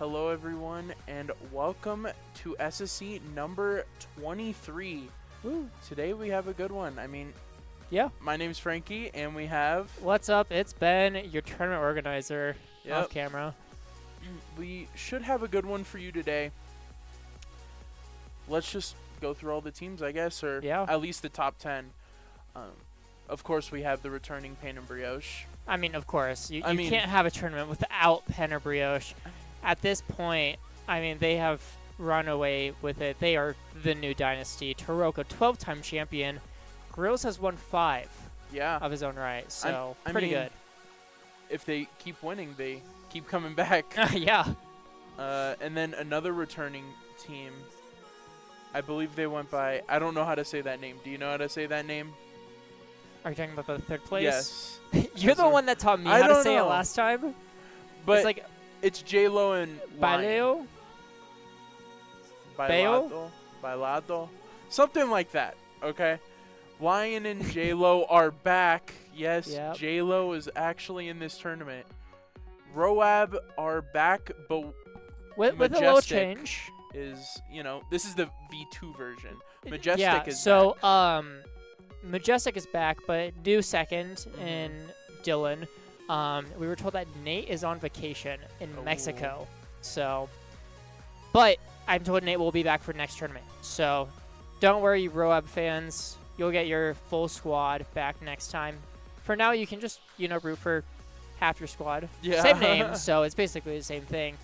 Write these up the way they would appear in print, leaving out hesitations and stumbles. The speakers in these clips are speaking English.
Hello everyone and welcome to SSE number 23. Woo. Today we have a good one. Yeah. My name's Frankie and we have... What's up? It's Ben, your tournament organizer, Yep. off camera. We should have a good one for you today. Let's just go through all the teams, I guess, or Yeah. at least the top 10. Of course, we have the returning Pain and Brioche. I mean, of course. You can't have a tournament without Pen or Brioche. At this point, they have run away with it. They are the new dynasty. Taroco, 12-time champion. Grills has won 5 of his own right, so pretty good. If they keep winning, they keep coming back. Yeah. And then another returning team. I believe they went by... I don't know how to say that name. Do you know how to say that name? Are you talking about the third place? Yes. You're the one that taught me how to say it last time. But it's like it's J-Lo and Baileo? Bailado? Something like that, okay? Lion and J-Lo are back. Yes, Yep. J-Lo is actually in this tournament. ROAB are back, but with a little change. This is the V2 version. Majestic yeah, is so back. Majestic is back, but new second in Dylan. We were told that Nate is on vacation in Mexico. So, but I'm told Nate will be back for next tournament. So, don't worry, ROAB fans. You'll get your full squad back next time. For now, you can just, root for half your squad. Yeah. Same name, so it's basically the same thing.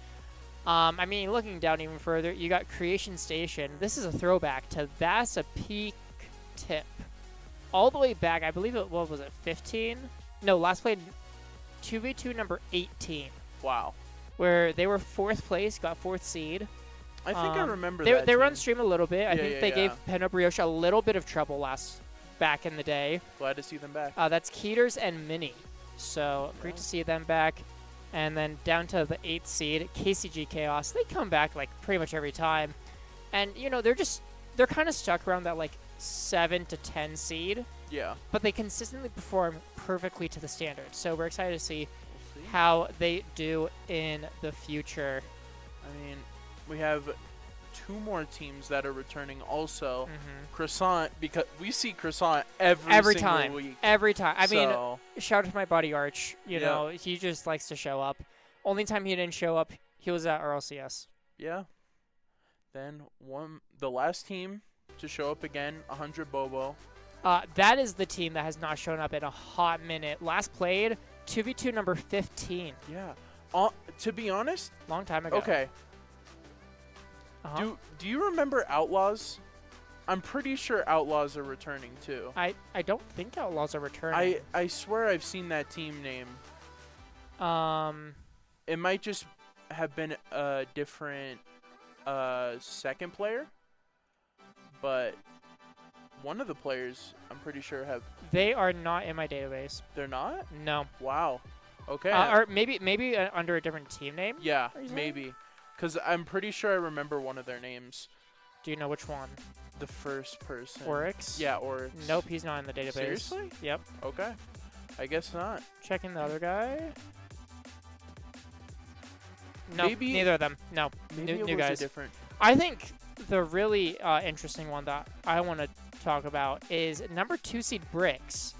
Looking down even further, you got Creation Station. This is a throwback to That's a Peak Tip. All the way back, I believe what was it, 15? No, last played 2v2 number 18. Wow. Where they were 4th place, got 4th seed. I think I remember that. They run stream a little bit. I think yeah, they gave Pen or Brioche a little bit of trouble back in the day. Glad to see them back. That's Keeters and Minnie. So great to see them back. And then down to the 8th seed, KCG Chaos. They come back pretty much every time. And they're kind of stuck around that 7 to 10 seed. Yeah. But they consistently perform perfectly to the standard. So we're excited to see how they do in the future. We have 2 more teams that are returning also. Croissant, because we see Croissant every single week. Every time. Shout out to my buddy Arch. Yeah. He just likes to show up. Only time he didn't show up, he was at RLCS. Yeah. Then the last team to show up again, 100 Bobo. That is the team that has not shown up in a hot minute. Last played 2v2 number 15. Yeah. To be honest, long time ago. Okay. Do you remember Outlaws? I'm pretty sure Outlaws are returning too. I don't think Outlaws are returning. I swear I've seen that team name. It might just have been a different second player, but one of the players I'm pretty sure have. They are not in my database. They're not? No. Wow. Okay. Or maybe under a different team name? Yeah, maybe. Because I'm pretty sure I remember one of their names. Do you know which one? The first person. Oryx? Yeah, Oryx. Nope, he's not in the database. Seriously? Yep. Okay. I guess not. Checking the other guy. No, maybe neither of them. No, maybe new guys. Different. I think the really interesting one that I want to talk about is number 2 seed Bricks.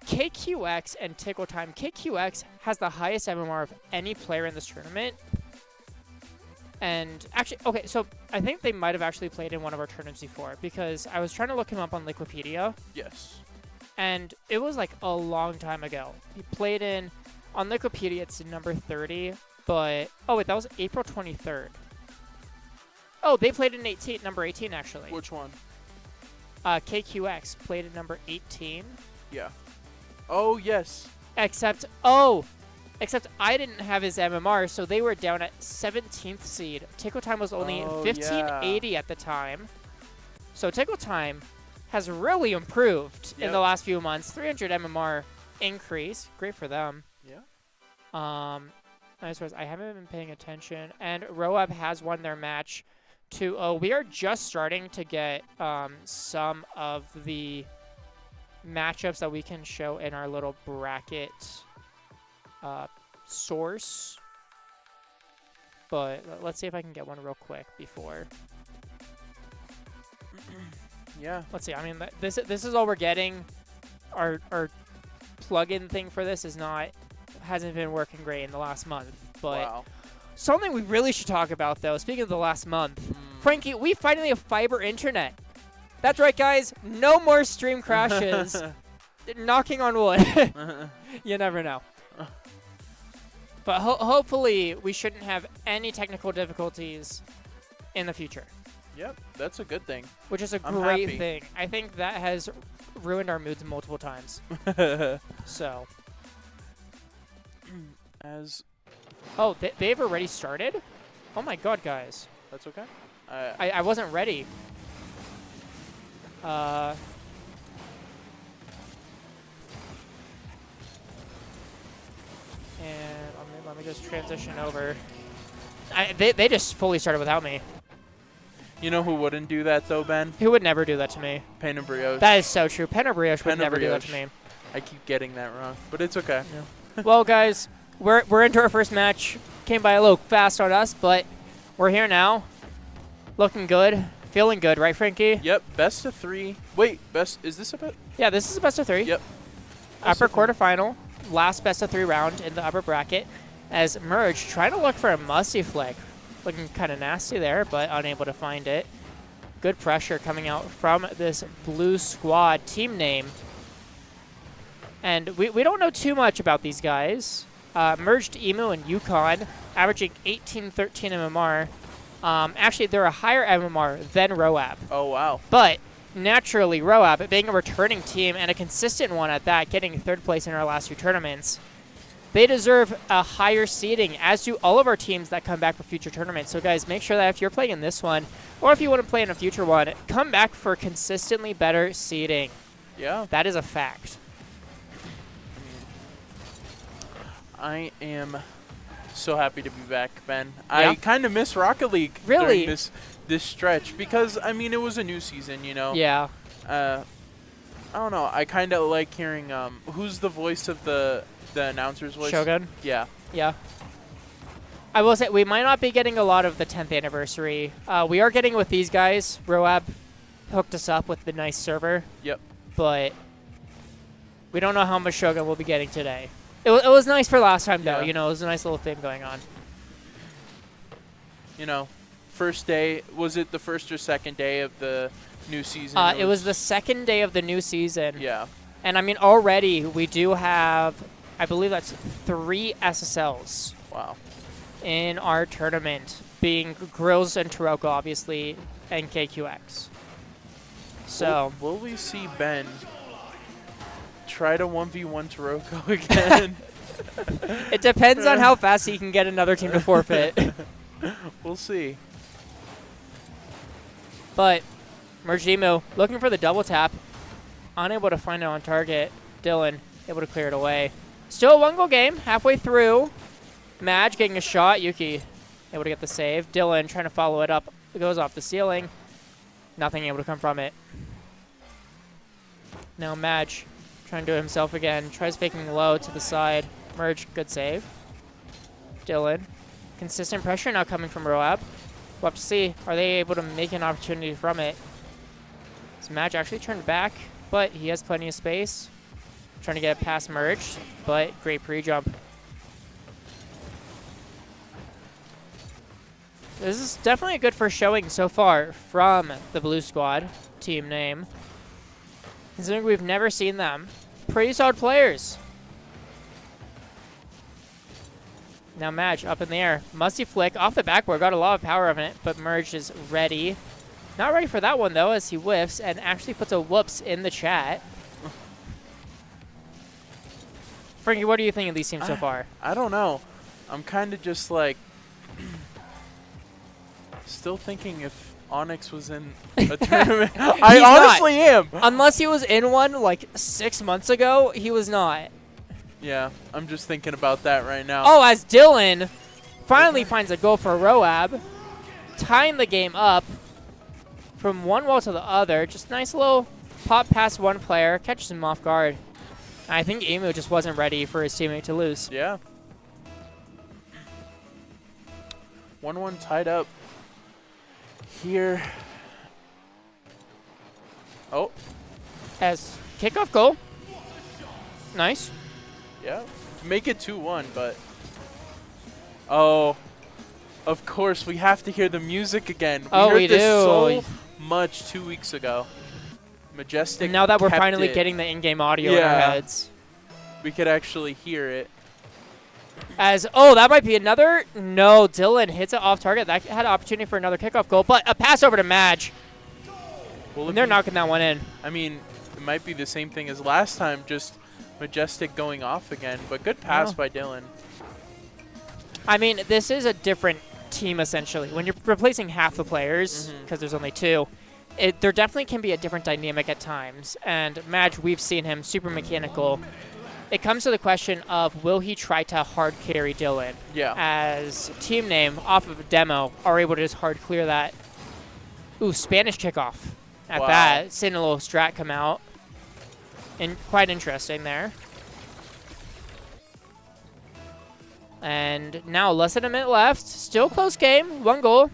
KQX and Tickle Time. KQX has the highest MMR of any player in this tournament. And actually, okay, so I think they might have actually played in one of our tournaments before because I was trying to look him up on Wikipedia. Yes. And it was a long time ago. He played on Wikipedia, it's number 30, but, oh wait, that was April 23rd. Oh, they played in number 18 actually. Which one? KQX played in number 18. Yeah. Oh, yes. Except I didn't have his MMR, so they were down at 17th seed. Tickle Time was only 1580 at the time. So Tickle Time has really improved in the last few months. 300 MMR increase. Great for them. Yeah. As far as I haven't been paying attention. And ROAB has won their match 2-0. We are just starting to get some of the matchups that we can show in our little bracket source. but let's see if I can get one real quick before. Yeah. Let's see. I mean, this is all we're getting. Our plug-in thing for this hasn't been working great in the last month. But Wow. something we really should talk about, though, speaking of the last month, Frankie, we finally have fiber internet. That's right, guys. No more stream crashes. Knocking on wood. You never know. But hopefully we shouldn't have any technical difficulties in the future. Yep, that's a good thing. Which is a I'm great happy. thing. I think that has ruined our moods multiple times. So. Oh, they've already started? Oh my god, guys. That's okay. I wasn't ready. And let me just transition over. They just fully started without me. You know who wouldn't do that, though, Ben? Who would never do that to me? Pain and Brioche. That is so true. Pen or Brioche would Pen or never do that to Brioche. me. I keep getting that wrong, but it's okay. Yeah. Well, guys, we're into our first match. Came by a little fast on us, but we're here now. Looking good. Feeling good, right, Frankie? Yep, best of 3. Wait, is this a best? Yeah, this is a best of 3. Yep. Upper quarterfinal. Last best of 3 round in the upper bracket. As Merge trying to look for a musty flick. Looking kind of nasty there, but unable to find it. Good pressure coming out from this blue squad team name. And we don't know too much about these guys. Merged Emu and Yukon, averaging 18-13 MMR. Actually, they're a higher MMR than ROAB. Oh, wow. But naturally, ROAB, being a returning team and a consistent one at that, getting 3rd place in our last 2 tournaments, they deserve a higher seeding, as do all of our teams that come back for future tournaments. So, guys, make sure that if you're playing in this one, or if you want to play in a future one, come back for consistently better seeding. Yeah. That is a fact. I am so happy to be back, Ben. Yeah? I kind of miss Rocket League Really? during this stretch because, I mean, it was a new season, you know? Yeah. I don't know. I kind of like hearing, who's the voice of the announcer's voice? Shogun? Yeah. Yeah. I will say, we might not be getting a lot of the 10th anniversary. We are getting with these guys. ROAB hooked us up with the nice server. Yep. But we don't know how much Shogun we'll be getting today. It was nice for last time, though. Yeah. You know, it was a nice little thing going on. You know, first day, was it the first or second day of the new season? It was the second day of the new season. Yeah. And, I mean, already we do have, I believe that's 3 SSLs. Wow. In our tournament, being Grills and Taroco, obviously, and KQX. So Will we see Ben try to 1v1 Taroco again? it depends on how fast he can get another team to forfeit. We'll see. But Mergimo looking for the double tap, unable to find it on target. Dylan able to clear it away. Still a 1-goal game, halfway through. Madge getting a shot. Yuki able to get the save. Dylan trying to follow it up. It goes off the ceiling. Nothing able to come from it. Now Madge trying to do it himself again. Tries faking low to the side. Merge, good save. Dylan. Consistent pressure now coming from ROAB. We'll have to see. Are they able to make an opportunity from it? So Madge actually turned back, but he has plenty of space. Trying to get it past Merge, but great pre-jump. This is definitely a good first showing so far from the Blue Squad team name. Considering we've never seen them. Pretty solid players. Now Madge up in the air. Musty flick off the backboard. Got a lot of power of it, but Merge is ready. Not ready for that one, though, as he whiffs and actually puts a whoops in the chat. Frankie, what do you think of these teams so far? I don't know. I'm kind of just like still thinking if Onyx was in a tournament. I honestly am. Unless he was in one like 6 months ago, he was not. Yeah, I'm just thinking about that right now. Oh, as Dylan finally finds a goal for ROAB, tying the game up from one wall to the other. Just nice little pop past one player, catches him off guard. I think Emu just wasn't ready for his teammate to lose. Yeah. 1-1 tied up here. Oh. As kickoff goal. Nice. Yeah. To make it 2-1, but... Oh. Of course, we have to hear the music again. We heard this so much 2 weeks ago. Majestic. And now that we're kept finally it. getting the in-game audio in our heads. We could actually hear it. As, oh, that might be another. No, Dylan hits it off target. That had an opportunity for another kickoff goal, but a pass over to Madge. And they're knocking that one in. I mean, it might be the same thing as last time, just Majestic going off again, but good pass by Dylan. I mean, this is a different team, essentially. When you're replacing half the players, because there's only two, there definitely can be a different dynamic at times. And Madge, we've seen him super mechanical. It comes to the question of, will he try to hard carry Dylan? Yeah. As team name, off of a demo, are able to just hard clear that. Ooh, Spanish kickoff at that. Seeing a little strat come out. And quite interesting there. And now less than a minute left. Still close game. 1 goal.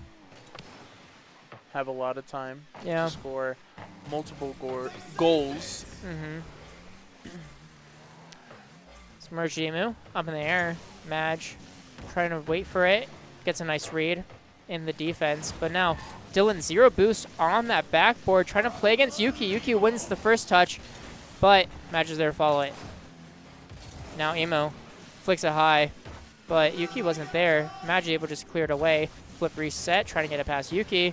Have a lot of time to score multiple goals. Submerged Emu up in the air. Madge trying to wait for it. Gets a nice read in the defense. But now Dylan 0 boost on that backboard. Trying to play against Yuki. Yuki wins the first touch. But Madge is there to follow it. Now Emu flicks it high. But Yuki wasn't there. Madge able to just clear it away. Flip reset. Trying to get it past Yuki.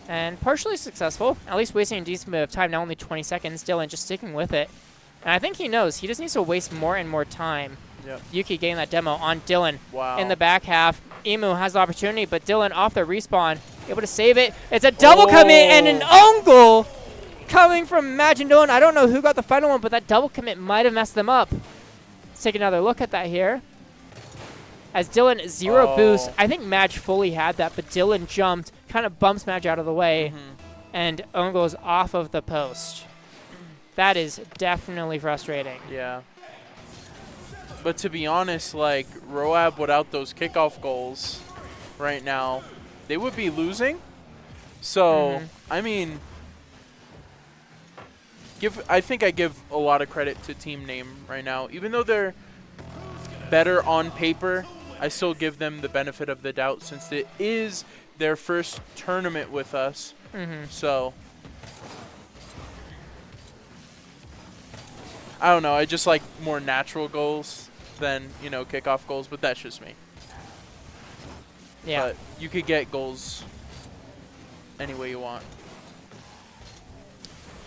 And partially successful. At least wasting a decent bit of time. Now only 20 seconds. Dylan just sticking with it. And I think he knows. He just needs to waste more and more time. Yep. Yuki getting that demo on Dylan. Wow. In the back half. Emu has the opportunity, but Dylan off the respawn. Able to save it. It's a double commit and an own goal coming from Madge and Dylan. I don't know who got the final one, but that double commit might have messed them up. Let's take another look at that here. As Dylan 0 boost. I think Madge fully had that, but Dylan jumped, kind of bumps Madge out of the way, and own goes off of the post. That is definitely frustrating. Yeah. But to be honest, like, ROAB without those kickoff goals right now, they would be losing. So, I mean, I think I give a lot of credit to team name right now. Even though they're better on paper, I still give them the benefit of the doubt since it is their first tournament with us. So, I don't know. I just like more natural goals than, you know, kickoff goals, but that's just me. Yeah. But you could get goals any way you want.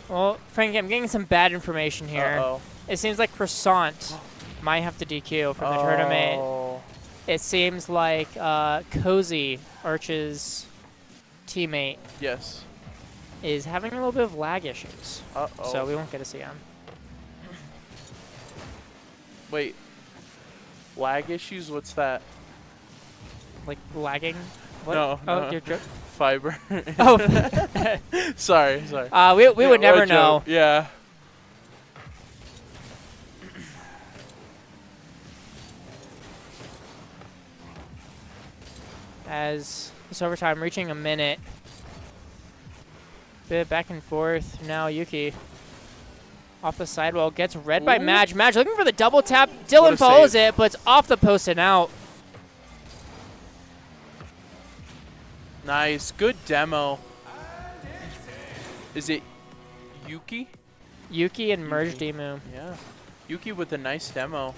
Well, Frankie, I'm getting some bad information here. It seems like Croissant might have to DQ from the tournament. It seems like Cozy, Arch's teammate, is having a little bit of lag issues. So we won't get to see him. Wait. Lag issues? What's that? Like lagging? What? No, no. You're fiber. Sorry. We would never know. Yeah. As this overtime reaching a minute. Bit back and forth. Now Yuki off the sidewall gets read by Madge. Madge looking for the double tap. Dylan follows it, but it's off the post and out. Nice. Good demo. Is it Yuki? Yuki and Merged Emu. Yeah. Yuki with a nice demo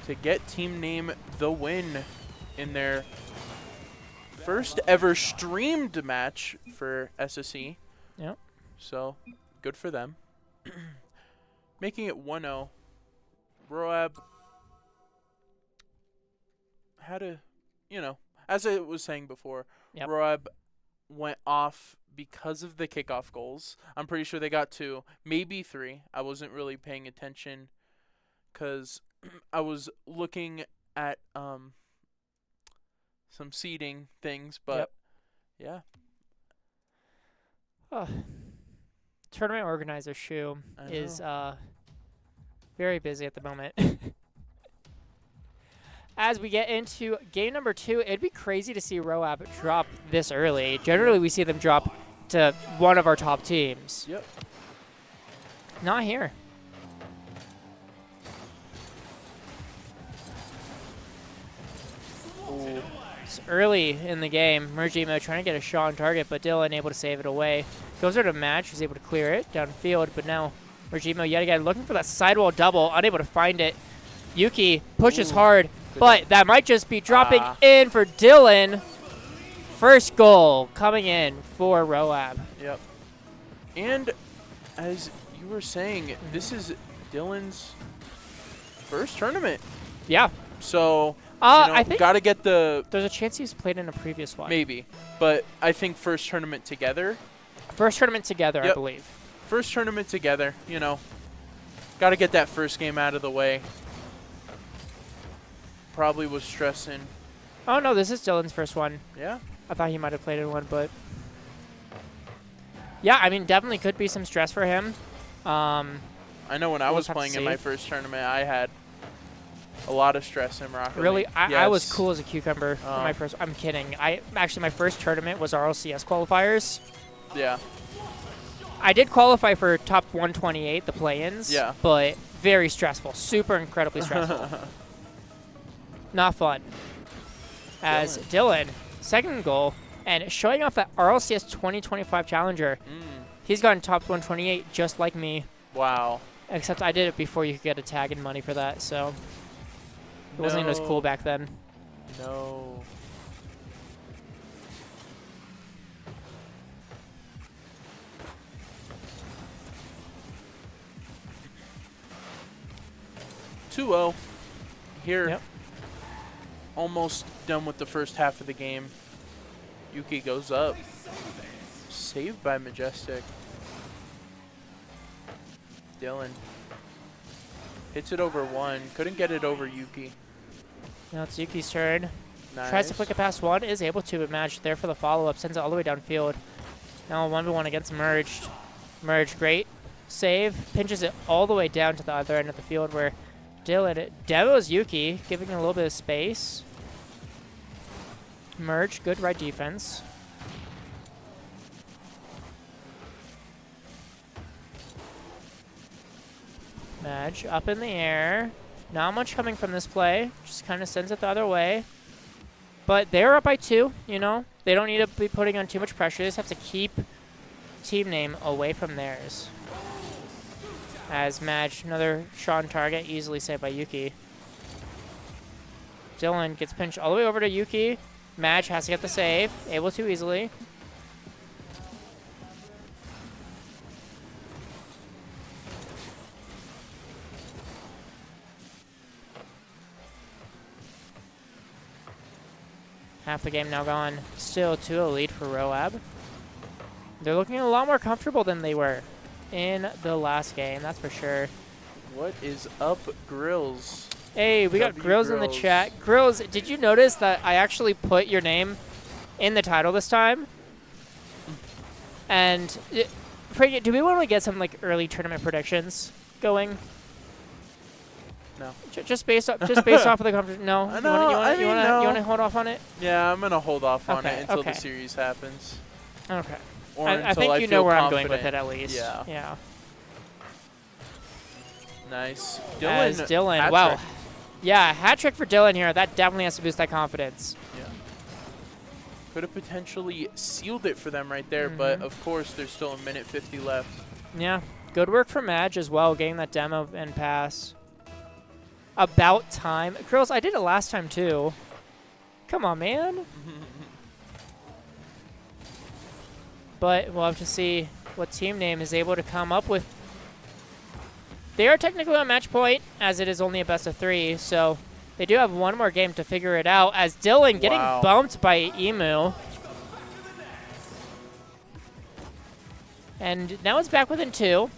to get team name the win in their first ever streamed match for SSE. Yep. So, good for them. Making it 1-0. ROAB had a, you know, as I was saying before, ROAB went off because of the kickoff goals. I'm pretty sure they got 2, maybe 3. I wasn't really paying attention because I was looking at some seeding things, but yeah. Tournament organizer Shu is very busy at the moment. as we get into game number 2, it'd be crazy to see ROAB drop this early. Generally, we see them drop to one of our top teams. Yep. Not here. Ooh. It's early in the game. Mergimo trying to get a shot on target, but Dylan able to save it away. Goes over to Match, who's able to clear it downfield, but now Mergimo yet again looking for that sidewall double, unable to find it. Yuki pushes hard, but that might just be dropping in for Dylan. First goal coming in for ROAB. Yep. And as you were saying, this is Dylan's first tournament. Yeah. So, I think got to get the... There's a chance he's played in a previous one. Maybe. But I think first tournament together. First tournament together, yep. I believe. First tournament together, got to get that first game out of the way. Probably was stressing. Oh, no, this is Dylan's first one. Yeah? I thought he might have played in one, but... Yeah, I mean, definitely could be some stress for him. I know when I was playing in my first tournament, I had a lot of stress in Rocket League. Really? Yes. I was cool as a cucumber for my first... I'm kidding. Actually, my first tournament was RLCS qualifiers. Yeah. I did qualify for top 128, the play-ins. Yeah. But very stressful. Super incredibly stressful. Not fun. As Dylan, second goal, and showing off that RLCS 2025 challenger. He's gotten top 128 just like me. Wow. Except I did it before you could get a tag and money for that, so it wasn't even as cool back then. No. (2-0) here. Yep. Almost done with the first half of the game. Yuki goes up. Saved by Majestic. Dylan hits it over one. Couldn't get it over Yuki. Now it's Yuki's turn. Nice. Tries to flick it past one. Is able to, but Match there for the follow-up. Sends it all the way downfield. Now 1v1 against Merged. Merged, great. Save. Pinches it all the way down to the other end of the field where Dylan demos Yuki, giving him a little bit of space. Merge, good right defense. Madge up in the air. Not much coming from this play. Just kind of sends it the other way. But they're up by 2, They don't need to be putting on too much pressure. They just have to keep team name away from theirs. As Madge, another shot on target, easily saved by Yuki. Dylan gets pinched all the way over to Yuki. Madge has to get the save. Able to easily. Half the game now gone. Still 2-0 lead for ROAB. They're looking a lot more comfortable than they were in the last game, that's for sure. What is up, Grills? Hey, we got Grills in the chat. Grills, did you notice that I actually put your name in the title this time? And do we want to get some early tournament predictions going? No. Just based off of the competition. No. You want to hold off on it? Yeah, I'm gonna hold off on it until the series happens. Okay. Or I think you know where I'm going with it at least. Yeah. Yeah. Nice. Dylan, wow. Yeah, hat trick for Dylan here. That definitely has to boost that confidence. Yeah. Could have potentially sealed it for them right there, but of course there's still a minute 50 left. Yeah. Good work from Madge as well, getting that demo and pass. About time. Girls, I did it last time too. Come on, man. But we'll have to see what team name is able to come up with. They are technically on match point, as it is only a best of 3, so they do have one more game to figure it out, as Dylan getting bumped by Emu. And now it's back within 2.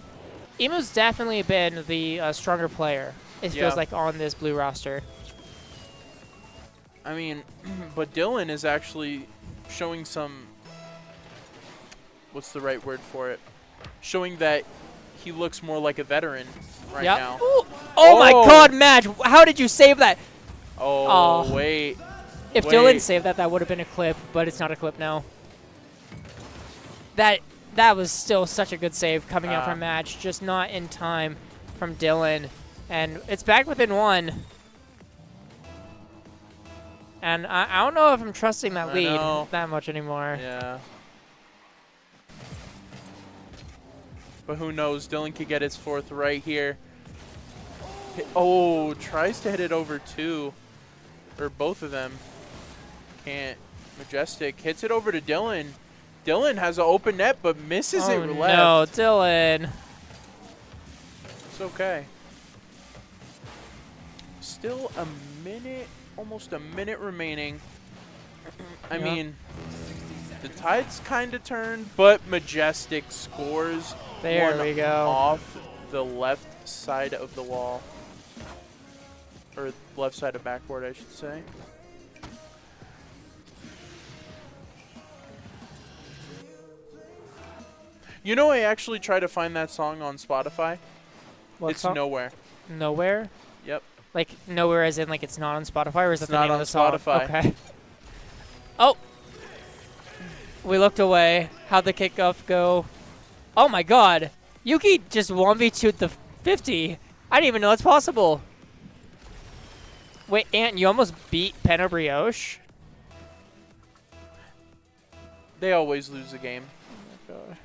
Emu's definitely been the stronger player, it feels like, on this blue roster. I mean, but Dylan is actually showing some... What's the right word for it? Showing that he looks more like a veteran right now. Ooh. Oh my God, Madge! How did you save that? Oh, Oh. wait. If Dylan saved that, that would have been a clip, but it's not a clip now. That was still such a good save coming out from match, just not in time from Dylan. And it's back within one. And I don't know if I'm trusting that lead that much anymore. Yeah. But who knows? Dylan could get his 4th right here. Oh, tries to hit it over 2. Or both of them. Can't. Majestic hits it over to Dylan. Dylan has an open net, but misses it left. No, Dylan. It's okay. Still a minute, almost a minute remaining. I mean, the tide's kind of turned, but Majestic scores. There we go. Off the left side of the wall. Or left side of backboard, I should say. You know, I actually tried to find that song on Spotify. What song? Nowhere. Nowhere? Yep. Like nowhere as in like it's not on Spotify, or is that the name of the song? It's not on Spotify. Okay. Oh. We looked away. How'd the kickoff go? Oh my god. Yuki just 1v2'd the 50. I didn't even know that's possible. Wait, Ant, you almost beat Penna Brioche? They always lose a game. Oh my god.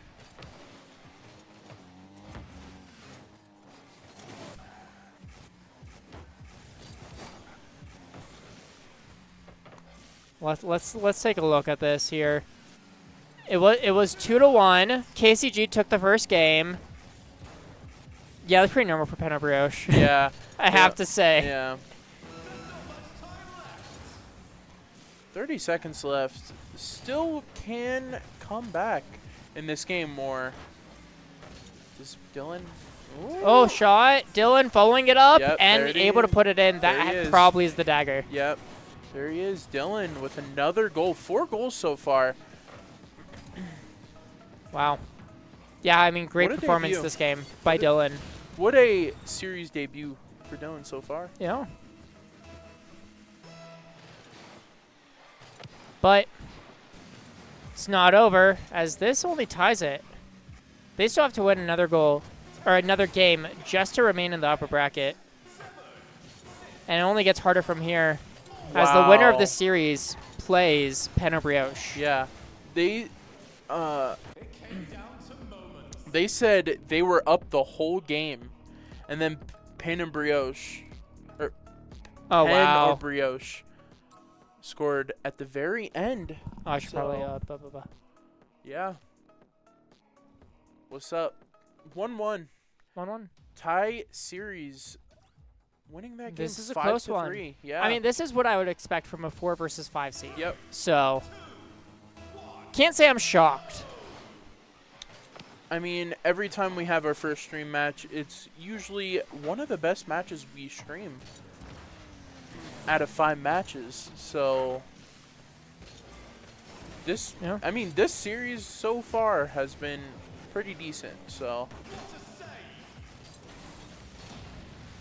Let's take a look at this here. It was 2-1. KCG took the first game. Yeah, that's pretty normal for Penna Brioche. Yeah. I have to say. Yeah. 30 seconds left. Still can come back in this game more. Is Dylan? Ooh. Oh, shot. Dylan following it up and able to put it in. That probably is the dagger. Yep. There he is, Dylan, with another goal. 4 goals so far. Wow. Yeah, I mean, great performance this game by Dylan. What a series debut for Dylan so far. Yeah. But it's not over, as this only ties it. They still have to win another goal, or another game, just to remain in the upper bracket. And it only gets harder from here. Wow. As the winner of this series plays Penna Brioche. Yeah. They said they were up the whole game, and then Penna Brioche, or or Brioche, scored at the very end. Oh, I should probably Yeah. What's up? 1-1. 1-1. Tie series. Winning that game. This is a close 5-3. one. Yeah. I mean, this is what I would expect from a 4 versus 5 seed. Yep. So, can't say I'm shocked. I mean, every time we have our first stream match, it's usually one of the best matches we stream out of 5 matches. So, I mean, this series so far has been pretty decent. So,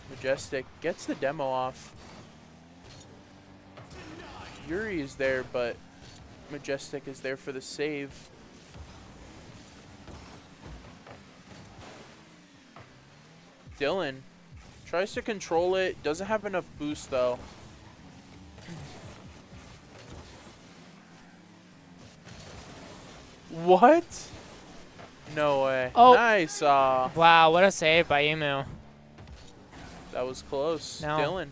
Majestic gets the demo off. Yuri is there, but Majestic is there for the save. Dylan tries to control it. Doesn't have enough boost, though. What? No way. Oh. Nice. Wow, what a save by Emu. That was close. No. Dylan.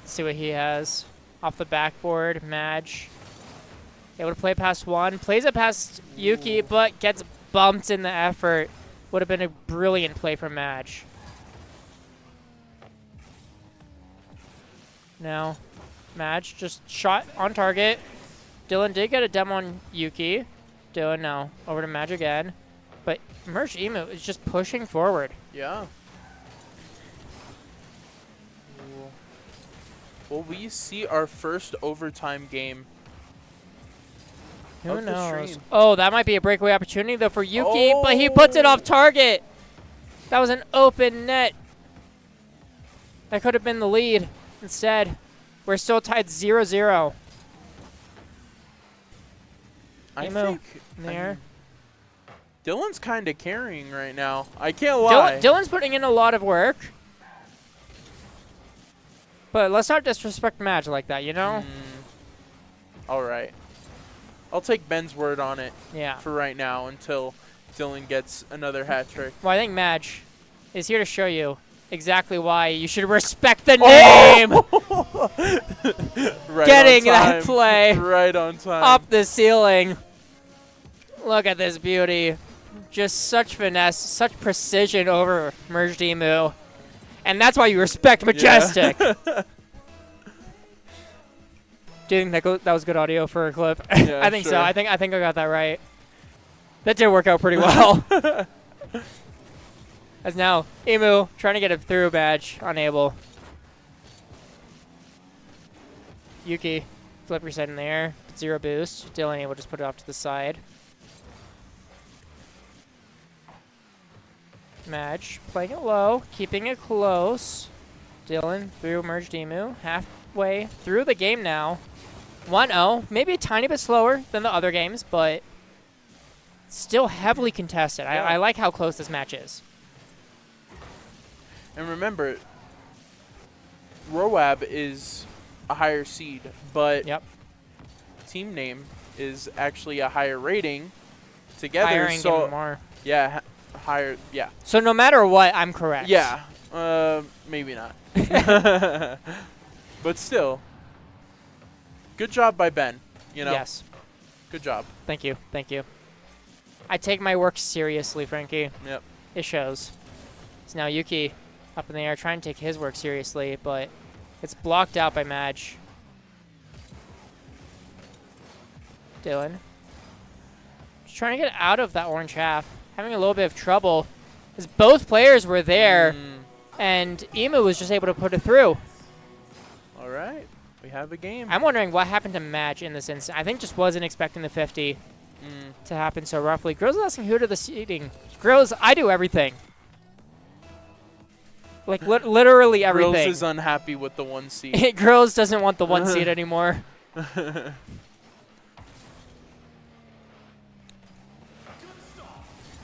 Let's see what he has. Off the backboard, Madge. Able to play past one. Plays it past Yuki, but gets bumped in the effort. Would have been a brilliant play from Madge. Now, Madge just shot on target. Dylan did get a demo on Yuki. Dylan now over to Madge again. But Merch Emu is just pushing forward. Yeah. Will we see our first overtime game? Who knows? Oh, that might be a breakaway opportunity, though, for Yuki, but he puts it off target. That was an open net. That could have been the lead instead. We're still tied 0-0. I Emo think there. Dylan's kind of carrying right now. I can't lie. Dylan's putting in a lot of work. But let's not disrespect Madge like that, you know? All right. I'll take Ben's word on it for right now until Dylan gets another hat trick. Well, I think Madge is here to show you exactly why you should respect the name. Right Getting on time. that play right on time. up the ceiling. Look at this beauty. Just such finesse, such precision over Merged Emu. And that's why you respect Majestic. Yeah. Do you think that was good audio for a clip? Yeah, I think sure. so. I think I got that right. That did work out pretty well. As now, Emu trying to get a through badge, unable. Yuki, flip reset in the air, 0 boost. Dylan able to just put it off to the side. Madge playing it low, keeping it close. Dylan through Merged Emu, halfway through the game now. 1-0, maybe a tiny bit slower than the other games, but still heavily contested. Yeah. I like how close this match is. And remember, ROAB is a higher seed, but team name is actually a higher rating together. Higher so more. Yeah, higher. Yeah. So no matter what, I'm correct. Yeah. Maybe not. But still, good job by Ben. You know. Yes. Good job. Thank you. Thank you. I take my work seriously, Frankie. Yep. It shows. So now Yuki up in the air trying to take his work seriously, but it's blocked out by Madge. Dylan. Just trying to get out of that orange half. Having a little bit of trouble as both players were there, and Emu was just able to put it through. All right. We have a game. I'm wondering what happened to Madge in this instance. I think just wasn't expecting the 50 to happen so roughly. Grills is asking who to the seating. Grills, I do everything. Like literally everything. Grills is unhappy with the 1 seed. Grills doesn't want the 1 seed anymore. The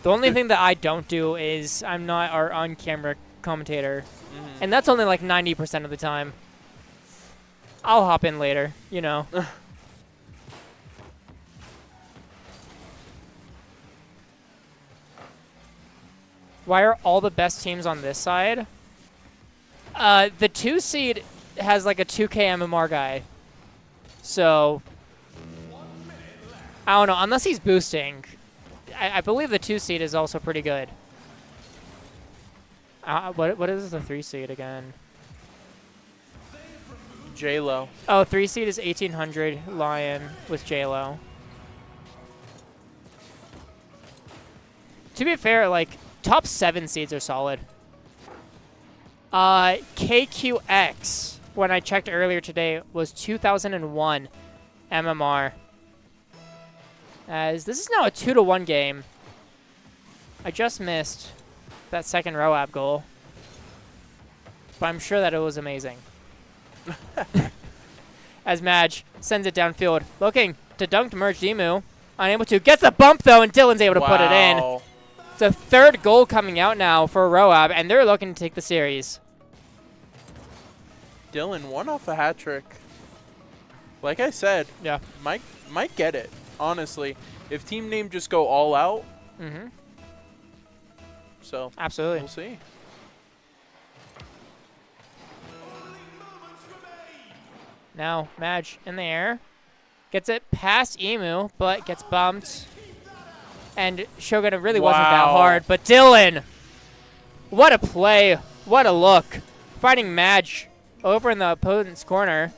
only thing that I don't do is I'm not our on-camera commentator. And that's only like 90% of the time. I'll hop in later, you know. Why are all the best teams on this side? The 2 seed has like a 2K MMR guy. So, I don't know. Unless he's boosting. I believe the 2 seed is also pretty good. What is the 3 seed again? J-Lo. Oh, 3 seed is 1800 Lion with J-Lo. To be fair, like, top 7 seeds are solid. KQX, when I checked earlier today, was 2001 MMR. As this is now a 2-1 game. I just missed that second ROAB goal. But I'm sure that it was amazing. As Madge sends it downfield, looking to dunk to Merged Emu. Unable to. Gets the bump, though, and Dylan's able to put it in. It's a 3rd goal coming out now for ROAB, and they're looking to take the series. Dylan, 1 off a hat trick. Like I said, might get it, honestly. If team name just go all out. So, absolutely. We'll see. Now, Madge in the air. Gets it past Emu, but gets bumped. And Shogun really wasn't that hard. But Dylan, what a play. What a look. Fighting Madge over in the opponent's corner.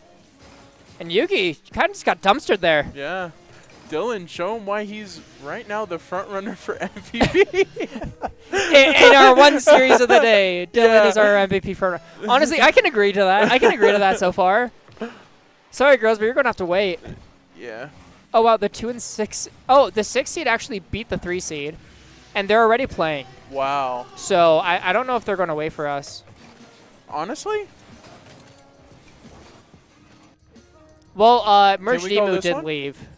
And Yuki kind of just got dumpstered there. Yeah. Dylan, show him why he's right now the front runner for MVP. in our 1 series of the day, Dylan is our MVP front runner. Honestly, I can agree to that. I can agree to that so far. Sorry, girls, but you're going to have to wait. Yeah. Oh, wow, the 2 and 6. Oh, the 6 seed actually beat the 3 seed, and they're already playing. Wow. So I don't know if they're going to wait for us. Honestly? Well, Merge we call Demu this did one? leave.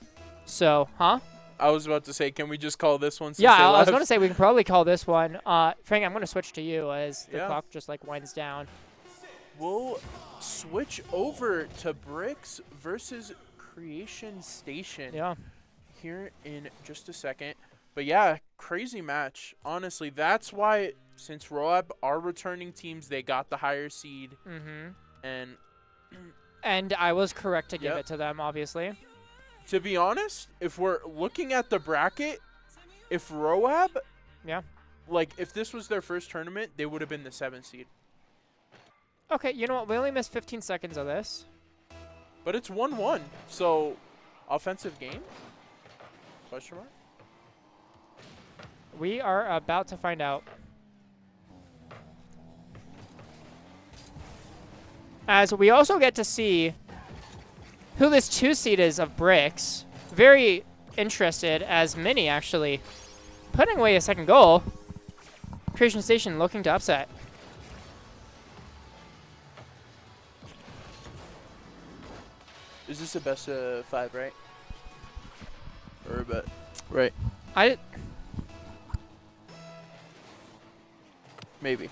So, huh? I was about to say, can we just call this one since Yeah, they I was left? going to say we can probably call this one. Frank, I'm going to switch to you as the Yeah. clock just like winds down. We'll switch over to Bricks versus Creation Station. Yeah. Here in just a second. But yeah, crazy match. Honestly, that's why since ROAB are returning teams, they got the higher seed. Mm-hmm. And I was correct to give it to them, obviously. to be honest, if we're looking at the bracket, if ROAB, like if this was their first tournament, they would have been the 7th seed. Okay, you know what? We only missed 15 seconds of this. But it's 1-1, so offensive game? Question mark? We are about to find out. As we also get to see who this 2 seed is of Bricks. Very interested, as Mini actually putting away a second goal. Creation Station looking to upset. Is this a best of 5, right? Or a bet? Right. Maybe.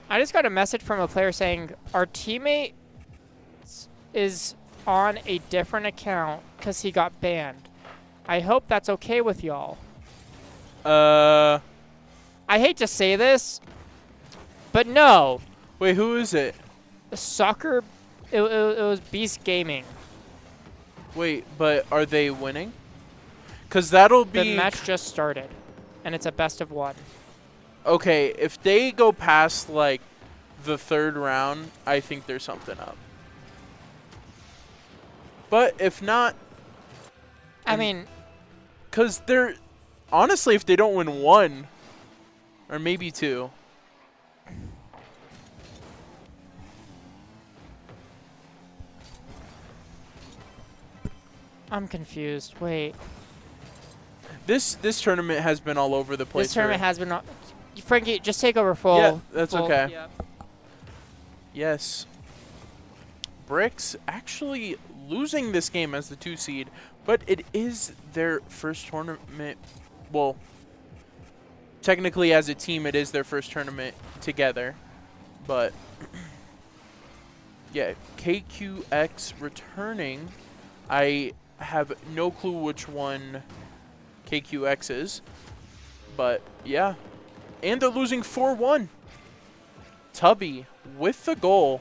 I just got a message from a player saying our teammate is on a different account because he got banned. I hope that's okay with y'all. I hate to say this, but no. Wait, who is it? Soccer, it was Beast Gaming. Wait, but are they winning? Because that'll be... The match just started, and it's a best of 1. Okay, if they go past, like, the 3rd round, I think there's something up. But if not... I mean... Because they're... Honestly, if they don't win 1, or maybe 2... I'm confused. Wait. This tournament has been all over the place. This tournament has been... Frankie, just take over full. Yeah, that's okay. Yeah. Yes. Bricks actually losing this game as the 2 seed, but it is their first tournament. Well, technically as a team, it is their first tournament together. But, yeah, KQX returning. I have no clue which one KQX is, but yeah. And they're losing 4-1. Tubby with the goal.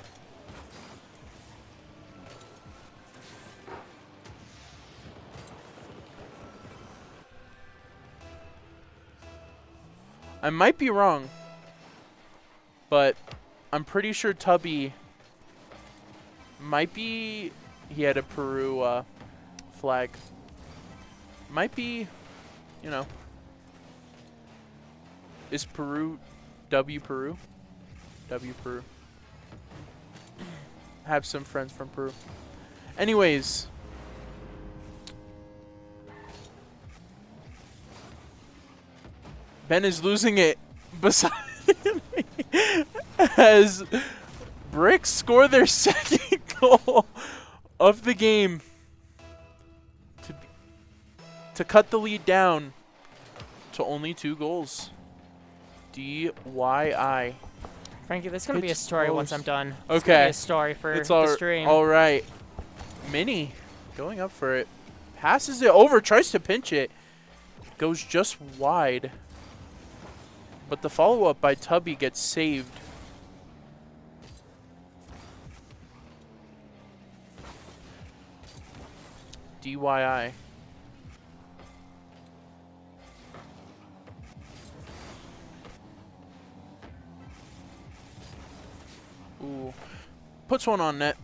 I might be wrong, but I'm pretty sure Tubby might be... He had a Peru flag. Might be, you know... Is Peru W Peru? W Peru. Have some friends from Peru. Anyways. Ben is losing it beside me as Bricks score their 2nd goal of the game to cut the lead down to only 2 goals. DYI. Frankie, this is going to be a story once I'm done. Okay. It's going to be a story for the stream. All right. Mini going up for it. Passes it over. Tries to pinch it. Goes just wide. But the follow-up by Tubby gets saved. DYI. Ooh. Puts one on net.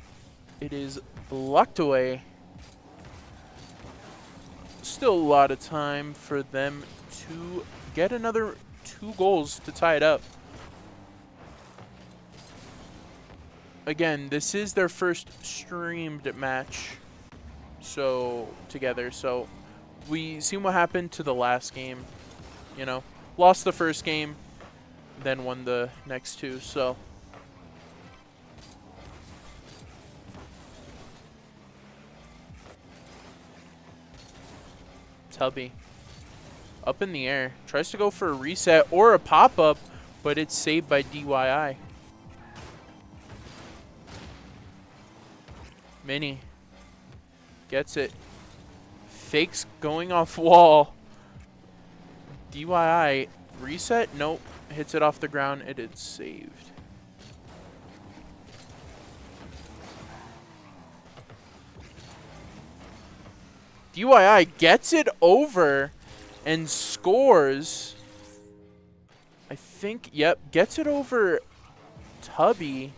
It is blocked away. Still a lot of time for them to get another 2 goals to tie it up. Again, this is their first streamed match together. So we seen what happened to the last game. You know, lost the first game, then won the next 2. So Tubby. Up in the air. Tries to go for a reset or a pop-up, but it's saved by DYI. Mini. Gets it. Fakes going off wall. DYI. Reset? Nope. Hits it off the ground. It is saved. DYI gets it over and scores. I think, yep, gets it over Tubby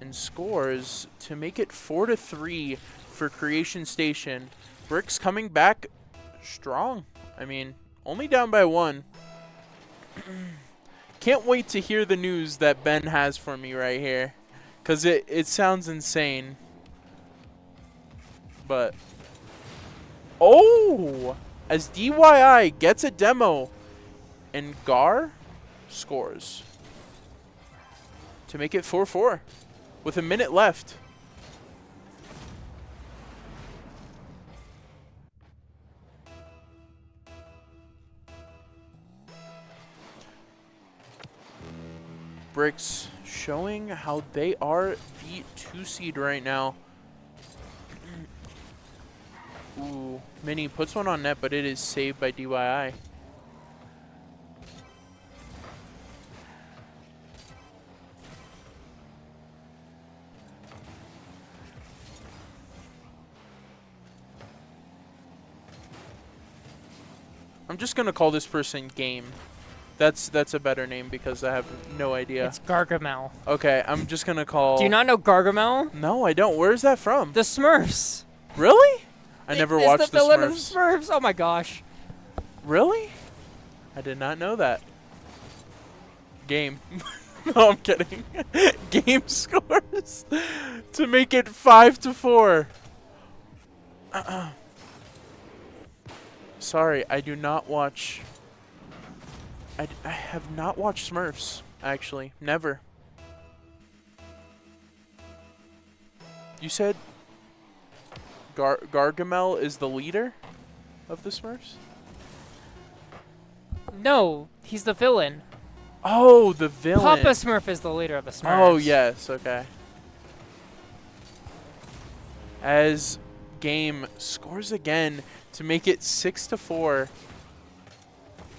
and scores to make it 4-3 for Creation Station. Bricks coming back strong. I mean, only down by 1. Can't wait to hear the news that Ben has for me right here, because it sounds insane. But oh, as DYI gets a demo and Gar scores to make it 4-4 with a minute left. Bricks showing how they are the 2 seed right now. Ooh, Mini puts one on net, but it is saved by DYI. I'm just gonna call this person Game. That's a better name because I have no idea. It's Gargamel. Okay, I'm just gonna call. Do you not know Gargamel? No, I don't. Where is that from? The Smurfs. Really? I never watched the villain Smurfs. of the Smurfs. Oh my gosh. Really? I did not know that. Game. No, I'm kidding. Game scores to make it 5-4. Sorry, I do not watch. I have not watched Smurfs, actually. Never. You said Gargamel is the leader of the Smurfs? No, he's the villain. Oh, the villain. Papa Smurf is the leader of the Smurfs. Oh, yes. Okay. As Game scores again to make it 6-4.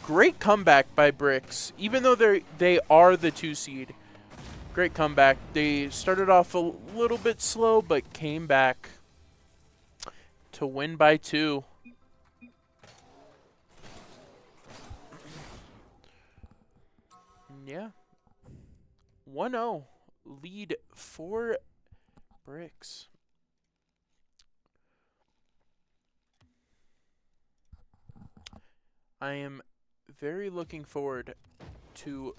Great comeback by Bricks. Even though they are the 2 seed. Great comeback. They started off a little bit slow, but came back to win by 2. Yeah. 1-0 lead for Bricks. I am very looking forward to.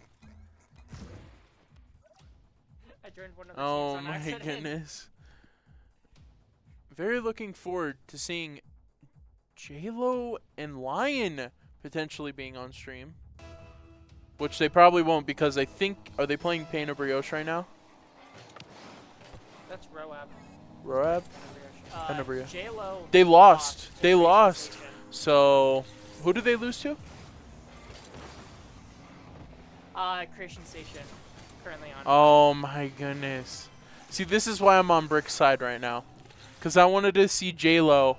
I joined one of the Oh teams on my accident. goodness. Very looking forward to seeing J-Lo and Lion potentially being on stream. Which they probably won't because I think, are they playing Pain or Brioche right now? That's ROAB. ROAB? And Brioche. J-Lo. They lost. They lost. So, who did they lose to? Creation Station. Currently on. Oh my goodness. See, this is why I'm on Brick's side right now. Because I wanted to see J-Lo.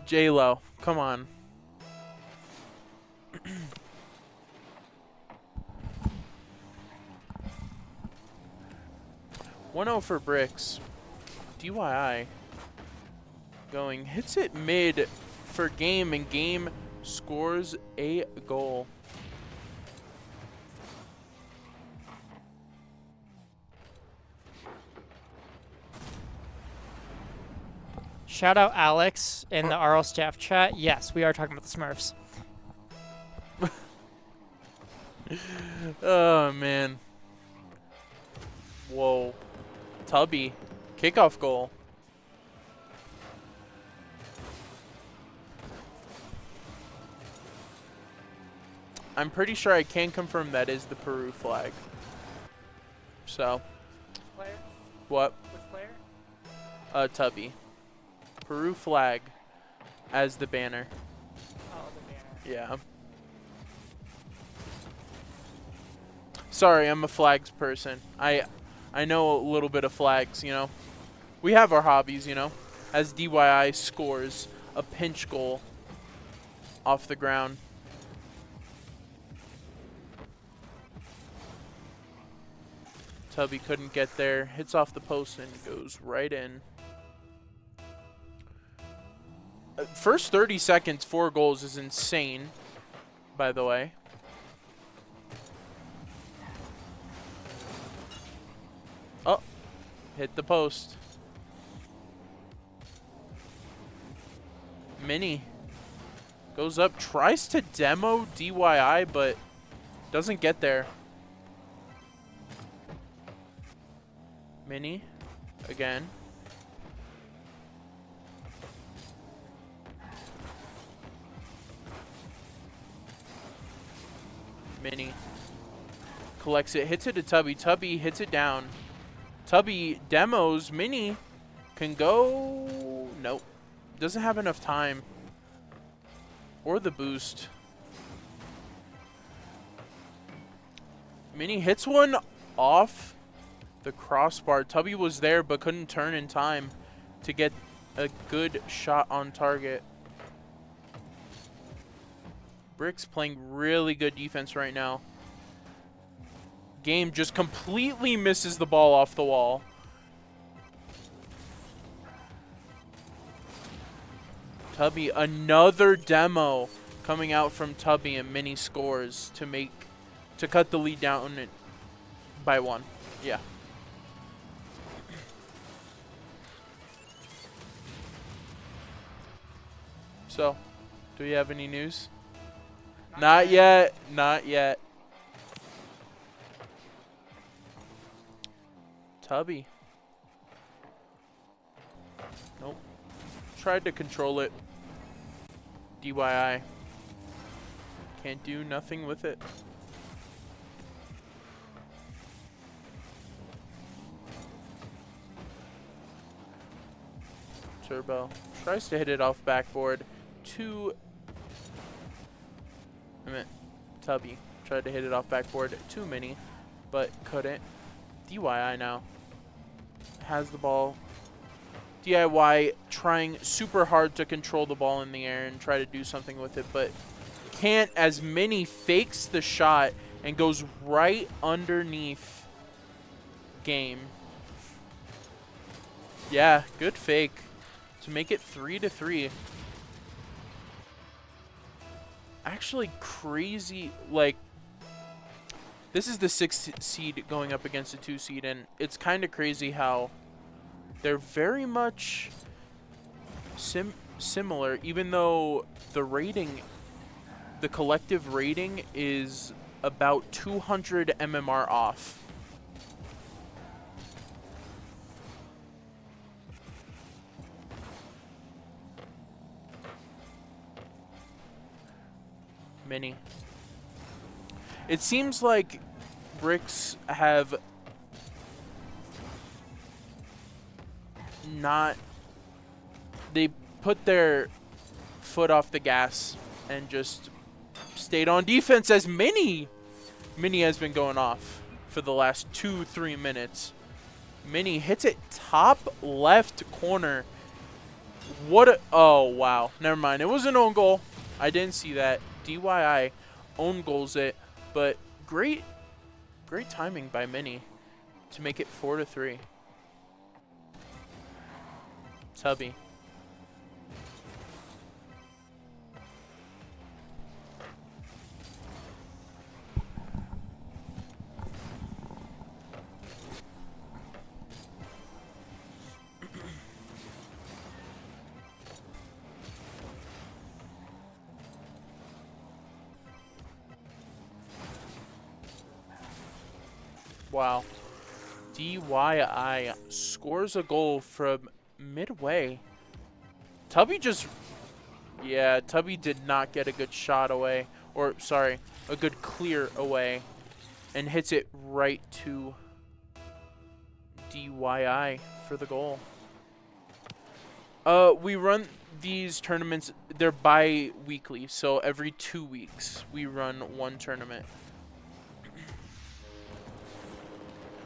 J-Lo, come on. 1-0 for Bricks. DYI going. Hits it mid for Game, and Game scores a goal. Shout out Alex in the RL staff chat. Yes, we are talking about the Smurfs. Oh, man. Whoa. Tubby. Kickoff goal. I'm pretty sure I can confirm that is the Peru flag. So. Player? What? Which player? Tubby. Peru flag. as the banner. Oh, the banner. Yeah. Sorry, I'm a flags person. I know a little bit of flags, you know. We have our hobbies, you know. As DYI scores a pinch goal off the ground. Tubby couldn't get there. Hits off the post and goes right in. First 30 seconds, 4 goals is insane, by the way. Oh, hit the post. Mini goes up, tries to demo DYI, but doesn't get there. Mini, again. Mini collects it, hits it to Tubby. Tubby hits it down. Tubby demos. Mini can go. Nope. Doesn't have enough time. Or the boost. Mini hits one off the crossbar. Tubby was there but couldn't turn in time to get a good shot on target. Brick's playing really good defense right now. Game just completely misses the ball off the wall. Tubby, another demo coming out from Tubby, and Mini scores to cut the lead down by 1. Yeah. So, do we have any news? Not yet. Not yet. Tubby. Nope. Tried to control it. DYI. Can't do nothing with it. Turbo. Tries to hit it off backboard. Tubby. Tried to hit it off backboard. Too many. But couldn't. DYI now. Has the ball. DIY trying super hard to control the ball in the air and try to do something with it, but can't, as Mini fakes the shot and goes right underneath Game. Yeah, good fake to make it 3-3. Actually crazy, like, this is the 6th seed going up against the 2 seed, and it's kind of crazy how they're very much similar, even though the collective rating is about 200 MMR off. Mini. It seems like Bricks have they put their foot off the gas and just stayed on defense, as Mini has been going off for the last 2-3 minutes. Mini hits it top left corner. Oh wow, never mind, it was an own goal. I didn't see that. DYI own goals it, but great timing by Mini to make it 4-3. Tubby. Wow. DYI scores a goal from midway. Tubby did not get a good shot away, or sorry, a good clear away, and hits it right to DYI for the goal. We run these tournaments. They're bi-weekly, so every 2 weeks we run one tournament.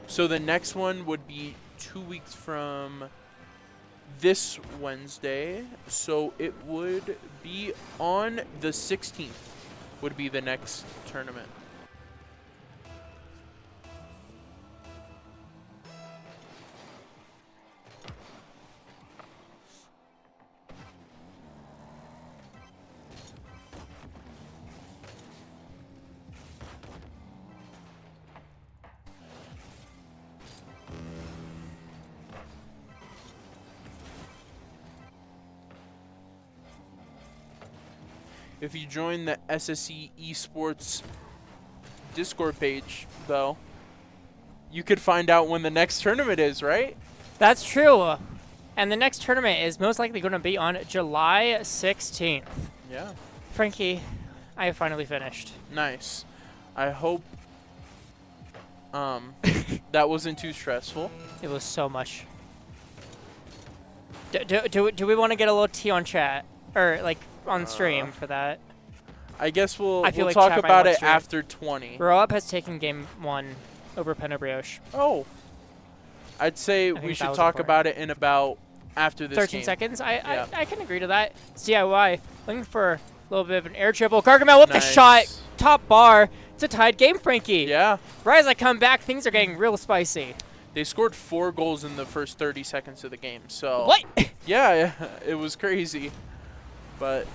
So the next one would be 2 weeks from this Wednesday. So it would be on the 16th would be the next tournament. If you join the SSE esports Discord page, though, you could find out when the next tournament is, right? That's true. And the next tournament is most likely going to be on July 16th. Yeah. Frankie, I have finally finished. Nice. I hope that wasn't too stressful. It was so much. Do we want to get a little tea on chat? Or, like, on stream for that? I guess we'll like talk chat about it stream. after 20. ROAB has taken game 1 over Brioche. Oh. I'd say we should talk about it in about after this 13 game. seconds? I can agree to that. It's DIY. Looking for a little bit of an air dribble. Gargamel with the shot. Top bar. It's a tied game, Frankie. Yeah. Right as I come back, things are getting real spicy. They scored 4 goals in the first 30 seconds of the game. So what? Yeah, it was crazy. But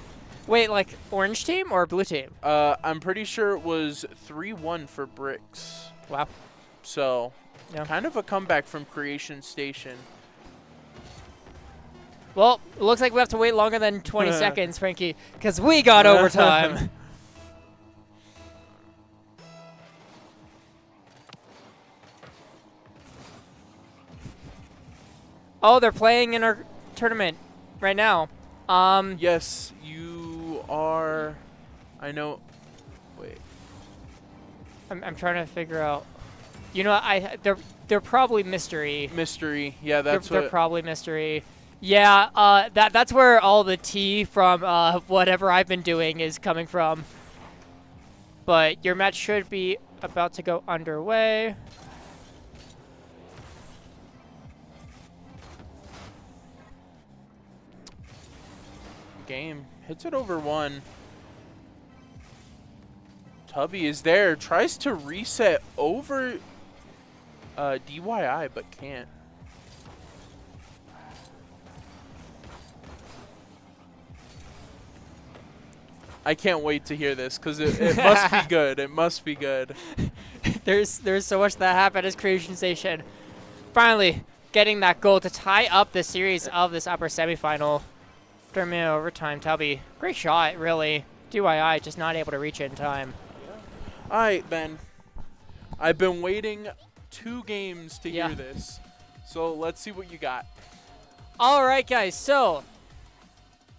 wait, like orange team or blue team? I'm pretty sure it was 3-1 for Bricks. Wow. So kind of a comeback from Creation Station. Well, it looks like we have to wait longer than 20 seconds, Frankie, because we got overtime. Oh, they're playing in our tournament right now. Yes, you are. I know. Wait. I'm trying to figure out. You know, they're probably mystery. Mystery. Yeah, they're probably mystery. Yeah, that's where all the tea from whatever I've been doing is coming from. But your match should be about to go underway. Game hits it over 1. Tubby is there, tries to reset over DYI, but can't. I can't wait to hear this because it must be good. It must be good. There's so much that happened as Creation Station. Finally getting that goal to tie up the series of this upper semifinal. Tournament overtime, Tubby. Great shot, really. DYI just not able to reach it in time. All right, Ben. I've been waiting 2 games to hear this. So let's see what you got. All right, guys. So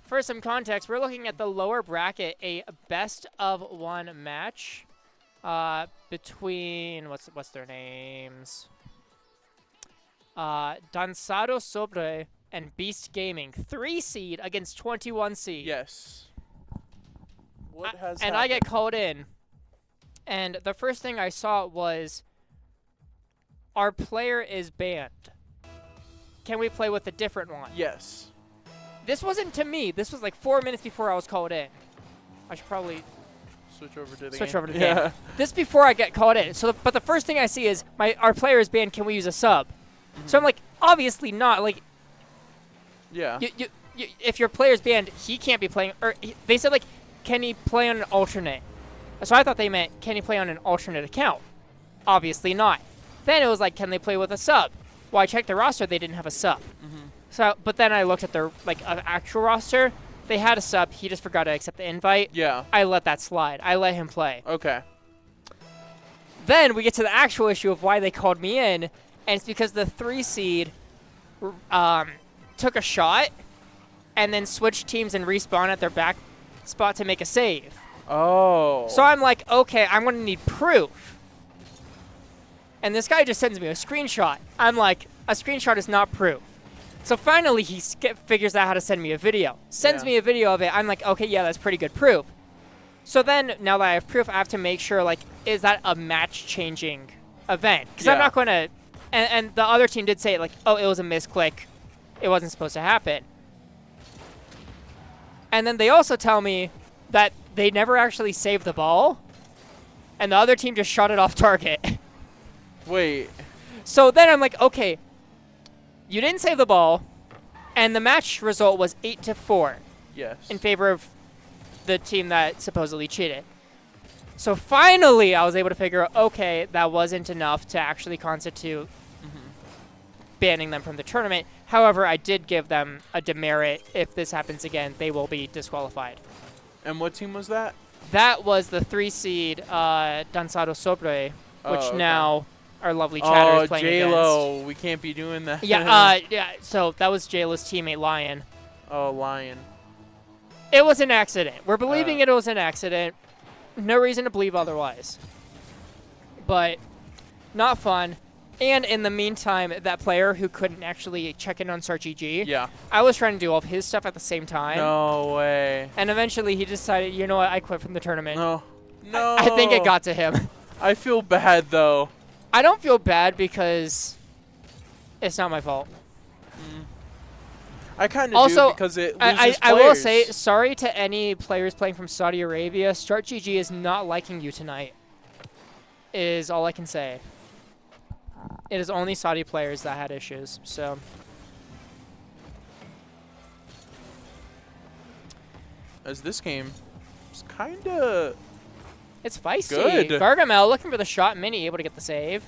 for some context, we're looking at the lower bracket, a best-of-1 match between, what's their names? Danzado Sobre and Beast Gaming, 3 seed against 21 seed. Yes. What has and happened? I get called in, and the first thing I saw was our player is banned. Can we play with a different one? Yes. This wasn't to me. This was like 4 minutes before I was called in. I should probably switch over to the game. Game. This before I get called in. So, but the first thing I see is our player is banned. Can we use a sub? So I'm like, obviously not. Like, yeah. If your player's banned, he can't be playing. Or they said like, can he play on an alternate? So I thought they meant, can he play on an alternate account? Obviously not. Then it was like, can they play with a sub? Well, I checked the roster, they didn't have a sub. So, but then I looked at their actual roster. They had a sub. He just forgot to accept the invite. Yeah. I let that slide. I let him play. Okay. Then we get to the actual issue of why they called me in, and it's because the 3 seed took a shot and then switched teams and respawned at their back spot to make a save. Oh. So I'm like, okay, I'm going to need proof. And this guy just sends me a screenshot. I'm like, a screenshot is not proof. So finally, he figures out how to send me a video. Sends me a video of it. I'm like, okay, yeah, that's pretty good proof. So then, now that I have proof, I have to make sure, like, is that a match-changing event? Because I'm not going to... And the other team did say, like, oh, it was a misclick. It wasn't supposed to happen. And then they also tell me that they never actually saved the ball, and the other team just shot it off target. Wait. So then I'm like, okay, you didn't save the ball, and the match result was 8-4. Yes. In favor of the team that supposedly cheated. So finally, I was able to figure out, okay, that wasn't enough to actually constitute banning them from the tournament. However, I did give them a demerit. If this happens again, they will be disqualified. And what team was that? That was the 3 seed Danzado Sobre, which now our lovely chatter is playing J-Lo. against. We can't be doing that. Yeah, so that was J-Lo's teammate, Lion. Oh, Lion. It was an accident. We're believing it was an accident. No reason to believe otherwise. But not fun. And in the meantime, that player who couldn't actually check in on StartGG, I was trying to do all of his stuff at the same time. No way. And eventually he decided, you know what, I quit from the tournament. No. I think it got to him. I feel bad, though. I don't feel bad because it's not my fault. I kind of do because it loses players. I will say, sorry to any players playing from Saudi Arabia. StartGG is not liking you tonight, is all I can say. It is only Saudi players that had issues, so. As this game is kind of... It's feisty. Good. Gargamel looking for the shot. Mini able to get the save.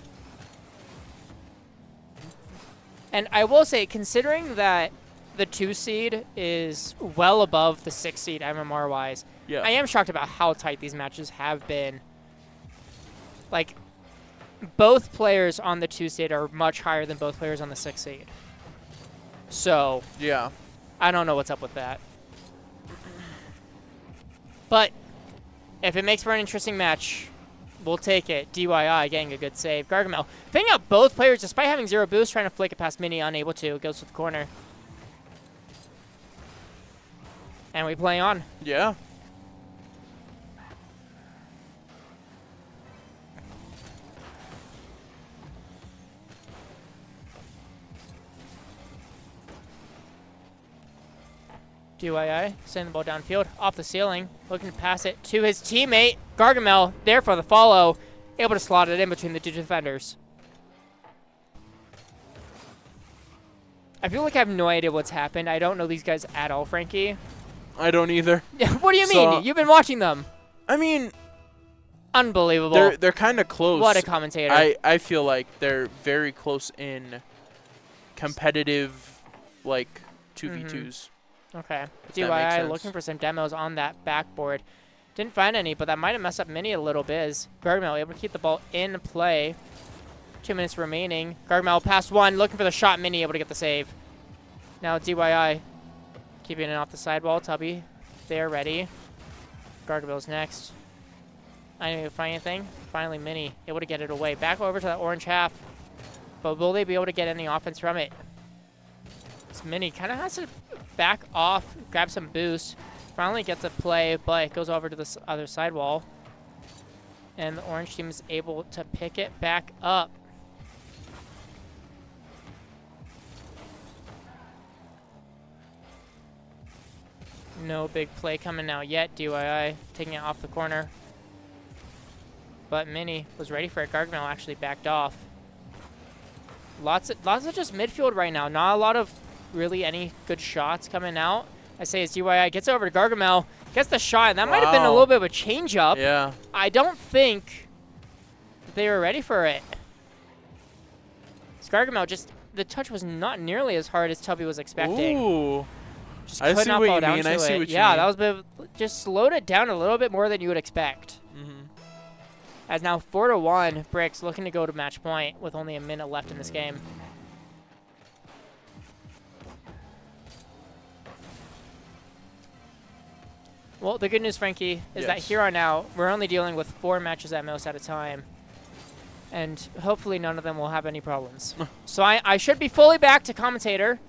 And I will say, considering that the 2 seed is well above the 6 seed MMR-wise, I am shocked about how tight these matches have been. Like, both players on the 2 seed are much higher than both players on the 6 seed. So, I don't know what's up with that. But if it makes for an interesting match, we'll take it. DYI getting a good save. Gargamel picking out both players despite having 0 boost, trying to flick it past Mini, unable to. It goes to the corner. And we play on. Yeah. DYI sending the ball downfield, off the ceiling, looking to pass it to his teammate. Gargamel there for the follow, able to slot it in between the 2 defenders. I feel like I have no idea what's happened. I don't know these guys at all, Frankie. I don't either. What do you mean? You've been watching them. I mean, unbelievable. They're kind of close. What a commentator. I feel like they're very close in competitive, like, 2v2s. Okay. DYI looking for some demos on that backboard. Didn't find any, but that might have messed up Mini a little bit. As Gargamel able to keep the ball in play. 2 minutes remaining. Gargamel past 1, looking for the shot. Mini able to get the save. Now DYI keeping it off the sidewall. Tubby there, ready. Gargamel's next. I didn't even find anything. Finally, Mini able to get it away. Back over to that orange half. But will they be able to get any offense from it? This Mini kind of has to back off, grab some boost. Finally gets a play, but it goes over to the other sidewall. And the orange team is able to pick it back up. No big play coming out yet. DYI taking it off the corner. But Mini was ready for it. Gargamel actually backed off. Lots of just midfield right now. Not a lot of really any good shots coming out. I say as DYI gets over to Gargamel, gets the shot, and that might have been a little bit of a change-up. Yeah. I don't think they were ready for it. Gargamel just, the touch was not nearly as hard as Tubby was expecting. Ooh. Just could not fall down to it. I see what you mean. Yeah, that was a bit of, just slowed it down a little bit more than you would expect. As now 4-1, Bricks looking to go to match point with only a minute left in this game. Well, the good news, Frankie, is that here on out, we're only dealing with 4 matches at most at a time. And hopefully none of them will have any problems. So I should be fully back to commentator.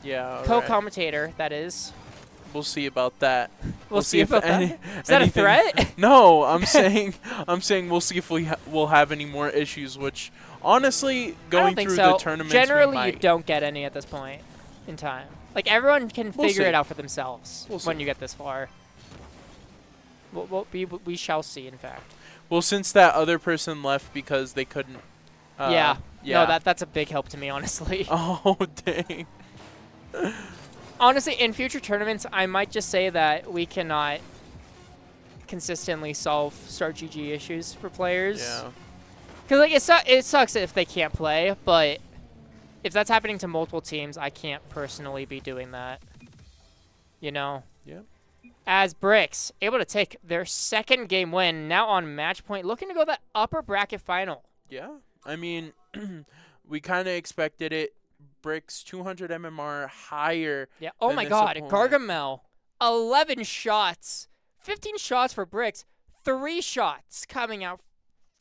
Yeah. Co-commentator, that is. We'll see about that. We'll see if about that. Is that a threat? No, I'm saying we'll see if we'll have any more issues. Which honestly, going through the tournaments, generally you don't get any at this point in time. Like everyone can figure it out for themselves when you get this far. We shall see. In fact. Well, since that other person left because they couldn't. Yeah. No, that's a big help to me, honestly. Oh dang. Honestly, in future tournaments, I might just say that we cannot consistently solve start GG issues for players. Yeah. Because like it sucks if they can't play, but if that's happening to multiple teams, I can't personally be doing that. You know. Yeah. As Bricks able to take their second game win, now on match point, looking to go that upper bracket final. Yeah. I mean, we kind of expected it. Bricks 200 MMR higher. Yeah. Oh my God, Gargamel, 11 shots, 15 shots for Bricks, 3 shots coming out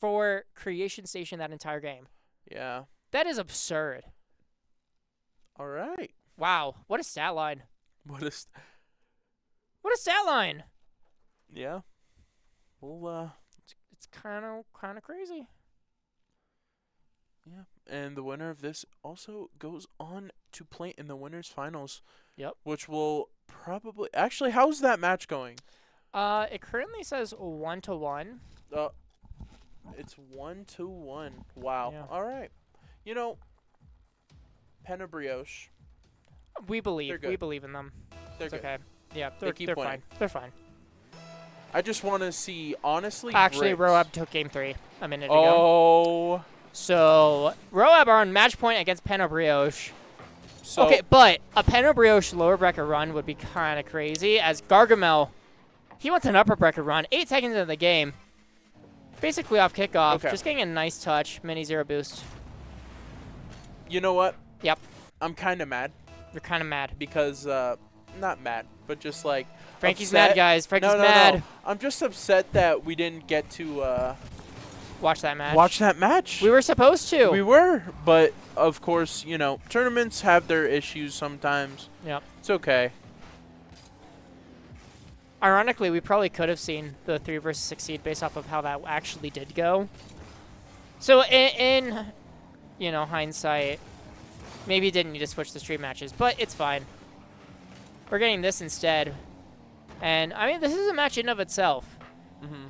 for Creation Station that entire game. Yeah. That is absurd. All right. Wow, what a stat line. What a stat line. Yeah. Well, it's kind of crazy. Yeah, and the winner of this also goes on to play in the winners finals. Yep. Which will probably actually, how's that match going? It currently says 1-1. It's 1-1. Wow. Yeah. All right. You know, Brioche. We believe in them. They're good. Okay. Yeah, they're fine. They're fine. I just want to see, honestly. Actually, ROAB took game 3 a minute ago. Oh. So, ROAB are on match point against Brioche. So okay, but a Brioche lower bracket run would be kind of crazy, as Gargamel, he wants an upper bracket run. 8 seconds into the game. Basically off kickoff. Just getting a nice touch. Mini 0 boost. You know what? Yep. I'm kind of mad. You're kind of mad. Because, not mad, but just like Frankie's upset. mad, guys. Frankie's mad. No. I'm just upset that we didn't get to watch that match. We were supposed to. We were, but of course, you know, tournaments have their issues sometimes. Yep. It's okay. Ironically, we probably could have seen the 3 versus 6 seed based off of how that actually did go. So in you know, hindsight, maybe you didn't need to switch the stream matches, but it's fine. We're getting this instead. And, I mean, this is a match in of itself. Mm-hmm.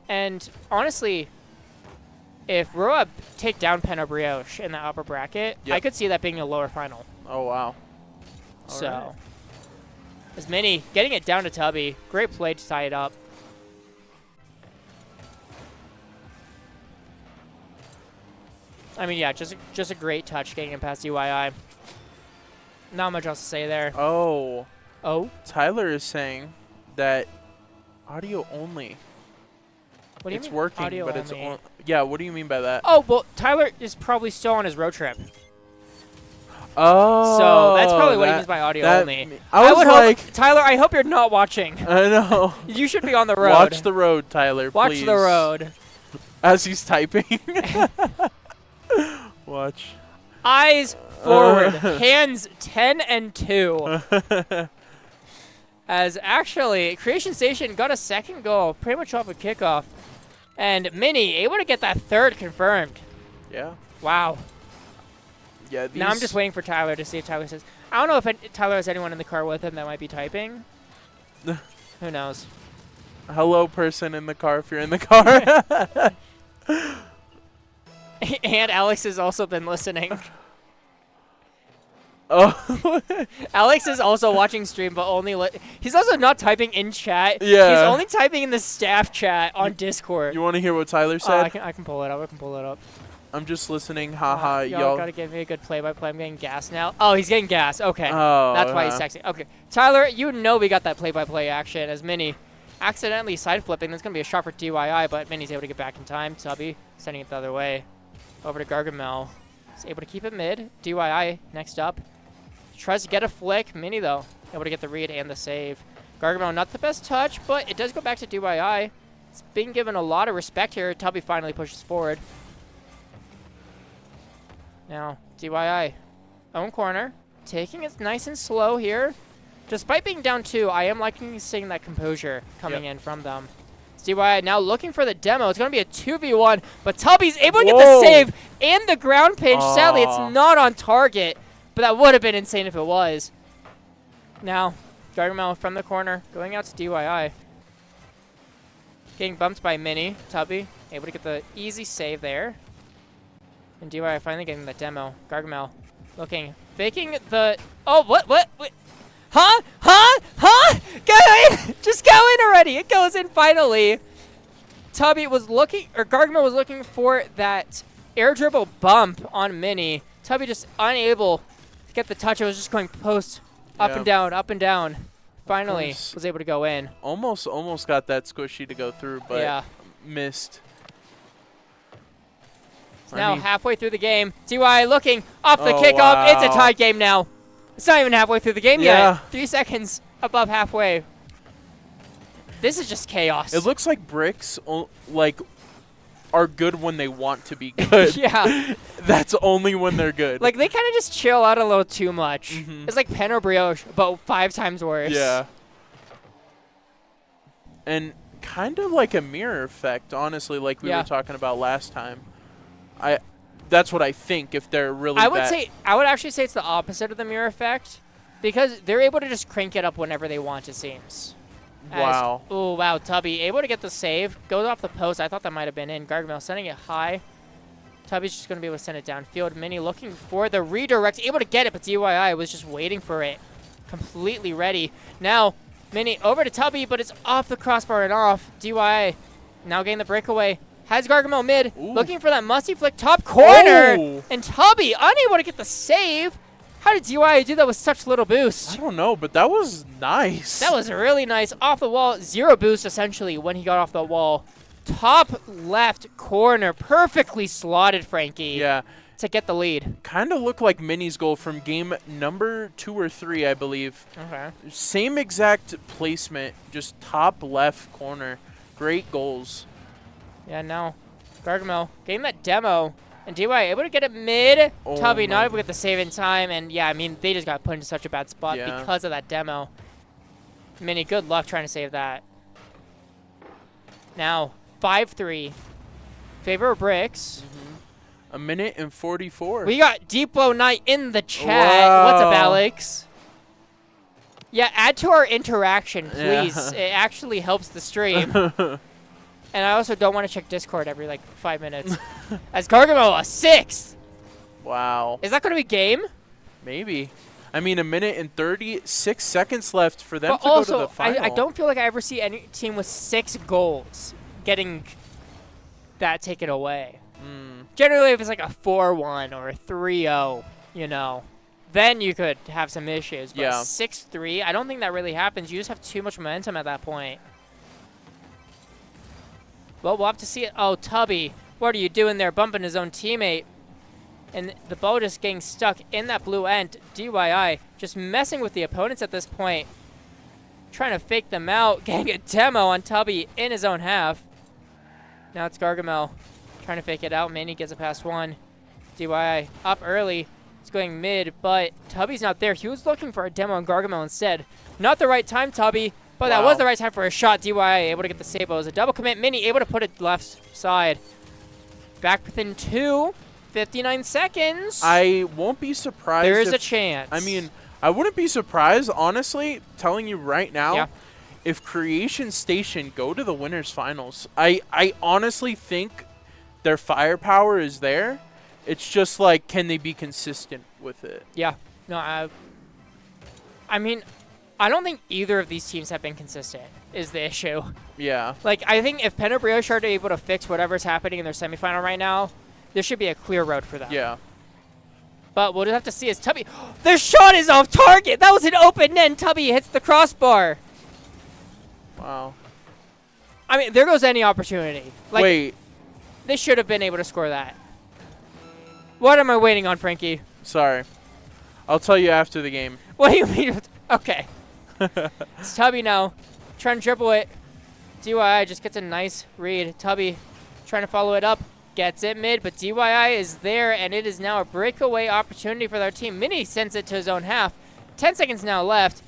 And, honestly, if ROAB take down Brioche in the upper bracket, I could see that being a lower final. Oh, wow. So, as Mini getting it down to Tubby. Great play to tie it up. I mean, yeah, just a great touch getting it past DYI. Not much else to say there. Oh. Oh? Tyler is saying that audio only. What do you mean? It's working, audio but only? it's yeah. What do you mean by that? Oh, well, Tyler is probably still on his road trip. Oh. So that's probably what he means by audio only. I was like, Tyler, I hope you're not watching. I know. You should be on the road. Watch the road, Tyler. Watch please. the road. As he's typing. Watch. Eyes forward. Hands 10 and 2. As actually, Creation Station got a second goal pretty much off a kickoff. And Mini able to get that third confirmed. Yeah. Wow. Yeah. Now I'm just waiting for Tyler to see if Tyler says. I don't know if Tyler has anyone in the car with him that might be typing. Who knows? Hello, person in the car if you're in the car. And Alex has also been listening. Oh. Alex is also watching stream, but only he's also not typing in chat. Yeah. He's only typing in the staff chat on Discord. You want to hear what Tyler said? I can pull it up. I can pull it up. I'm just listening. Haha. Y'all gotta give me a good play-by-play. I'm getting gas now. Oh, he's getting gas. Okay. Oh. That's why he's texting. Okay. Tyler, you know we got that play-by-play action as Mini accidentally side flipping. That's gonna be a shot for DYI, but Mini's able to get back in time. Tubby sending it the other way. Over to Gargamel. He's able to keep it mid. DYI next up. Tries to get a flick. Mini, though, able to get the read and the save. Gargamel, not the best touch, but it does go back to DYI. It's being given a lot of respect here. Tubby finally pushes forward. Now, DYI. Own corner. taking it nice and slow here. Despite being down 2, I am liking seeing that composure coming in from them. DYI now looking for the demo. It's going to be a 2v1, but Tubby's able to get the save and the ground pinch. Sadly, it's not on target, but that would have been insane if it was. Now, Gargamel from the corner, going out to DYI. Getting bumped by Mini. Tubby able to get the easy save there. And DYI finally getting the demo. Gargamel looking, faking the... Oh, what? Huh? Go in! Just go in already! It goes in finally! Tubby was looking, or Gargamel was looking for that air dribble bump on Mini. Tubby just unable to get the touch. It was just going post, up and down. Finally was able to go in. Almost got that squishy to go through, but missed. Now halfway through the game, DYI looking off the kickoff. It's a tied game now. It's not even halfway through the game yet. 3 seconds above halfway. This is just chaos. It looks like bricks are good when they want to be good. Yeah. That's only when they're good. Like, they kind of just chill out a little too much. It's like Pen or Brioche, but 5 times worse. Yeah. And kind of like a mirror effect, honestly, like we were talking about last time. That's what I think, if they're really I would actually say it's the opposite of the mirror effect, because they're able to just crank it up whenever they want, it seems. Wow. Oh, wow. Tubby able to get the save. Goes off the post. I thought that might have been in. Gargamel sending it high. Tubby's just going to be able to send it downfield. Mini looking for the redirect. Able to get it, but DYI was just waiting for it. Completely ready. Now, Mini over to Tubby, but it's off the crossbar and off. DYI now getting the breakaway. Has Gargamel mid. Ooh. Looking for that musty flick top corner. And Tubby unable to get the save. How did DYI do that with such little boost? I don't know, but that was nice. That was really nice. Off the wall, 0 boost essentially when he got off the wall. Top left corner, perfectly slotted, Frankie. Yeah. To get the lead. Kind of looked like Mini's goal from game number 2 or 3, I believe. Okay. Same exact placement, just top left corner. Great goals. Yeah, now Gargamel getting that demo. And DYI able to get it mid. Tubby not able to get the save in time. And yeah, I mean, they just got put into such a bad spot because of that demo. Mini, good luck trying to save that. Now, 5-3. Favor of bricks. 1:44. We got Deep Blow Knight in the chat. Wow. What's up, Alex? Yeah, add to our interaction, please. Yeah. It actually helps the stream. And I also don't want to check Discord every, 5 minutes. As Gargamel, a 6th. Wow. Is that going to be game? Maybe. I mean, 1:36 seconds left for them to go to the final. I don't feel like I ever see any team with 6 goals getting that taken away. Generally, if it's like a 4-1 or a 3-0, then you could have some issues. But 6-3, I don't think that really happens. You just have too much momentum at that point. Well, we'll have to see it. Oh, Tubby, what are you doing there? Bumping his own teammate. And the ball just getting stuck in that blue end. DYI just messing with the opponents at this point. Trying to fake them out. Getting a demo on Tubby in his own half. Now it's Gargamel trying to fake it out. Manny gets it past 1. DYI up early. It's going mid, but Tubby's not there. He was looking for a demo on Gargamel instead. Not the right time, Tubby. But that was the right time for a shot. DYI able to get the save. It was a double commit. Mini able to put it left side. Back within 2. 59 seconds. I won't be surprised. There is a chance. I mean, I wouldn't be surprised, honestly, telling you right now, if Creation Station go to the winners finals. I honestly think their firepower is there. It's just like, can they be consistent with it? Yeah. No, I mean, I don't think either of these teams have been consistent is the issue. Yeah. I think if Pen or Brioche are able to fix whatever's happening in their semifinal right now, there should be a clear road for them. Yeah. But we'll just have to see as Tubby... Their shot is off target! That was an open end! Tubby hits the crossbar. Wow. I mean, there goes any opportunity. Wait. They should have been able to score that. What am I waiting on, Frankie? Sorry. I'll tell you after the game. What do you mean? Okay. It's Tubby now. Trying to dribble it. DYI just gets a nice read. Tubby trying to follow it up. gets it mid, but DYI is there, and it is now a breakaway opportunity for their team. Mini sends it to his own half. 10 seconds now left.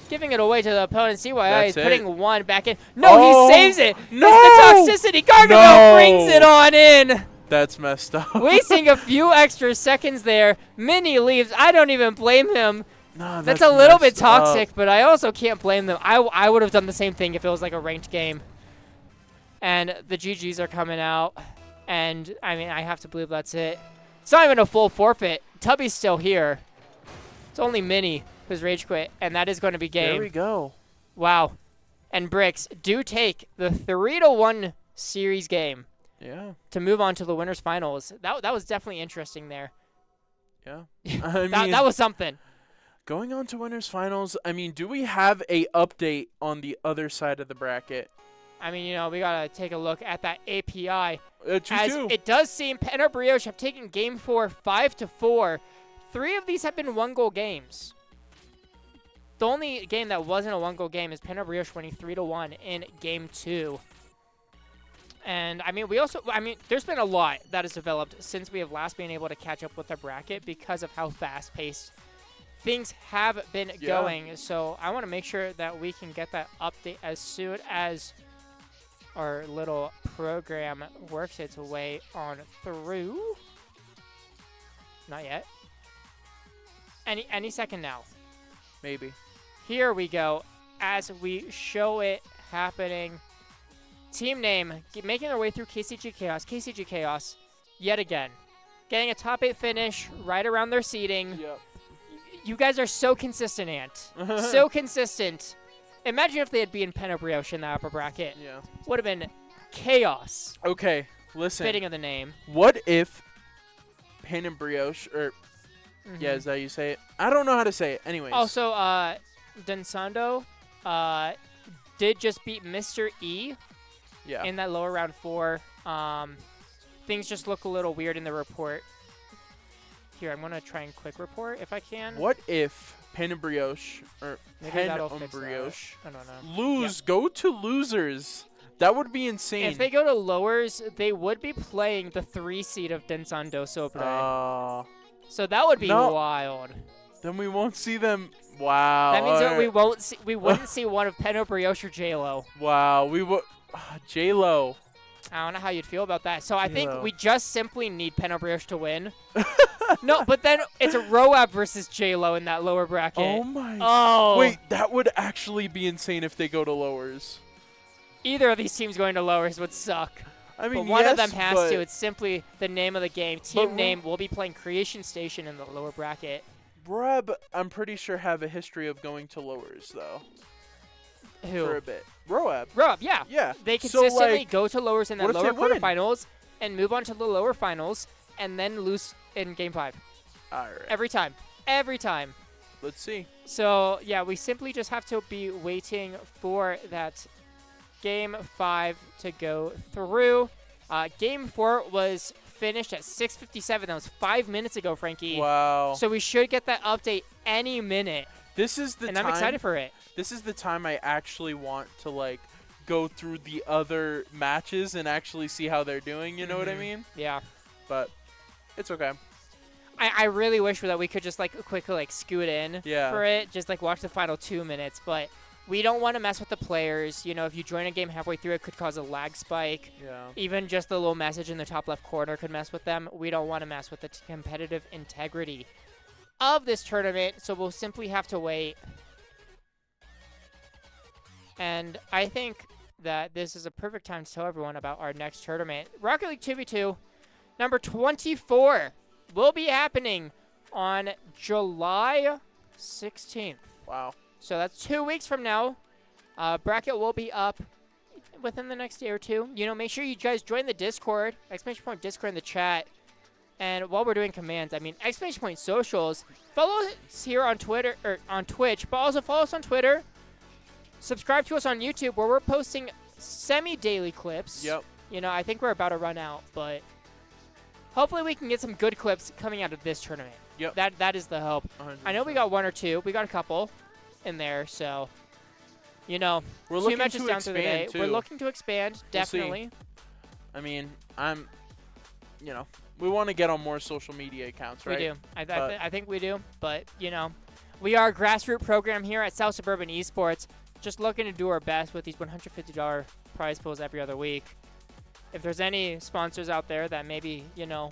Giving it away to the opponent. DYI is putting one back in. No, he saves it. No. It's the toxicity. Gargamel brings it on in. That's messed up. Wasting a few extra seconds there. Mini leaves. I don't even blame him. No, that's a little bit toxic, but I also can't blame them. I would have done the same thing if it was like a ranked game. And the GGs are coming out. And, I mean, I have to believe that's it. It's not even a full forfeit. Tubby's still here. It's only Mini who's rage quit, and that is going to be game. There we go. Wow. And Bricks do take the 3-1 series game. Yeah. To move on to the winners finals. That was definitely interesting there. Yeah. That was something. Going on to winners finals, I mean, do we have a update on the other side of the bracket? I mean, you know, we got to take a look at that API. As it does seem Pen or Brioche have taken game 4 5-4. 3 of these have been 1-goal games. The only game that wasn't a 1-goal game is Pen or Brioche winning 3-1 in game 2. And, I mean, there's been a lot that has developed since we have last been able to catch up with the bracket because of how fast-paced things have been going. So I want to make sure that we can get that update as soon as our little program works its way on through. Not yet. Any second now. Maybe. Here we go. As we show it happening. Team name making their way through KCG Chaos. KCG Chaos yet again. Getting a top 8 finish right around their seeding. Yep. You guys are so consistent, Ant. So consistent. Imagine if they had been Pen or Brioche in the upper bracket. Yeah. Would have been chaos. Okay, listen. Fitting of the name. What if Pen and Brioche, or yeah, is that how you say it? I don't know how to say it. Anyways. Also, Densando did just beat Mr. E in that lower round 4. Things just look a little weird in the report. Here, I'm going to try and quick report if I can. What if Pen and Brioche, or Pen and Brioche, lose, go to losers? That would be insane. If they go to lowers, they would be playing the 3 seed of Densando Sobre. So that would be wild. Then we won't see them. Wow. That means that we wouldn't see one of Pen or Brioche or J-Lo. Wow. We would. J-Lo. I don't know how you'd feel about that. So I think we just simply need Pen or Brioche to win. No, but then it's a ROAB versus J-Lo in that lower bracket. Oh my. Oh. Wait, that would actually be insane if they go to lowers. Either of these teams going to lowers would suck. I mean, but one of them has to. It's simply the name of the game. Team name will be playing Creation Station in the lower bracket. ROAB, I'm pretty sure, have a history of going to lowers, though. Who? For a bit. ROAB. ROAB, yeah. Yeah. They consistently go to lowers in the lower quarterfinals and move on to the lower finals and then lose in Game 5. All right. Every time. Every time. Let's see. So, yeah, we simply just have to be waiting for that Game 5 to go through. Game 4 was finished at 6:57. That was 5 minutes ago, Frankie. Wow. So we should get that update any minute. This is the time. And I'm excited for it. This is the time I actually want to, like, go through the other matches and actually see how they're doing. You know what I mean? Yeah. But it's okay. I really wish that we could just, like, quickly, like, scoot in for it. Just, like, watch the final 2 minutes. But we don't want to mess with the players. You know, if you join a game halfway through, it could cause a lag spike. Yeah. Even just the little message in the top left corner could mess with them. We don't want to mess with the competitive integrity of this tournament. So we'll simply have to wait. And I think that this is a perfect time to tell everyone about our next tournament. Rocket League 2v2, number 24, will be happening on July 16th. Wow. So that's 2 weeks from now. Bracket will be up within the next day or two. You know, make sure you guys join the Discord, ! Discord in the chat. And while we're doing commands, I mean, ! socials. Follow us here on Twitter, or on Twitch, but also follow us on Twitter. Subscribe to us on YouTube, where we're posting semi-daily clips. Yep. You know, I think we're about to run out, but hopefully we can get some good clips coming out of this tournament. Yep. That is the hope. 100%. I know we got 1 or 2. We got a couple in there, so, you know, we're 2 matches down through the day. Too. We're looking to expand, definitely. I mean, I'm you know, we want to get on more social media accounts, right? We do. I think we do. But, you know, we are a grassroots program here at South Suburban Esports, just looking to do our best with these $150 prize pools every other week. If there's any sponsors out there that maybe, you know,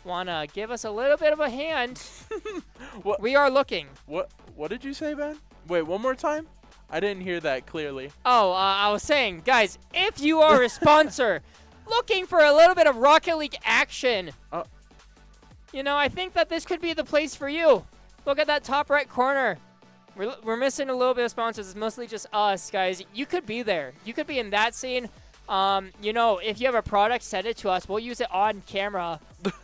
want to give us a little bit of a hand, we are looking. What did you say, Ben? Wait, one more time? I didn't hear that clearly. Oh, I was saying, guys, if you are a sponsor looking for a little bit of Rocket League action, you know, I think that this could be the place for you. Look at that top right corner. We're missing a little bit of sponsors. It's mostly just us, guys. You could be there. You could be in that scene. You know, if you have a product, send it to us. We'll use it on camera.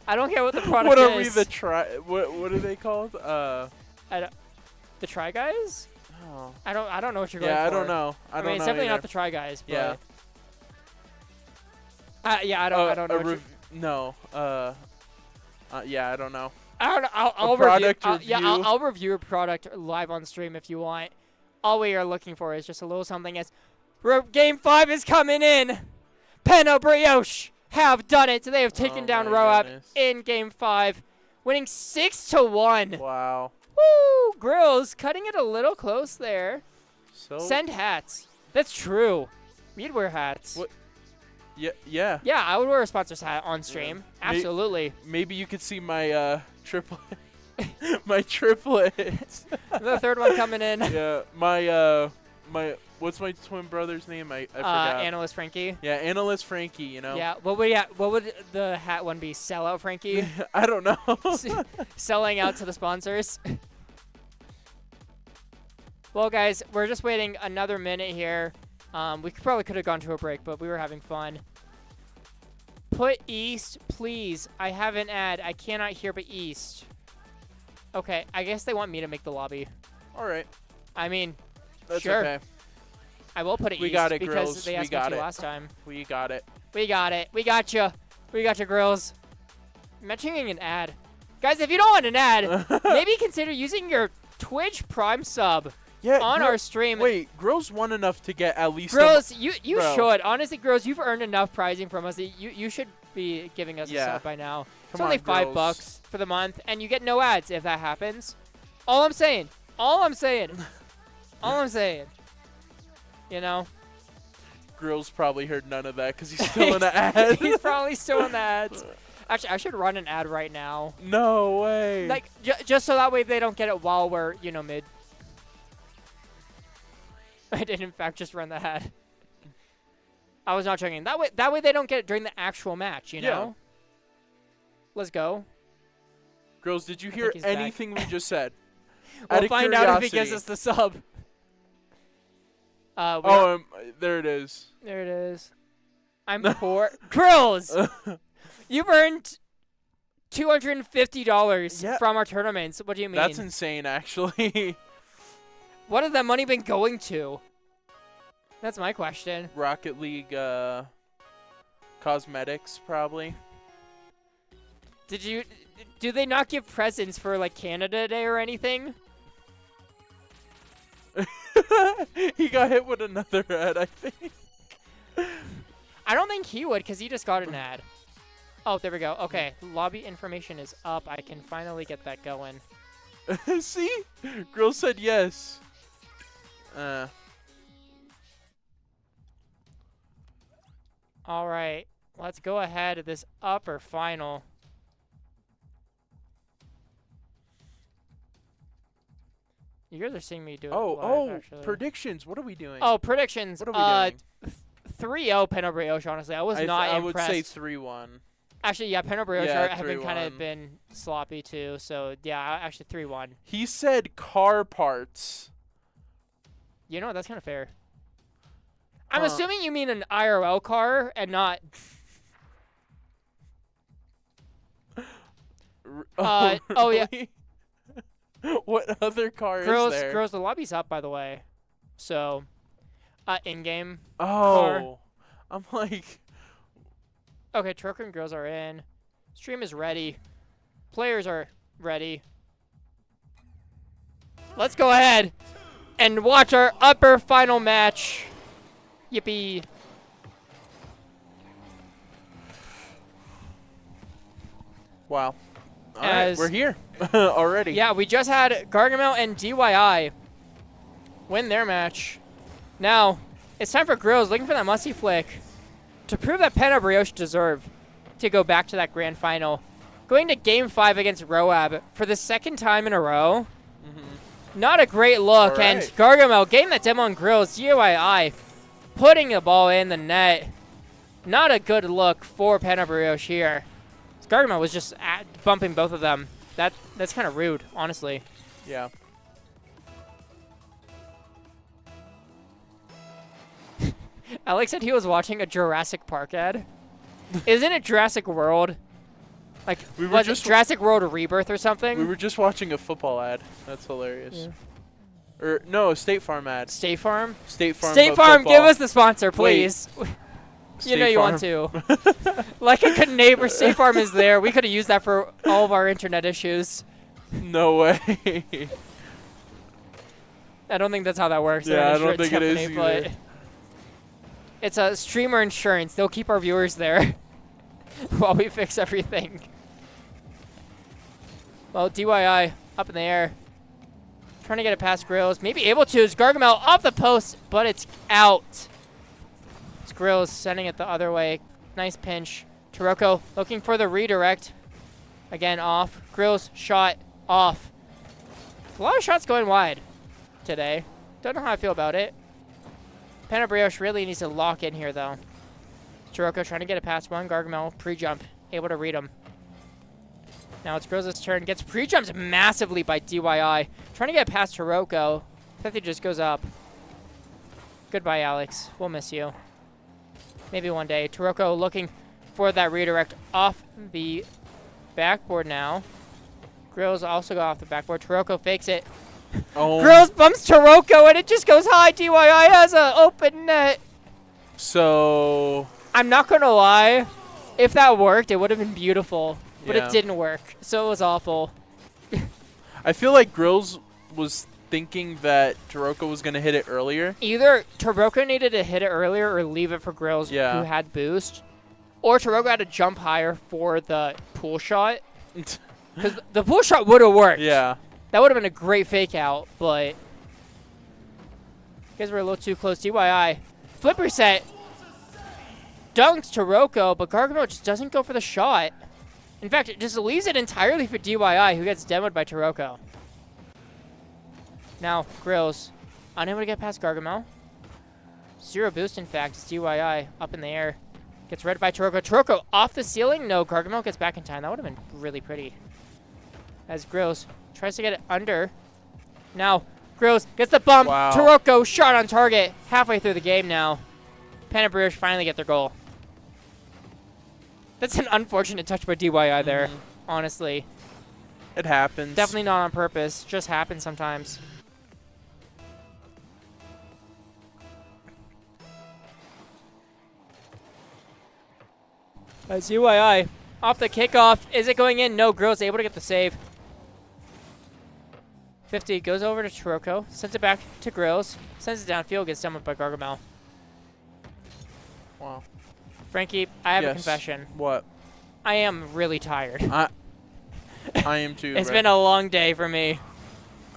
I don't care what the product what is. are we what are they called? The Try Guys? Oh. I don't know what you're going for. Yeah, I don't know. I mean, it's definitely not the Try Guys. But yeah. Yeah, I don't know. No. Yeah, I don't know. I don't know. I'll review. Yeah, I'll review a product live on stream if you want. All we are looking for is just a little something. As Game 5 is coming in. Brioche have done it. They have taken down ROAB in Game 5, winning 6-1. Wow. Woo! Grills cutting it a little close there. So send hats. That's true. We'd wear hats. What? Yeah. Yeah, I would wear a sponsor's hat on stream. Yeah. Absolutely. Maybe you could see my triplet. My triplet. The third one coming in. Yeah, my what's my twin brother's name? I forgot. Analyst Frankie. Yeah, Analyst Frankie. You know. Yeah. What would the hat one be? Sellout Frankie. I don't know. Selling out to the sponsors. Well, guys, we're just waiting another minute here. We probably could have gone to a break, but we were having fun. Put East, please. I have an ad. I cannot hear but East. Okay, I guess they want me to make the lobby. All right. I mean, that's sure. Okay. I will put it we East got it, because Grills. they asked me to last time. We got it. We got it. We got you. We got you, Grills. Mentioning an ad. Guys, if you don't want an ad, maybe consider using your Twitch Prime sub. Yeah, on our stream. Wait, Grills won enough to get at least. Grills, you should. Honestly, Grills, you've earned enough prizing from us. You should be giving us a sub by now. It's only $5 for the month, and you get no ads if that happens. All I'm saying. All I'm saying. You know? Grills probably heard none of that because he's still in the ad. He's probably still in the ads. Actually, I should run an ad right now. No way. Like, just so that way they don't get it while we're, you know, mid. I did, in fact, just run the ad. I was not checking. That way they don't get it during the actual match, you know? Let's go. Girls, did you hear anything we just said? We'll find out if he gives us the sub. There it is. There it is. I'm poor. Grills! You've earned $250 from our tournaments. What do you mean? That's insane, actually. What has that money been going to? That's my question. Rocket League cosmetics, probably. Do they not give presents for like Canada Day or anything? He got hit with another ad, I think. I don't think he would because he just got an ad. Oh, there we go. Okay, lobby information is up. I can finally get that going. See? Girl said yes. All right, let's go ahead to this upper final. You guys are seeing me do it live, actually. Predictions. What are we doing? Oh, predictions. What are we doing? 3-0 Peno Brioche, honestly. I was not impressed. I would say 3-1. Actually, yeah, Peno Brioche have been kind of been sloppy, too. So, yeah, actually 3-1. He said car parts. You know, that's kind of fair. I'm assuming you mean an IRL car and not... oh, yeah. What other car is there? Girls, the lobby's up, by the way. So, in-game car. I'm like... Okay, Taroco and girls are in. Stream is ready. Players are ready. Let's go ahead and watch our upper final match. Yippee. Wow. All right, we're here already. Yeah, we just had Gargamel and DYI win their match. Now, it's time for Grills looking for that musty flick to prove that Pen and Brioche deserve to go back to that grand final. Going to Game 5 against ROAB for the second time in a row. Not a great look. Right. And Gargamel getting that demo on Grills. DYI putting the ball in the net. Not a good look for Pen and Brioche here. Gargamel was just bumping both of them. That's kind of rude, honestly. Yeah. Alex said he was watching a Jurassic Park ad. Isn't it Jurassic World? Like, was it Jurassic World Rebirth or something? We were just watching a football ad. That's hilarious. Yeah. Or no, State Farm ad. State Farm? State Farm. State Farm, give us the sponsor, please. You know you Farm. want to. Like a good neighbor, State Farm is there. We could have used that for all of our internet issues. No way. I don't think that's how that works. Yeah, I don't think it is either. But it's a streamer insurance. They'll keep our viewers there while we fix everything. Well, DYI up in the air. Trying to get it past Grills. Maybe able to. It's Gargamel off the post, but it's out. It's Grills sending it the other way. Nice pinch. Taroco looking for the redirect. Again, off. Grills shot off. A lot of shots going wide today. Don't know how I feel about it. Pen and Brioche really needs to lock in here, though. Taroco trying to get it past one. Gargamel pre-jump. Able to read him. Now it's Grills' turn. Gets pre-jumped massively by DYI. Trying to get past Taroco. 50 just goes up. Goodbye, Alex. We'll miss you. Maybe one day. Taroco looking for that redirect off the backboard now. Grills also go off the backboard. Taroco fakes it. Oh. Grills bumps Taroco and it just goes high. DYI has an open net. So I'm not going to lie. If that worked, it would have been beautiful. But yeah. it didn't work. So it was awful. I feel like Grills was thinking that Taroco was going to hit it earlier. Either Taroco needed to hit it earlier or leave it for Grills, who had boost. Or Taroco had to jump higher for the pool shot. Because the pool shot would have worked. Yeah. That would have been a great fake out, but you guys were a little too close. DYI. Flip reset. Dunks Taroco, but Gargamel just doesn't go for the shot. In fact, it just leaves it entirely for DYI, who gets demoed by Taroco. Now, Grills, unable to get past Gargamel. Zero boost, in fact. It's DYI up in the air. Gets read by Taroco. Taroco off the ceiling. No, Gargamel gets back in time. That would have been really pretty. As Grills tries to get it under. Now, Grills gets the bump. Wow. Taroco shot on target. Halfway through the game now. Pen and Brioche finally get their goal. That's an unfortunate touch by DYI there, honestly. It happens. Definitely not on purpose. Just happens sometimes. As UII off the kickoff. Is it going in? No. Grills able to get the save. 50 goes over to Taroco. Sends it back to Grills. Sends it downfield. Gets demoed by Gargamel. Wow. Frankie, I have a confession. What? I am really tired. I am too. It's been a long day for me.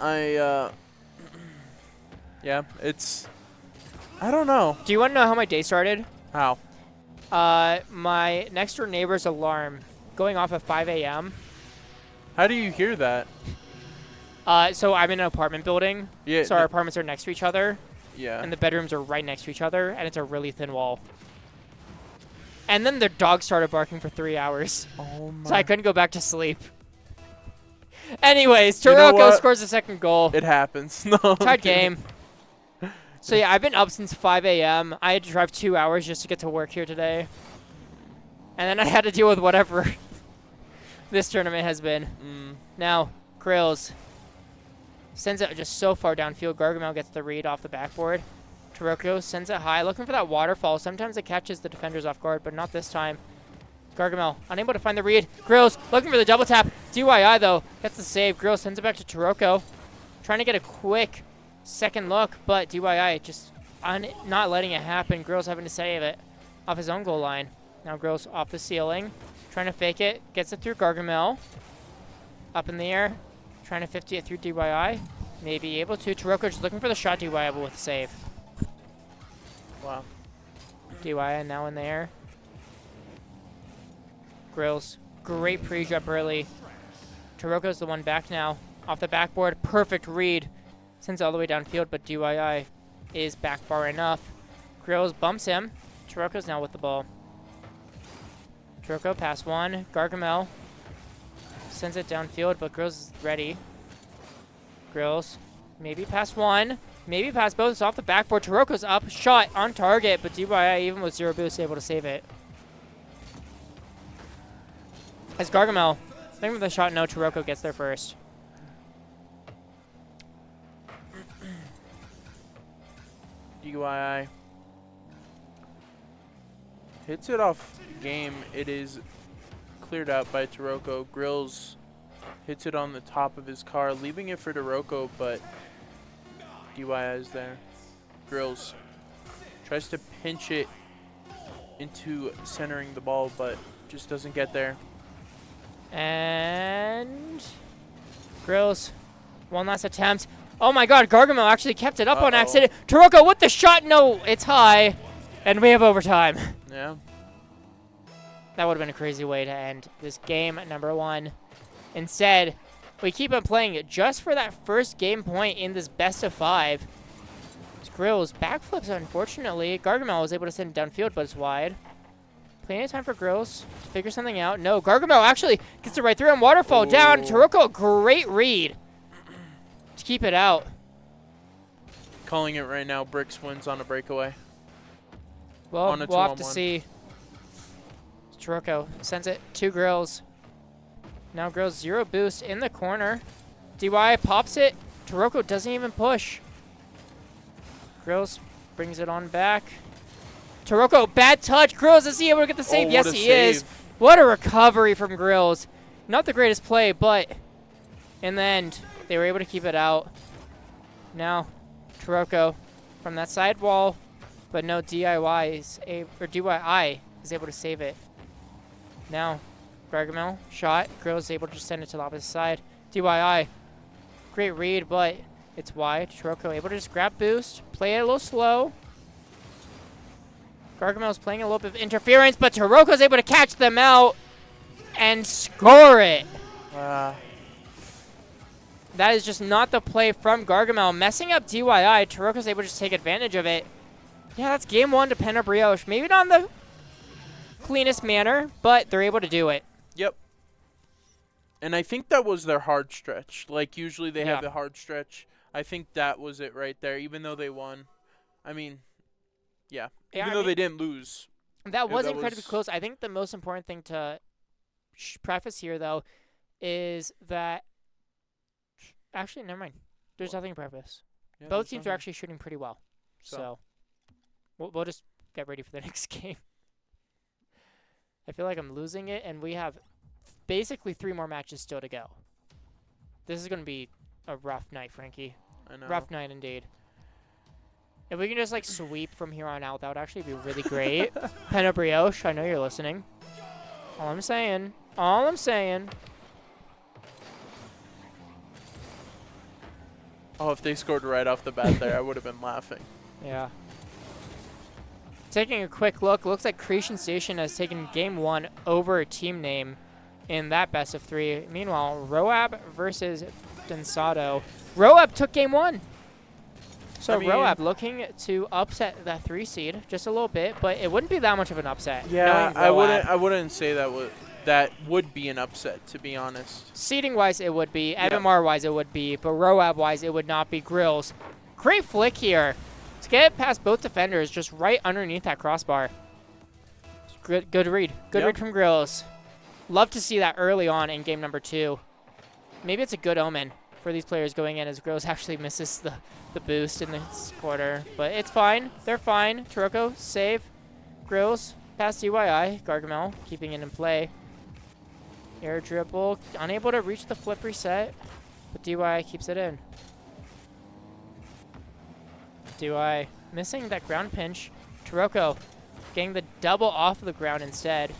Yeah, it's... I don't know. Do you want to know how my day started? How? My next door neighbor's alarm going off at 5 a.m. How do you hear that? So I'm in an apartment building. Yeah. So our apartments are next to each other. Yeah. And the bedrooms are right next to each other, and it's a really thin wall. And then their dog started barking for 3 hours. Oh my. So I couldn't go back to sleep. Anyways, Taroco scores the second goal. It happens. No. Tied game. So yeah, I've been up since 5 a.m. I had to drive 2 hours just to get to work here today. And then I had to deal with whatever this tournament has been. Now, Grills sends it just so far downfield. Gargamel gets the read off the backboard. Taroco sends it high, looking for that waterfall. Sometimes it catches the defenders off guard, but not this time. Gargamel unable to find the read. Grills looking for the double tap. DYI, though, gets the save. Grills sends it back to Taroco. Trying to get a quick second look, but DYI just not letting it happen. Grills having to save it off his own goal line. Now Grills off the ceiling. Trying to fake it. Gets it through Gargamel. Up in the air. Trying to 50 it through DYI. Maybe able to. Taroco just looking for the shot. DYI able with a save. Wow. DYI now in the air. Grills. Great pre-jump early. Taroco's the one back now. Off the backboard. Perfect read. Sends it all the way downfield, but DYI is back far enough. Grills bumps him. Taroco's now with the ball. Taroco pass one. Gargamel sends it downfield, but Grills is ready. Grills maybe pass one. Maybe pass both. It's off the backboard. Taroco's up. Shot on target, but DYI, even with 0 boost, able to save it. As Gargamel looking for the shot, no. Taroco gets there first. DYI hits it off game. It is cleared out by Taroco. Grills hits it on the top of his car, leaving it for Taroco, but DYI is there. Grills tries to pinch it into centering the ball, but just doesn't get there. And Grills, one last attempt. Oh my god, Gargamel actually kept it up on accident. Taroco with the shot. No, it's high. And we have overtime. Yeah. That would have been a crazy way to end this game number 1. Instead, we keep on playing it just for that first game point in this best of 5. Grills backflips, unfortunately. Gargamel was able to send it downfield, but it's wide. Plenty of time for Grills to figure something out. No, Gargamel actually gets it right through him. Waterfall down. Taroco, great read to keep it out. Calling it right now, Bricks wins on a breakaway. Well, we'll have to see. Taroco sends it to Grills. Now Grills 0 boost in the corner. DY pops it. Taroco doesn't even push. Grills brings it on back. Taroco, bad touch. Grills, is he able to get the save? Yes, he is. What a recovery from Grills. Not the greatest play, but in the end, they were able to keep it out. Now, Taroco from that side wall, but no, DIY is able to save it. Now, Gargamel, shot. Grills is able to just send it to the opposite side. DYI, great read, but it's wide. Taroco able to just grab boost, play it a little slow. Gargamel's playing a little bit of interference, but Taroco's able to catch them out and score it. That is just not the play from Gargamel. Messing up DYI, Taroco's able to just take advantage of it. Yeah, that's game 1 to Penna Brioche. Maybe not in the cleanest manner, but they're able to do it. Yep. And I think that was their hard stretch. Like, usually they have the hard stretch. I think that was it right there, even though they won. I mean, yeah. Even though they didn't lose. That was incredibly close. I think the most important thing to preface here, though, is that... Actually, never mind. There's nothing to preface. Yeah, both teams are actually shooting pretty well. So we'll just get ready for the next game. I feel like I'm losing it, and we have basically 3 more matches still to go. This is going to be a rough night, Frankie. I know. Rough night indeed. If we can just, like, sweep from here on out, that would actually be really great. Penna Brioche, I know you're listening. All I'm saying. All I'm saying. Oh, if they scored right off the bat there, I would have been laughing. Yeah. Taking a quick look, looks like Creation Station has taken game 1 over a team name in that best of 3. Meanwhile, ROAB versus Densado. ROAB took game 1. So ROAB looking to upset that 3 seed just a little bit, but it wouldn't be that much of an upset. Yeah, I wouldn't say that would be an upset, to be honest. Seeding wise, it would be. MMR wise, it would be, but ROAB wise, it would not be. Grills, great flick here to get it past both defenders, just right underneath that crossbar. Good read. Good read from Grills. Love to see that early on in game number 2. Maybe it's a good omen for these players going in, as Grills actually misses the boost in this quarter. But it's fine. They're fine. Taroco, save. Grills, past DYI. Gargamel keeping it in play. Air dribble. Unable to reach the flip reset. But DYI keeps it in. DYI missing that ground pinch. Taroco getting the double off of the ground instead.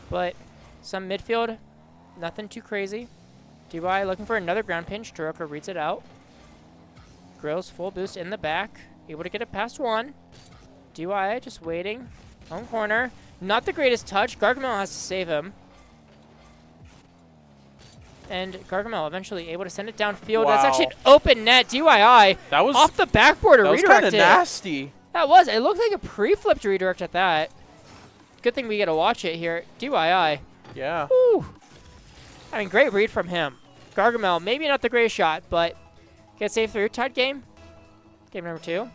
But some midfield, nothing too crazy. DY looking for another ground pinch. Taroco reads it out. Grills full boost in the back. Able to get it past one. DY just waiting. Home corner. Not the greatest touch. Gargamel has to save him. And Gargamel eventually able to send it downfield. Wow. That's actually an open net. DYI That was off the backboard. That was kind of nasty. That was. It looked like a pre-flipped redirect at that. Good thing we get to watch it here. DYI. Yeah. Woo. I mean, great read from him. Gargamel, maybe not the greatest shot, but get saved through. Tied game. Game number 2.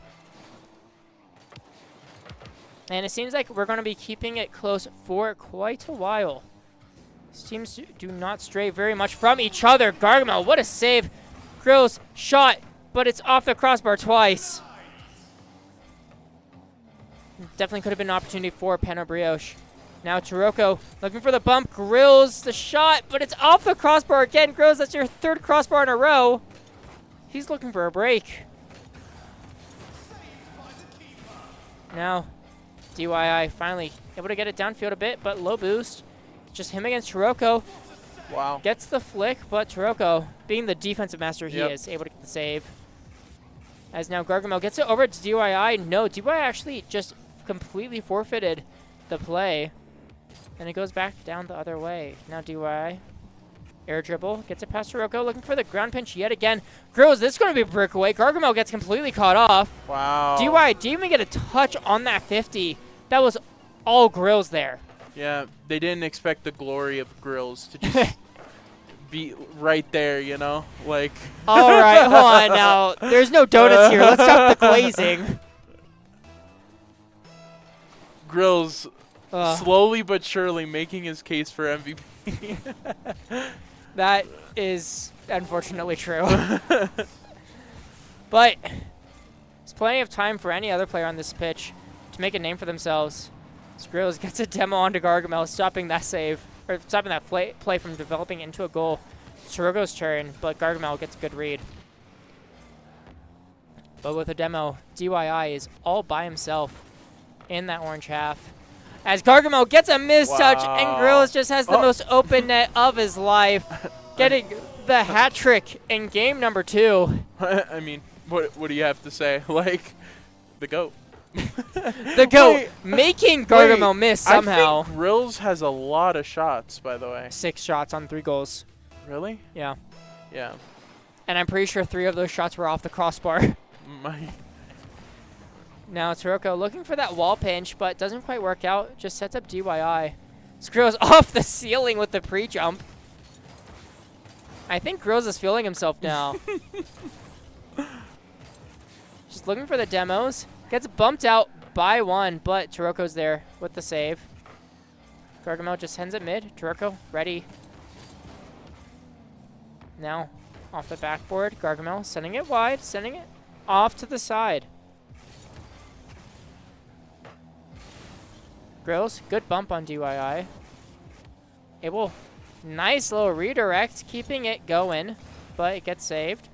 And it seems like we're going to be keeping it close for quite a while. These teams do not stray very much from each other. Gargamel, what a save. Grills, shot, but it's off the crossbar twice. Definitely could have been an opportunity for Pano Brioche. Now Taroco looking for the bump. Grills the shot, but it's off the crossbar again. Grills, that's your 3rd crossbar in a row. He's looking for a break. Now, DYI finally able to get it downfield a bit, but low boost. Just him against Taroco. Wow. Gets the flick, but Taroco, being the defensive master he Yep. is, able to get the save. As now Gargamel gets it over to DYI. No, DYI actually just completely forfeited the play. And it goes back down the other way. Now DYI. Air dribble. Gets it past Taroco. Looking for the ground pinch yet again. Grills, this is going to be a breakaway. Gargamel gets completely caught off. Wow. DYI didn't even get a touch on that 50. That was all Grills there. Yeah, they didn't expect the glory of Grills to just be right there, you know? Like. All right, hold on now. There's no donuts here. Let's stop the glazing. Grills slowly but surely making his case for MVP. That is unfortunately true. But there's plenty of time for any other player on this pitch to make a name for themselves. Grills gets a demo onto Gargamel, stopping that save, or stopping that play from developing into a goal. It's Taroco's turn, but Gargamel gets a good read. But with a demo, DYI is all by himself in that orange half. As Gargamel gets a mistouch, and Grills just has the most open net of his life, getting the hat trick in game number 2. I mean, what do you have to say? Like, the GOAT. The GOAT, making Gargamel miss somehow. I think Grills has a lot of shots, by the way. 6 shots on 3 goals. Really? Yeah. Yeah. And I'm pretty sure 3 of those shots were off the crossbar. Now Taroco looking for that wall pinch, but doesn't quite work out. Just sets up DYI. Grills off the ceiling with the pre-jump. I think Grills is feeling himself now. Just looking for the demos. Gets bumped out by 1, but Taroco's there with the save. Gargamel just sends it mid. Taroco ready. Now off the backboard. Gargamel sending it wide, sending it off to the side. Grills, good bump on DYI. Able, nice little redirect, keeping it going, but it gets saved.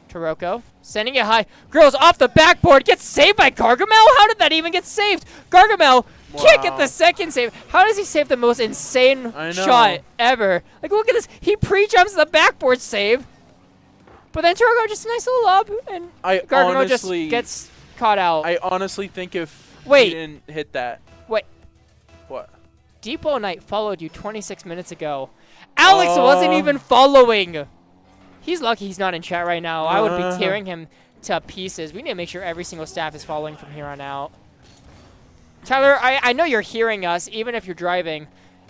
Taroco, sending it high. Grills off the backboard, gets saved by Gargamel? How did that even get saved? Gargamel can't get the second save. How does he save the most insane shot ever? Like, look at this. He pre-jumps the backboard save, but then Taroco just a nice little lob, and Gargamel just gets caught out. I honestly think if he didn't hit that. Wait. What? Depot Knight followed you 26 minutes ago. Alex wasn't even following. He's lucky he's not in chat right now. I would be tearing him to pieces. We need to make sure every single staff is following from here on out. Tyler, I know you're hearing us, even if you're driving.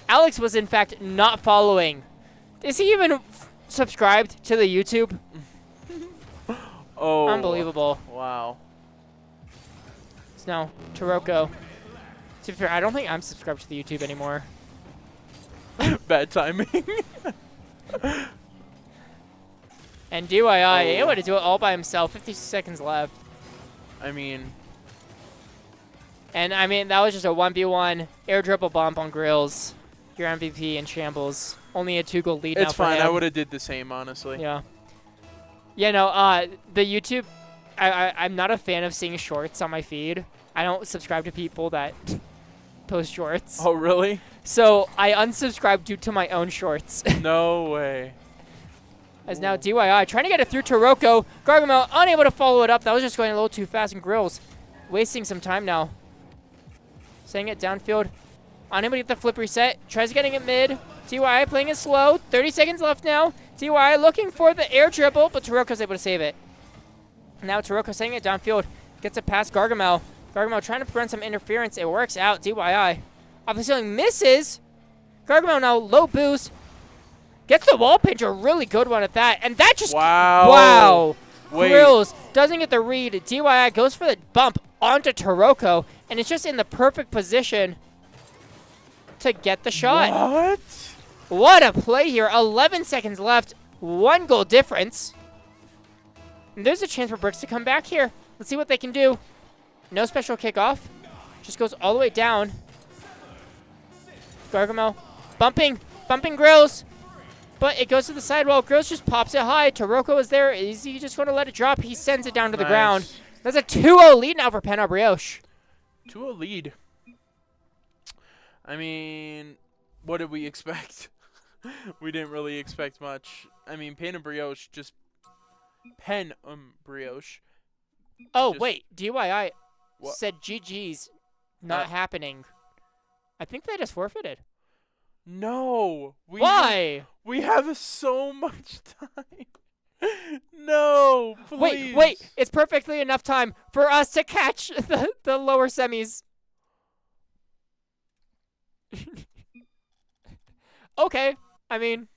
Alex was, in fact, not following. Is he even subscribed to the YouTube? Oh. Unbelievable. Wow. It's now Taroco. To be fair, I don't think I'm subscribed to the YouTube anymore. Bad timing. And DYI able to do it all by himself. 50 seconds left. I mean, that was just a 1v1 air dribble bump on Grills. Your MVP in shambles. Only a 2-goal lead now for him. It's fine. I would have did the same, honestly. Yeah. Yeah, no, the YouTube, I'm not a fan of seeing shorts on my feed. I don't subscribe to people that post shorts. Oh, really? So I unsubscribed due to my own shorts. No way. As now DYI trying to get it through Taroco. Gargamel unable to follow it up. That was just going a little too fast, and Grills wasting some time now. Setting it downfield. Unable to get the flip reset. Tries getting it mid. DYI playing it slow. 30 seconds left now. DYI looking for the air dribble, but Taroco's able to save it. Now Taroco setting it downfield. Gets it past Gargamel. Gargamel trying to prevent some interference. It works out. DYI off the ceiling misses. Gargamel now low boost. Gets the wall pinch, a really good one at that. And that just... Wow. Wait. Grills doesn't get the read. DYI goes for the bump onto Taroco, and it's just in the perfect position to get the shot. What? What a play here. 11 seconds left. 1 goal difference. And there's a chance for Bricks to come back here. Let's see what they can do. No special kickoff. Just goes all the way down. Gargamel bumping Grills. But it goes to the sidewall. Grills just pops it high. Taroco is there. Is he just going to let it drop? He sends it down to the ground. That's a 2-0 lead now for Penna Brioche. 2-0 lead. I mean, what did we expect? We didn't really expect much. I mean, Brioche just... Brioche. Oh, just, wait. DYI what? said GG's not happening. I think they just forfeited. No. Why? We have so much time. No, please. Wait. It's perfectly enough time for us to catch the lower semis. Okay. I mean,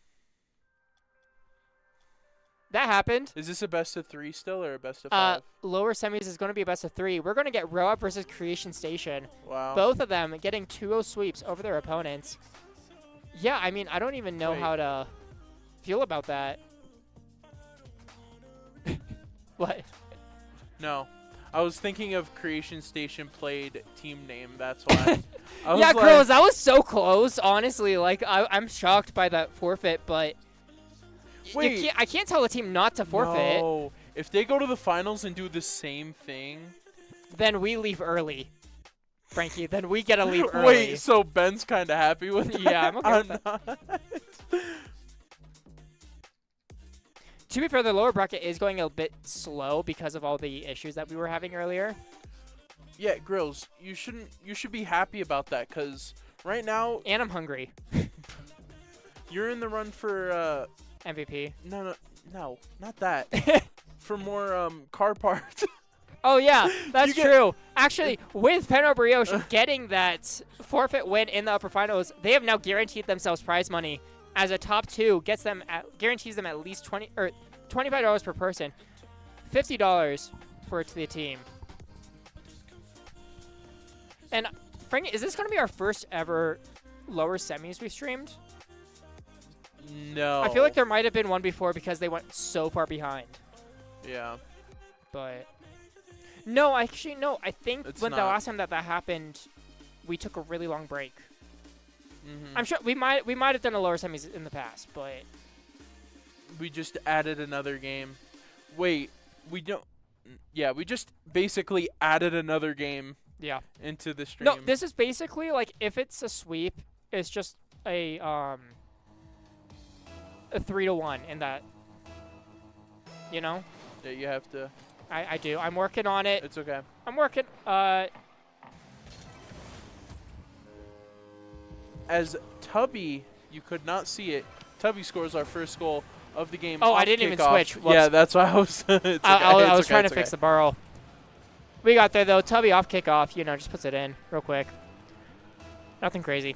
that happened. Is this a best of 3 still or a best of 5? Lower semis is going to be a best of 3. We're going to get ROAB versus Creation Station. Wow. Both of them getting 2-0 sweeps over their opponents. Yeah, I mean, I don't even know how to feel about that. What? No. I was thinking of Creation Station played team name. That's why. Yeah, Grills, that was so close. Honestly, like, I'm shocked by that forfeit, but wait, I can't tell a team not to forfeit. No. If they go to the finals and do the same thing, then we leave early. Frankie, then we get to leave early. Wait, so Ben's kind of happy with that? Yeah, I'm okay with that. To be fair, the lower bracket is going a bit slow because of all the issues that we were having earlier. Yeah, Grills, you should be happy about that because right now... And I'm hungry. You're in the run for... MVP. No, not that. For more car parts. Oh, yeah, that's true. Actually, with Penna Brioche getting that forfeit win in the upper finals, they have now guaranteed themselves prize money. As a top 2 guarantees them at least $25 per person, $50 for the team. And Frank, is this going to be our first ever lower semis we streamed? No. I feel like there might have been one before because they went so far behind. Yeah. But no, actually no. I think the last time that happened, we took a really long break. Mm-hmm. I'm sure we might have done a lower semis in the past, but we just added another game. Wait, we don't. Yeah, we just basically added another game. Yeah. Into the stream. No, this is basically like if it's a sweep, it's just a 3-1 in that. You know. Yeah, you have to. I do. I'm working on it. It's okay. I'm working. As Tubby, you could not see it. Tubby scores our first goal of the game. Oh, I didn't even switch. Whoops. Yeah, that's why I was. I was trying to fix the barrel. We got there though. Tubby off kickoff. You know, just puts it in real quick. Nothing crazy.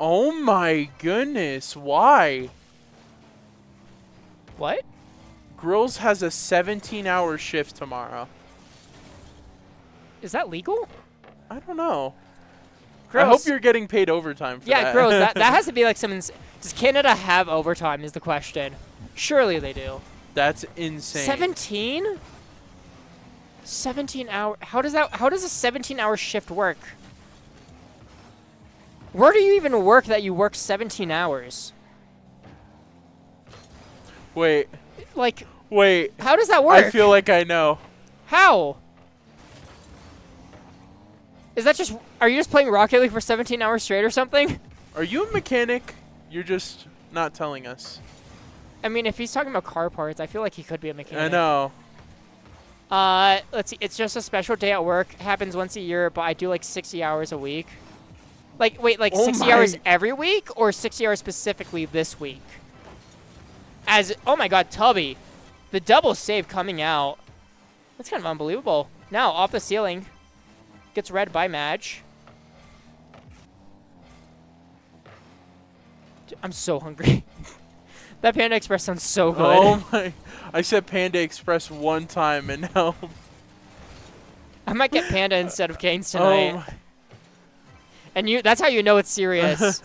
Oh my goodness! Why? What? Grills has a 17-hour shift tomorrow. Is that legal? I don't know. Gross. I hope you're getting paid overtime for that. Yeah, gross. that has to be like something. Does Canada have overtime is the question. Surely they do. That's insane. 17? 17 hour. How does a 17-hour shift work? Where do you even work that you work 17 hours? Wait. Like, Wait. how does that work? I feel like I know. How? Is that just... Are you just playing Rocket League for 17 hours straight or something? Are you a mechanic? You're just not telling us. I mean, if he's talking about car parts, I feel like he could be a mechanic. I know. Let's see. It's just a special day at work. Happens once a year, but I do like 60 hours a week. Like, wait, like 60 hours every week or 60 hours specifically this week? Oh my god, Tubby. The double save coming out. That's kind of unbelievable. Now, off the ceiling. Gets read by Madge. I'm so hungry. That Panda Express sounds so good. Oh my. I said Panda Express one time and now. I might get Panda instead of Canes tonight. Oh my. And that's how you know it's serious.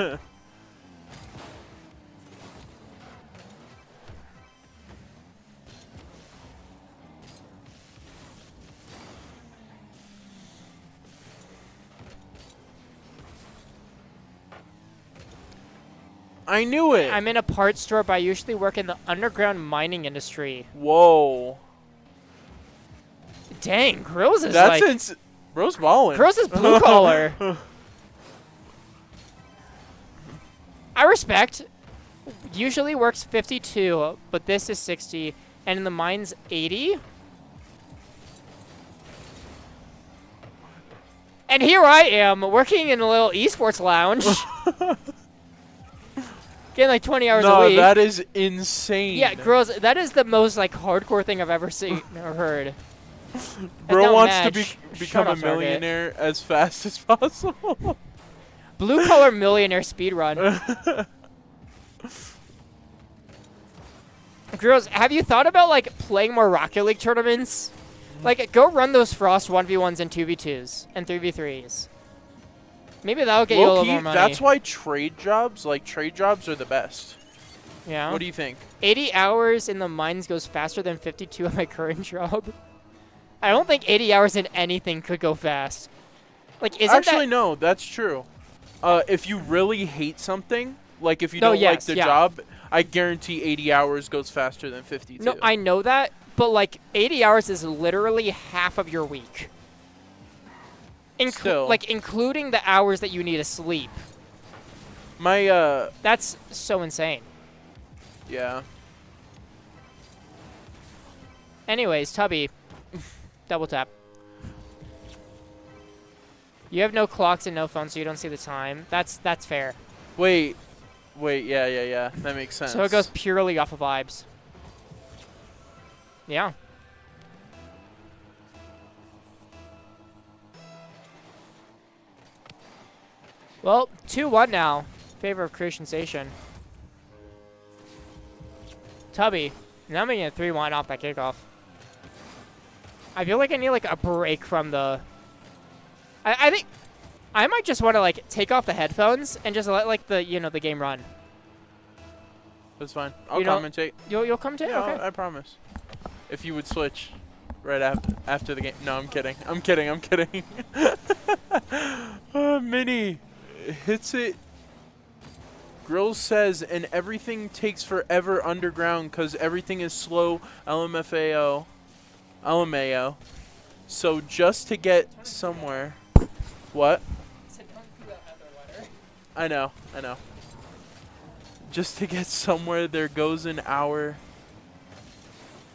I knew it. I'm in a parts store, but I usually work in the underground mining industry. Whoa. Dang, Grills is That's Bro's balling. Grills is blue collar. I respect. Usually works 52, but this is 60, and in the mines 80. And here I am working in a little esports lounge. Getting like 20 hours a week. No, that is insane. Yeah, Grills, that is the most like hardcore thing I've ever seen or heard. Bro wants to become a millionaire as fast as possible. Blue collar millionaire speedrun. Girls, have you thought about like playing more Rocket League tournaments? Like, go run those Frost 1v1s and 2v2s and 3v3s. Maybe that'll get you a little more money. That's why trade jobs are the best. Yeah. What do you think? 80 hours in the mines goes faster than 52 at my current job. I don't think 80 hours in anything could go fast. Like, Actually, no, that's true. If you really hate something, like if you don't like the job, I guarantee 80 hours goes faster than 52. No, I know that, but like 80 hours is literally half of your week. Still. Like including the hours that you need to sleep. That's so insane. Yeah. Anyways, Tubby. Double tap. You have no clocks and no phone, so you don't see the time. That's fair. Wait, yeah. That makes sense. So it goes purely off of vibes. Yeah. Well, 2-1 now. Favor of Creation Station. Tubby. Now I'm making a 3-1 off that kickoff. I feel like I need like a break from the... I think I might just want to like take off the headphones and just let like the the game run. That's fine. I'll commentate. You'll commentate? Yeah, okay. I promise. If you would switch right after the game. No, I'm kidding. I'm kidding. Mini hits it. Grills says, and everything takes forever underground because everything is slow. LMAO. So just to get somewhere. What? I know. Just to get somewhere, there goes an hour.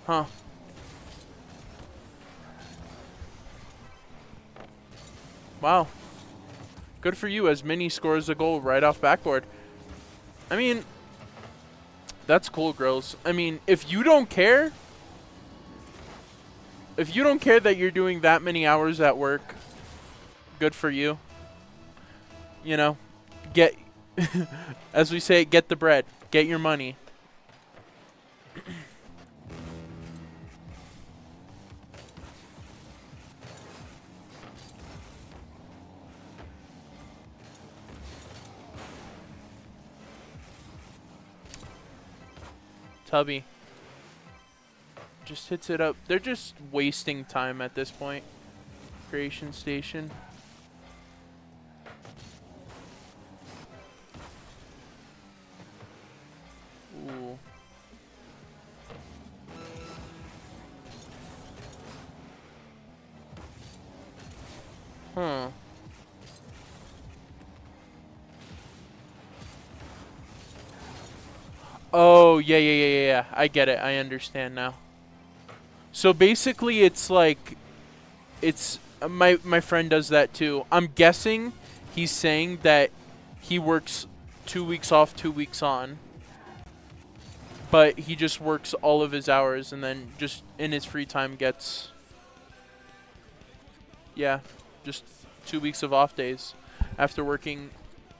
Huh. Wow. Good for you as Mini scores a goal right off backboard. I mean, that's cool, Grills. I mean, if you don't care that you're doing that many hours at work, good for you. You know, as we say, get the bread, get your money. Tubby just hits it up. They're just wasting time at this point. Creation Station. Ooh. Oh, yeah. I get it. I understand now. So basically, it's like it's my friend does that too. I'm guessing he's saying that he works 2 weeks off, 2 weeks on, but he just works all of his hours and then just in his free time gets, yeah, just 2 weeks of off days after working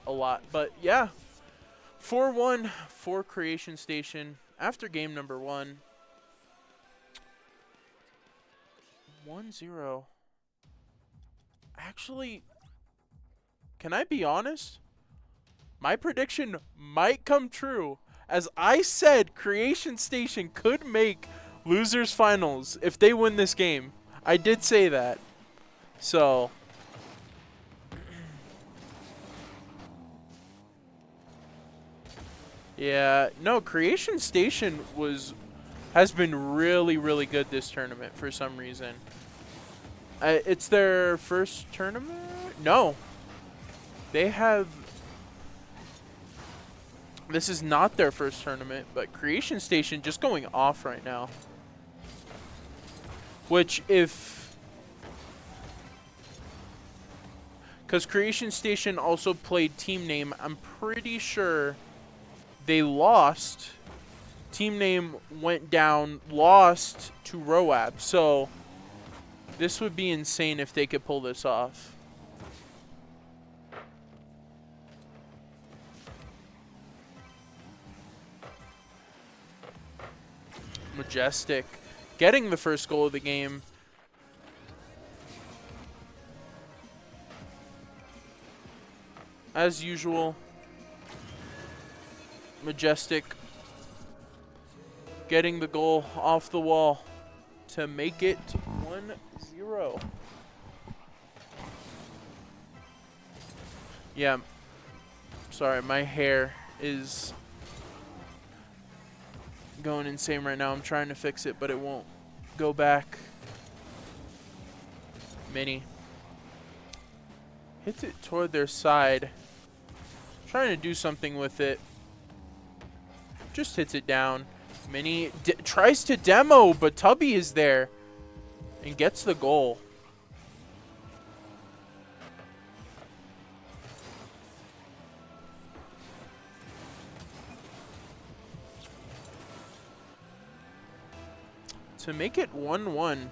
a lot. But yeah, 4-1 for Creation Station after game number 1. 1-0. Actually, can I be honest? My prediction might come true. As I said, Creation Station could make losers finals if they win this game. I did say that. So, yeah, no, Creation Station has been really good this tournament for some reason. It's their first tournament? No. They have... This is not their first tournament, but Creation Station just going off right now. Which, if... Because Creation Station also played Team Name, I'm pretty sure they lost. Team Name went down, lost to ROAB. So, this would be insane if they could pull this off. Majestic getting the first goal of the game. As usual, Majestic getting the goal off the wall to make it 1-0. Yeah, sorry, my hair is going insane right now. I'm trying to fix it, but it won't go back. Mini hits it toward their side. Trying to do something with it. Just hits it down. Mini tries to demo, but Tubby is there and gets the goal. To make it 1-1.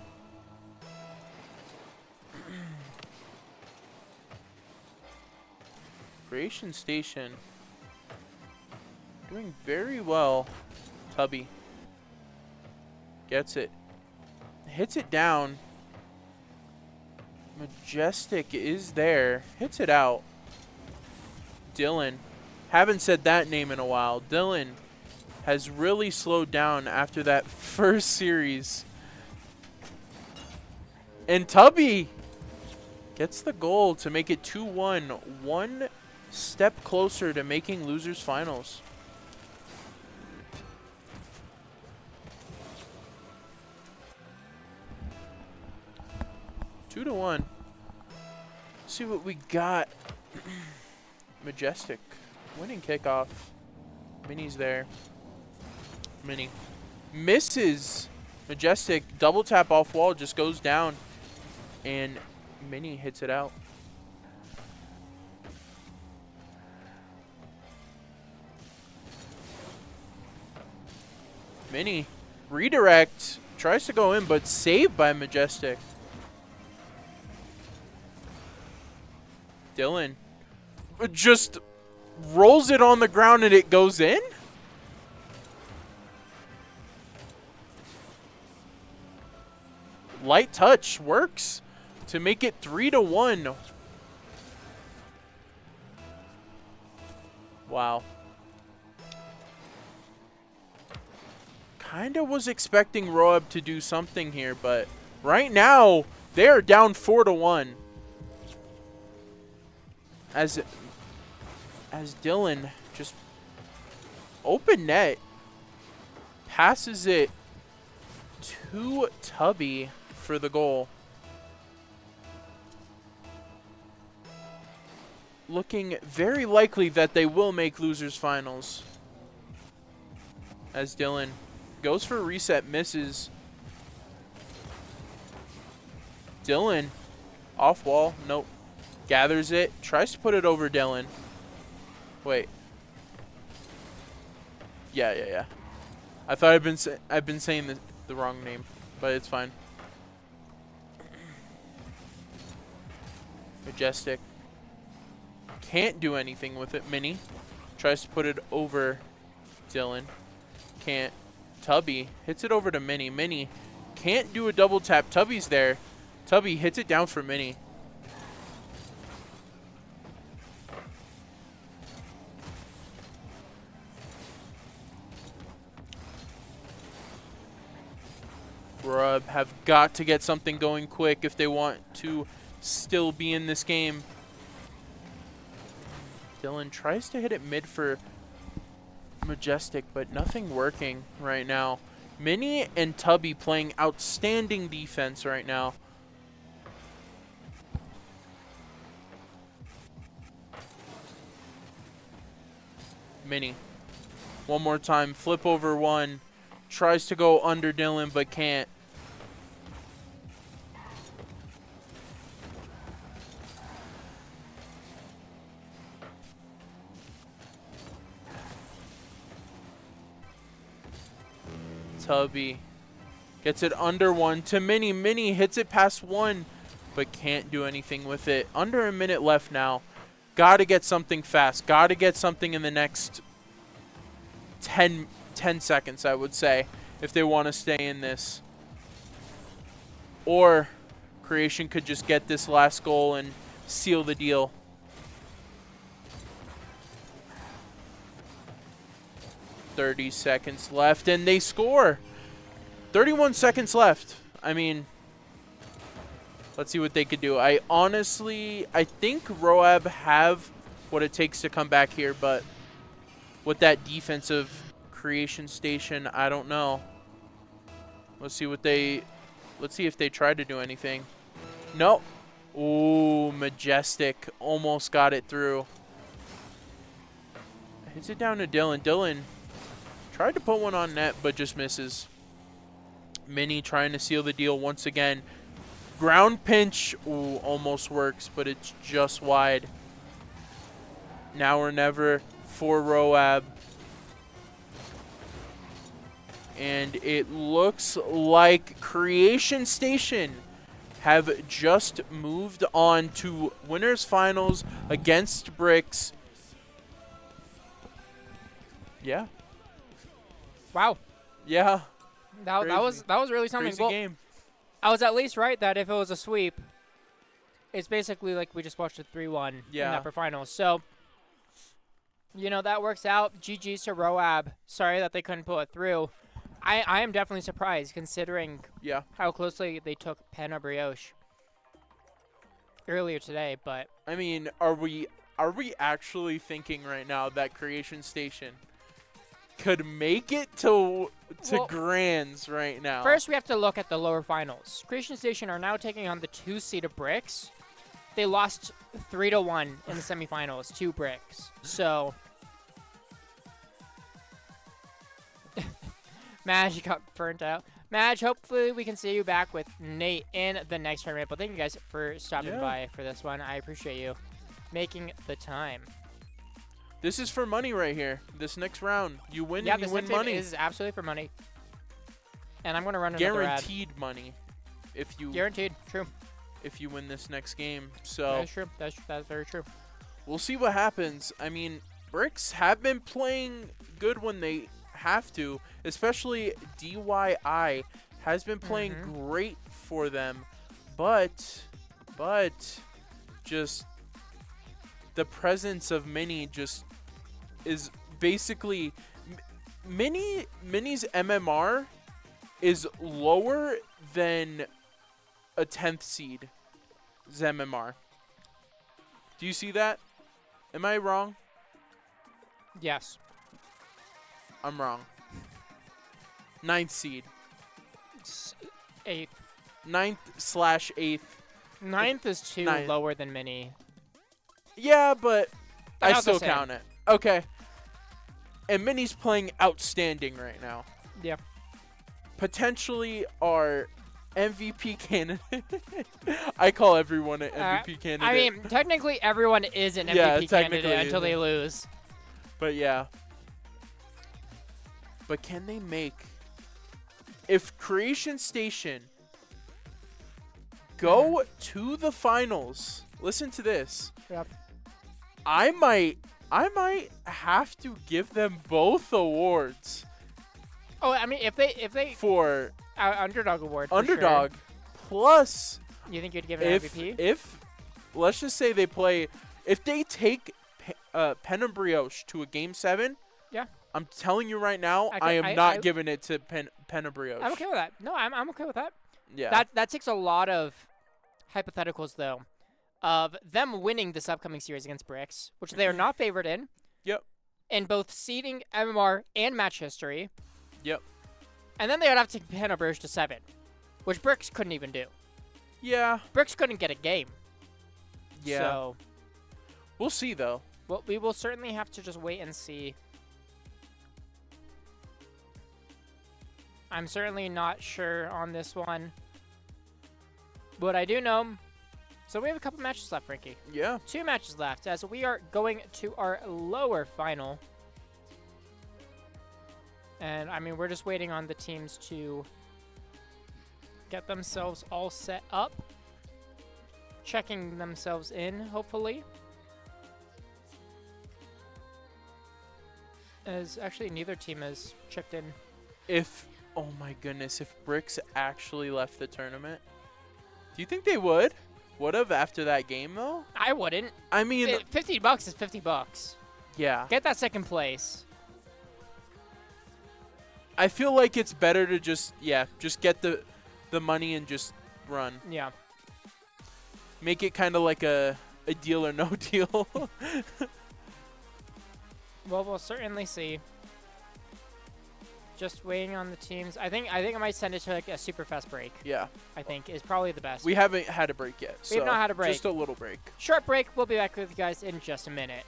Creation Station doing very well. Tubby gets it. Hits it down. Majestic is there. Hits it out. Dylan. Haven't said that name in a while. Dylan has really slowed down after that first series. And Tubby gets the goal to make it 2-1. One step closer to making losers finals. Two to 1. See what we got. Majestic winning kickoff. Mini's there. Mini misses. Majestic double tap off wall, just goes down, and Mini hits it out. Mini redirect, tries to go in, but saved by Majestic. Dylan just rolls it on the ground and it goes in? Light touch works to make it 3-1. Wow. Kinda was expecting ROAB to do something here, but right now they are down 4-1. As Dylan just open net passes it to Tubby for the goal. Looking very likely that they will make losers finals. as Dylan goes for a reset, misses. Dylan, off wall, nope. Gathers it, tries to put it over Dylan. Wait. Yeah. I thought I've been saying the wrong name, but it's fine. Majestic. Can't do anything with it. Mini tries to put it over Dylan. Can't. Tubby hits it over to Mini. Mini can't do a double tap. Tubby's there. Tubby hits it down for Mini. ROAB have got to get something going quick if they want to still be in this game. Dylan tries to hit it mid for Majestic, but nothing working right now. Mini and Tubby playing outstanding defense right now. Mini. One more time. Flip over one. Tries to go under Dylan, but can't. Tubby gets it under one to Mini. Mini hits it past one, but can't do anything with it. Under a minute left now. Got to get something fast. Got to get something in the next 10 seconds, I would say, if they want to stay in this. Or Creation could just get this last goal and seal the deal. .30 seconds left, and they score. 31 seconds left. I mean, let's see what they could do. I think ROAB have what it takes to come back here, but with that defensive Creation station, I don't know. Let's see if they try to do anything. Nope. Ooh, Majestic almost got it through. Hits it down to Dylan. Dylan tried to put one on net, but just misses. Mini trying to seal the deal once again. Ground pinch. Ooh, almost works, but it's just wide. Now or never for ROAB. And it looks like Creation Station have just moved on to winners finals against Bricks. Yeah. Wow. Yeah. That was really something. Crazy game. I was at least right that if it was a sweep, it's basically like we just watched a 3-1 in the upper finals. So, you know, that works out. GG's to ROAB. Sorry that they couldn't pull it through. I am definitely surprised considering how closely they took Penna Brioche earlier today. But I mean, are we actually thinking right now that Creation Station could make it to Grands right now? First, we have to look at the lower finals. Creation Station are now taking on the 2 seed of Bricks. They lost 3-1 in the semifinals to Bricks. So Madge got burnt out. Madge, hopefully we can see you back with Nate in the next tournament. But thank you guys for stopping by for this one. I appreciate you making the time. This is for money right here. This next round, you win and you win money. This is absolutely for money. And I'm going to run another ad. Guaranteed money. Guaranteed. True. If you win this next game. So that's true. That's very true. We'll see what happens. I mean, Bricks have been playing good when they have to, especially DYI has been playing great for them, but just the presence of Mini just is basically Mini's MMR is lower than a 10th seed MMR. Do you see that? Am I wrong? Yes. I'm wrong. 9th seed. 8th. 9th/8th. 9th is 2 lower than Mini. Yeah, but I About still count it. Okay. And Minnie's playing outstanding right now. Yeah. Potentially our MVP candidate. I call everyone an MVP candidate. I mean, technically everyone is an MVP candidate until they lose. But yeah. But can they make... If Creation Station go to the finals, listen to this. Yep. I might have to give them both awards. Oh, I mean, if they for underdog award. Underdog, sure. plus. You think you'd give it an MVP? If let's just say they play, if they take Pen and Brioche to a Game 7. Yeah. I'm telling you right now, I am not giving it to Pen and Brioche. I'm okay with that. No, I'm okay with that. Yeah. That takes a lot of hypotheticals though, of them winning this upcoming series against Bricks, which they are not favored in. Yep. In both seeding, MMR, and match history. Yep. And then they would have to Pen and Brioche to 7, which Bricks couldn't even do. Yeah. Bricks couldn't get a game. Yeah. So we'll see though. Well, we will certainly have to just wait and see. I'm certainly not sure on this one. But I do know. So we have a couple matches left, Frankie. Yeah. 2 matches left as we are going to our lower final. And, I mean, we're just waiting on the teams to get themselves all set up. Checking themselves in, hopefully. As actually neither team has checked in. Oh my goodness, if Bricks actually left the tournament, do you think they would have after that game though? I wouldn't. I mean, $50 is $50. Yeah. Get that second place. I feel like it's better to just get the money and just run. Yeah. Make it kind of like a deal or no deal. Well, we'll certainly see. Just waiting on the teams. I think I might send it to like a super fast break. Yeah. I think is probably the best. We haven't had a break yet. We have not had a break. Just a little break. Short break. We'll be back with you guys in just a minute.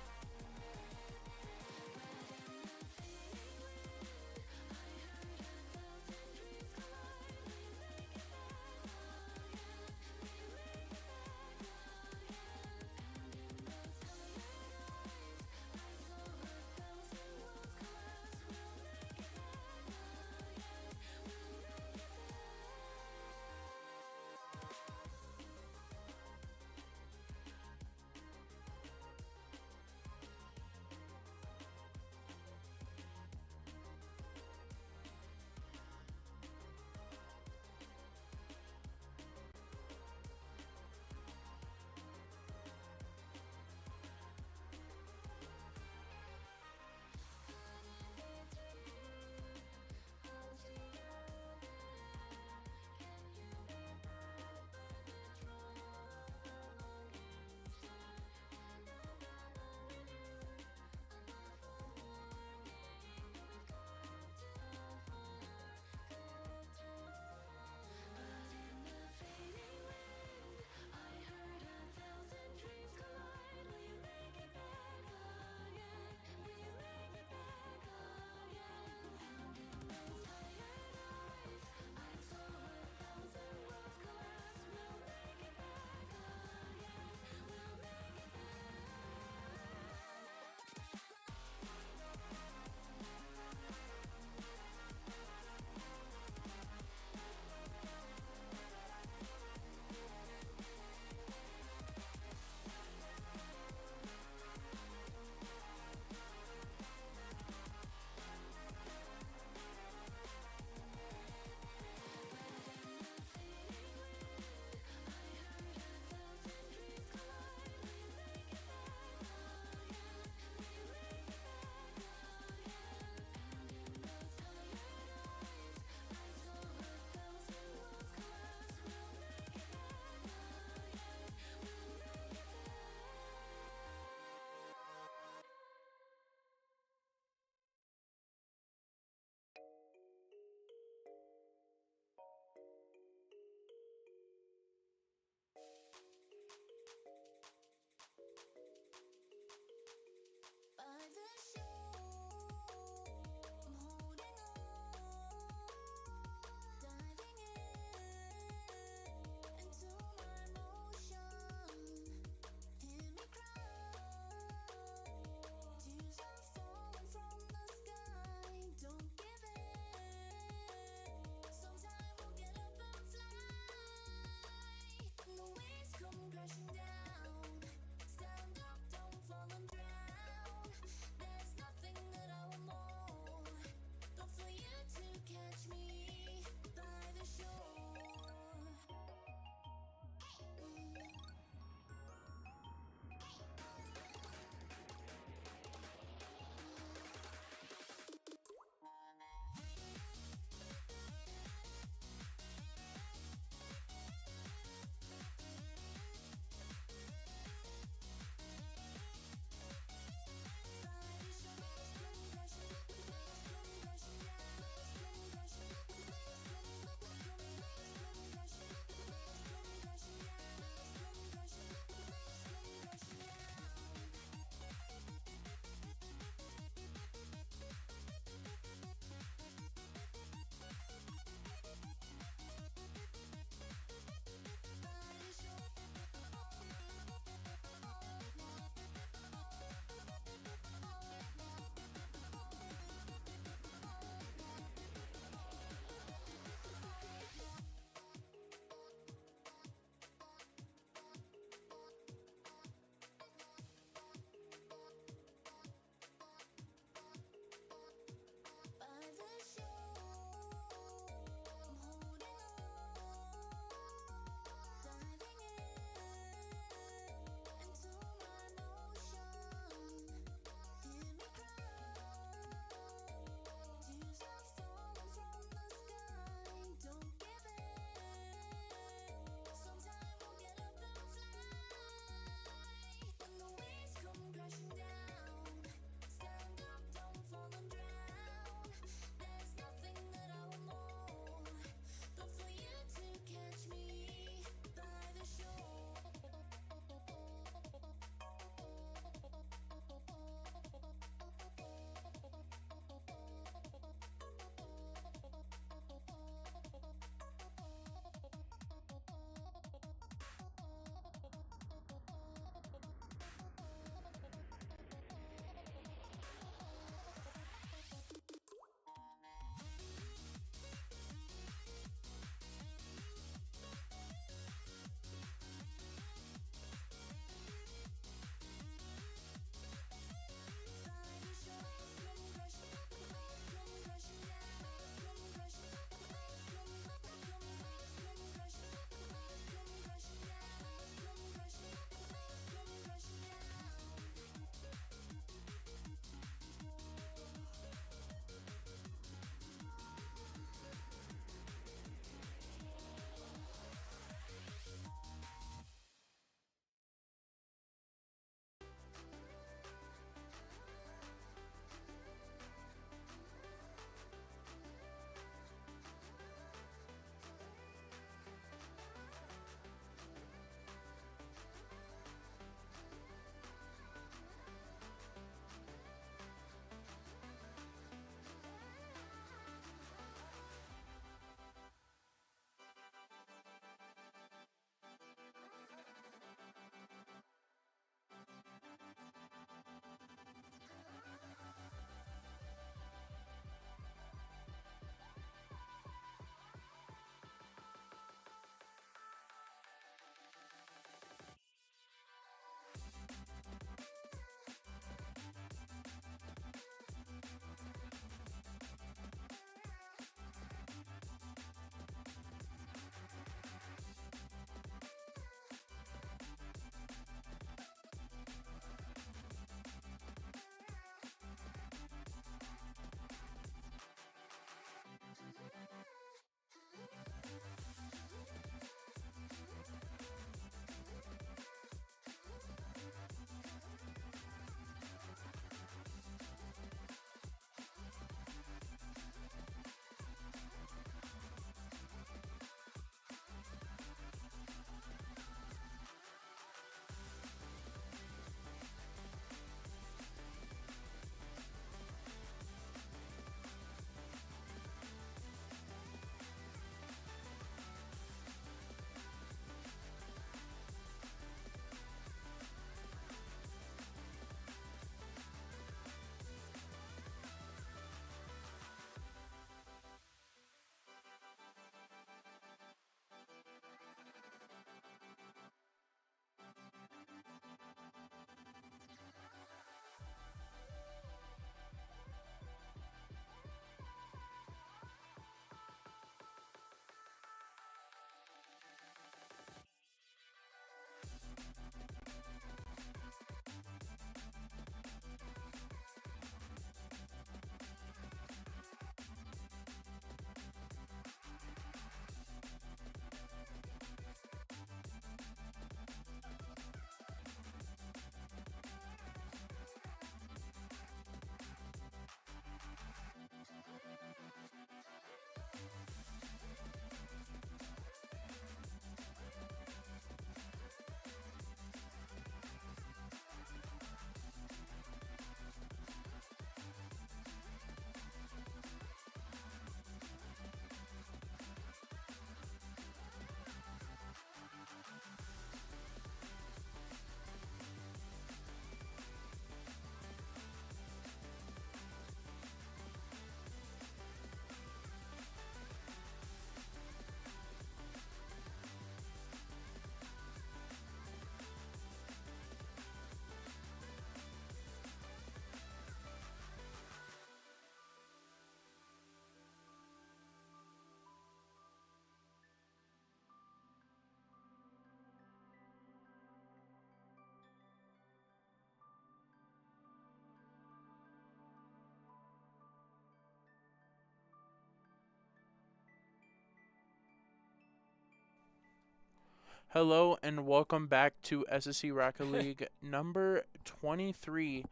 Hello and welcome back to SSE Rocket League number 23.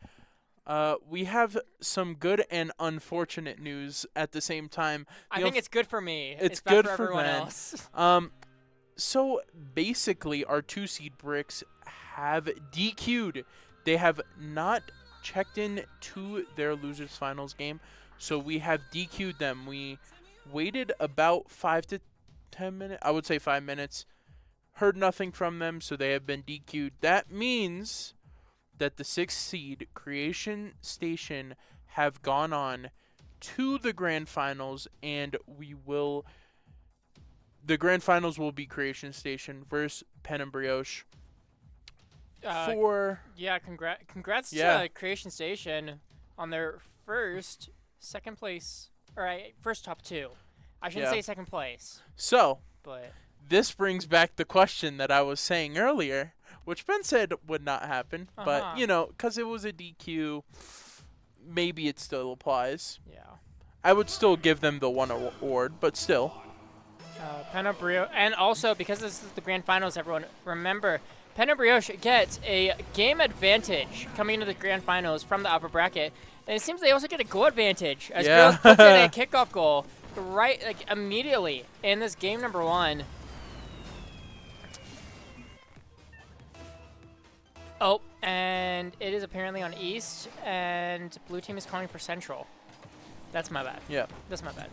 We have some good and unfortunate news at the same time. I think it's good for me. It's bad good for for everyone Ben. else. So basically, our 2-seed bricks have DQ'd. They have not checked in to their losers finals game, so we have DQ'd them. We waited about 5 to 10 minutes. I would say 5 minutes. Heard nothing from them, so they have been DQ'd. That means that the 6th seed Creation Station have gone on to the grand finals, and the grand finals will be Creation Station versus Pen and Brioche. Congrats to Creation Station on their second place, first top 2. I shouldn't say second place. So, but this brings back the question that I was saying earlier, which Ben said would not happen, but because it was a DQ, maybe it still applies. Yeah. I would still give them the 1 award, but still. Pen and Brioche, and also because this is the grand finals, everyone remember, Pen and Brioche gets a game advantage coming into the grand finals from the upper bracket, and it seems they also get a goal advantage as Girls puts in a kickoff goal immediately in this game number 1. Oh, and it is apparently on East, and blue team is calling for Central. That's my bad. Yeah. That's my bad.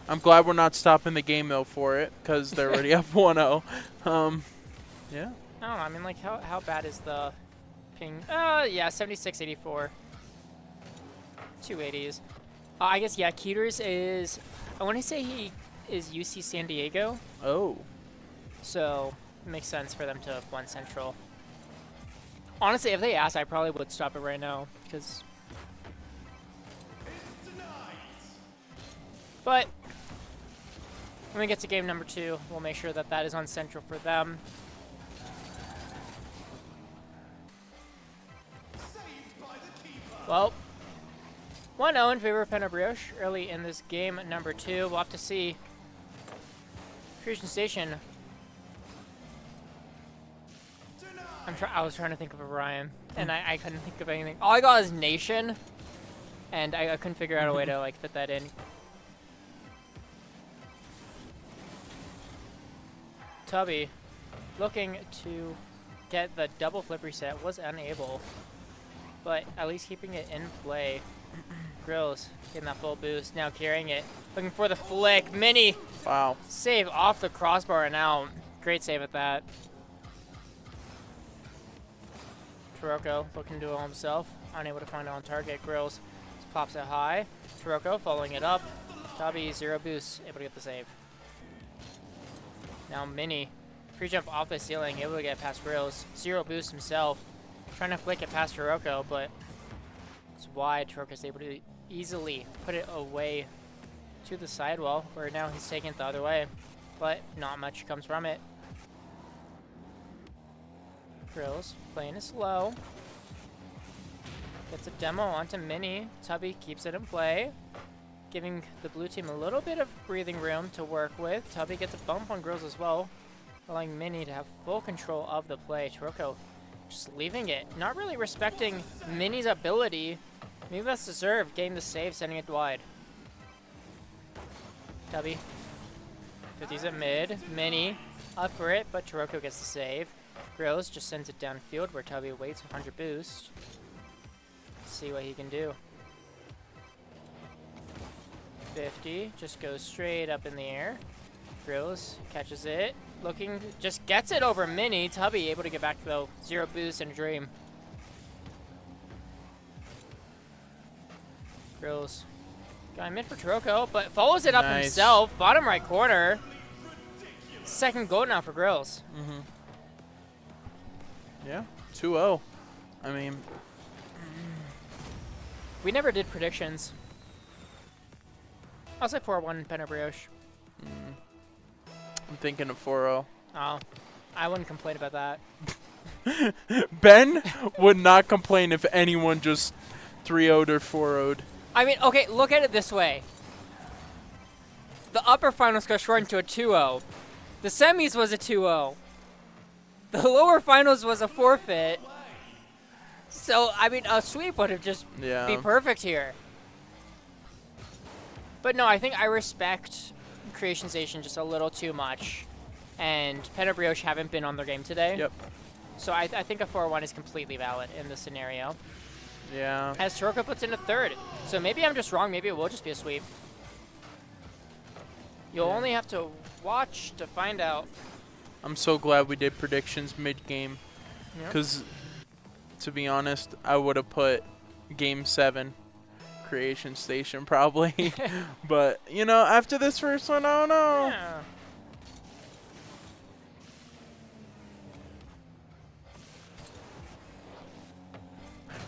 I'm glad we're not stopping the game, though, for it, because they're already up 1-0. Yeah. I don't know. I mean, like, how bad is the ping? Yeah, 7684. 280s. I guess, yeah, Keeters is, I want to say he is UC San Diego. Oh. So, it makes sense for them to have won Central. Honestly, if they asked, I probably would stop it right now, because... But when we get to game number 2, we'll make sure that that is on Central for them. Well, 1-0 in favor of Pen and Brioche early in this game number 2. We'll have to see. Creation Station. I was trying to think of a rhyme, and I couldn't think of anything. All I got is Nation, and I couldn't figure out a way to like fit that in. Tubby, looking to get the double flip reset, was unable, but at least keeping it in play. Grills getting that full boost, now carrying it, looking for the flick. Mini, wow, save off the crossbar and out. Great save at that. Taroco looking to himself, unable to find it on target. Grills just pops it high. Taroco following it up. Tubby 0 boost, able to get the save. Now Mini, free jump off the ceiling, able to get past Grills. 0 boost himself, trying to flick it past Taroco, but it's wide. Taroco's able to easily put it away to the sidewall, where now he's taking it the other way, but not much comes from it. Grills playing it slow. Gets a demo onto Mini. Tubby keeps it in play, giving the blue team a little bit of breathing room to work with. Tubby gets a bump on Grills as well, allowing Mini to have full control of the play. Taroco just leaving it, not really respecting Mini's ability. Maybe that's deserved, getting the save, sending it wide. Tubby 50s at mid. Mini up for it, but Taroco gets the save. Grills just sends it downfield where Tubby waits 100 boost. See what he can do. 50, just goes straight up in the air. Grills catches it, looking, just gets it over Mini. Tubby able to get back though, 0 boost and a dream. Grills got him in for Taroco, but follows it up himself. Bottom right corner. Second goal now for Grills. Yeah, 2-0. I mean, we never did predictions. I'll say 4-1 Pen and Brioche. I'm thinking of 4-0. Oh, I wouldn't complain about that. Ben would not complain if anyone just 3-0'd or 4-0'd. I mean, okay, look at it this way. The upper finals got shortened to a 2-0. The semis was a 2-0. The lower finals was a forfeit. So, I mean, a sweep would have just be perfect here. But no, I think I respect Creation Station just a little too much. And Pen and Brioche haven't been on their game today. Yep. So I think a 4-1 is completely valid in this scenario. Yeah. As Taroco puts in a third. So maybe I'm just wrong. Maybe it will just be a sweep. You'll only have to watch to find out. I'm so glad we did predictions mid-game. Because, to be honest, I would have put Game 7 Creation Station probably. But, you know, after this first one, I don't know. Yeah.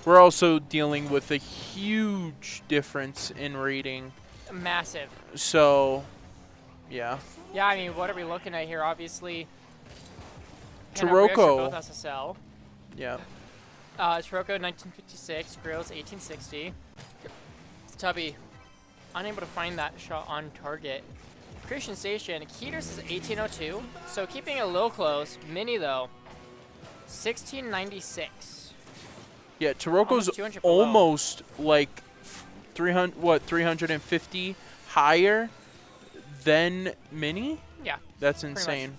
We're also dealing with a huge difference in rating. Massive. So, yeah. Yeah, I mean, what are we looking at here? Obviously, Taroco. Both SSL. Yeah. Taroco 1956, Grills 1860. Tubby unable to find that shot on target. Creation Station, Keeters is 1802, so keeping it a little close. Mini though, 1696. Yeah, Taroco's almost like 350 higher than Mini? Yeah. That's insane.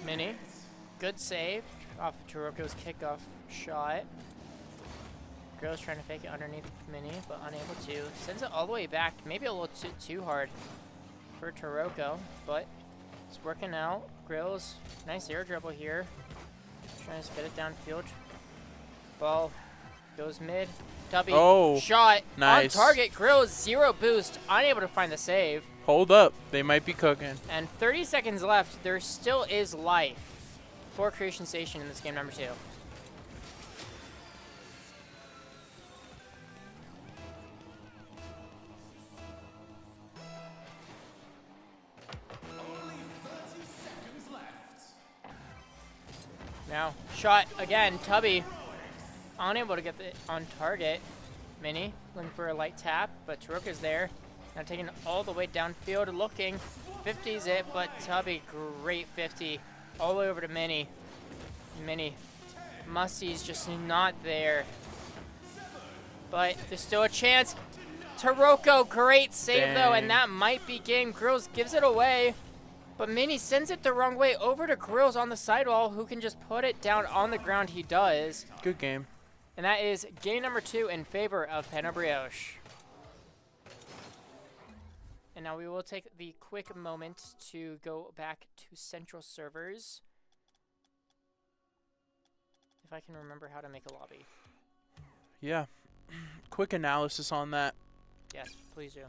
Mini, good save off Taroco's kickoff shot. Girl's trying to fake it underneath Mini, but unable to. Sends it all the way back. Maybe a little too hard for Taroco, but it's working out. Grills, nice air dribble here. Trying to spit it downfield. Ball goes mid. Tubby, shot nice. On target. Grills, 0 boost, unable to find the save. Hold up, they might be cooking. And 30 seconds left. There still is life for Creation Station in this game number 2. Now, shot again, Tubby, unable to get it on target. Mini, looking for a light tap, but Taroco's there. Now taking it all the way downfield, looking, 50's it, but Tubby, great 50, all the way over to Mini. Mini, Musty's just not there. But there's still a chance. Taroco, great save though, and that might be game. Grills gives it away. But Mini sends it the wrong way over to Grills on the sidewall, who can just put it down on the ground. He does. Good game. And that is game number 2 in favor of Pen and Brioche. And now we will take the quick moment to go back to central servers. If I can remember how to make a lobby. Yeah. Quick analysis on that. Yes, please do.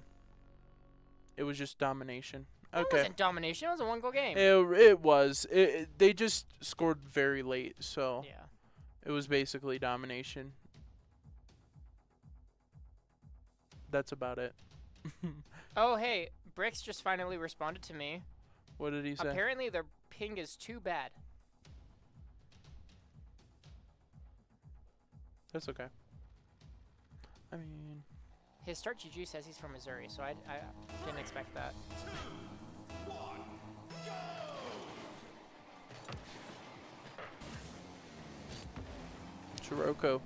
It was just domination. It wasn't domination. It was a 1-goal game. It was. They just scored very late, so yeah. It was basically domination. That's about it. Oh, hey. Bricks just finally responded to me. What did he say? Apparently their ping is too bad. That's okay. I mean... His start GG says he's from Missouri, so I didn't expect that. Taroco.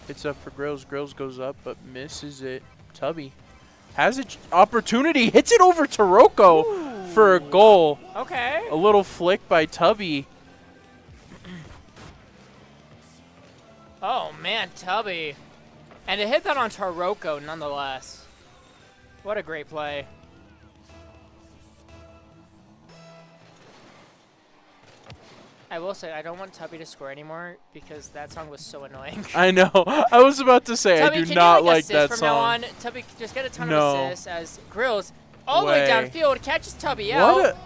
It's up for Grills. Grills goes up, but misses it. Tubby has an opportunity. Hits it over Taroco for a goal. Okay. A little flick by Tubby. Oh, man, Tubby. And it hit that on Taroco, nonetheless. What a great play. I will say, I don't want Tubby to score anymore because that song was so annoying. I know. I was about to say, Tubby, I do not like that from song. Now on? Tubby, just get a ton of assists as Grills all the way downfield catches Tubby out.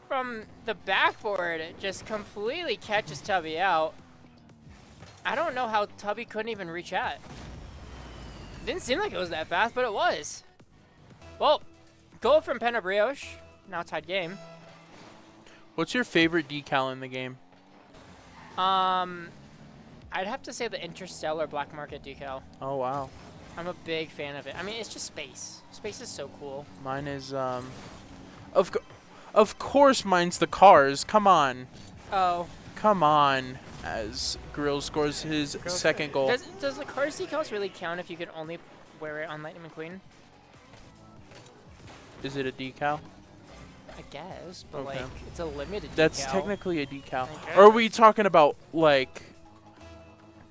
From the backboard, just completely catches Tubby out. I don't know how Tubby couldn't even reach at. Didn't seem like it was that fast, but it was. Well, goal from Pen and Brioche. Now tied game. What's your favorite decal in the game? I'd have to say the Interstellar Black Market decal. Oh, wow. I'm a big fan of it. I mean, it's just space. Space is so cool. Mine is, of course mine's the Cars. Come on. Oh. Come on. As Grills scores his second goal. Does the Cars decals really count if you can only wear it on Lightning McQueen? Is it a decal? I guess, but Okay. like, it's a limited decal. That's technically a decal. Okay. Or are we talking about, like...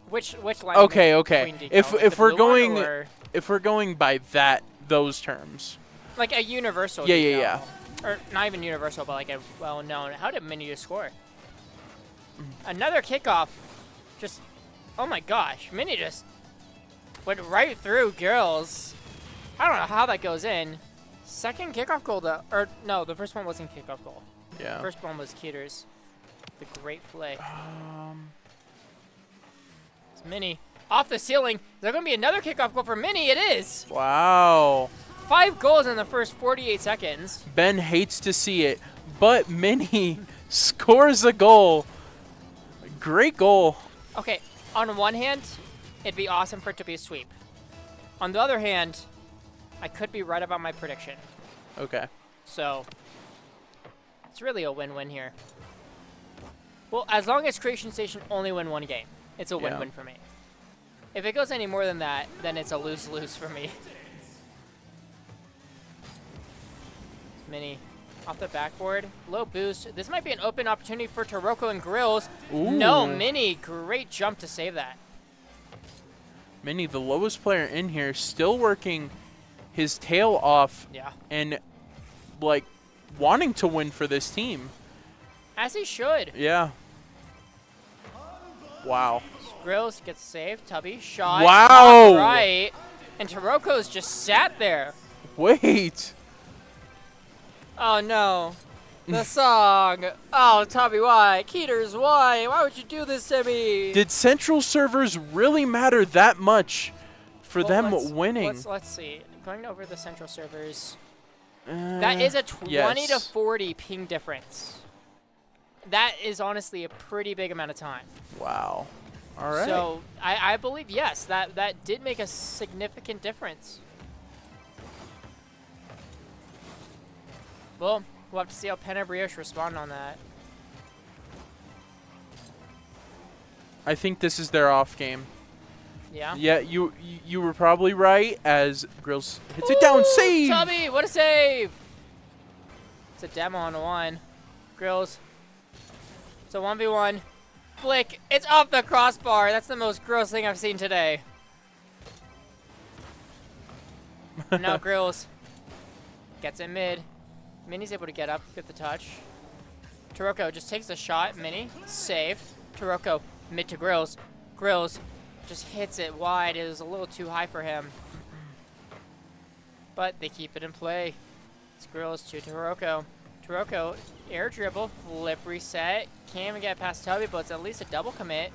Which Lightning Okay. McQueen decal? If Like the we're blue going... one, or If we're going by those terms. like a universal Yeah, decal. yeah. Or not even universal, but like a well-known. How did Mini just score? Another kickoff. Just, oh my gosh. Mini just went right through Girls. I don't know how that goes in. Second kickoff goal, though. Or, no, the first one wasn't kickoff goal. Yeah. First one was Keter's. The great flick. It's Mini. Off the ceiling. Is there going to be another kickoff goal for Mini? It is. Wow. 5 goals in the first 48 seconds. Ben hates to see it, but Mini scores a goal. Great goal. Okay, on one hand, it'd be awesome for it to be a sweep. On the other hand, I could be right about my prediction. Okay. So, it's really a win-win here. Well, as long as Creation Station only win one game, it's a win-win for me. If it goes any more than that, then it's a lose-lose for me. Mini off the backboard, low boost. This might be an open opportunity for Taroco and Grills. Ooh. No, Mini, great jump to save that. Mini, the lowest player in here, still working his tail off. Yeah. And, like, wanting to win for this team. As he should. Yeah. Wow. Grills gets saved. Tubby shot. Wow. Top right. And Taroco's just sat there. Wait. Oh no. The song. Oh, Tubby, why? Keeters, why? Why would you do this to me? Did central servers really matter that much for them winning? Let's see. Going over the central servers. That is a 20 to 40 ping difference. That is honestly a pretty big amount of time. Wow. All right. So I believe, yes, that did make a significant difference. Well, we'll have to see how Pen and Brioche respond on that. I think this is their off game. Yeah? Yeah, you were probably right as Grills hits it down. Save! Tubby, what a save! It's a demo on one. Grills. It's a 1v1. Flick. It's off the crossbar. That's the most gross thing I've seen today. Now Grills gets it mid. Mini's able to get up, get the touch. Taroco just takes the shot. Mini, save. Taroco, mid to Grills. Grills just hits it wide. It was a little too high for him. But they keep it in play. It's Grills to Taroco. Taroco, air dribble, flip reset. Can't even get past Tubby, but it's at least a double commit.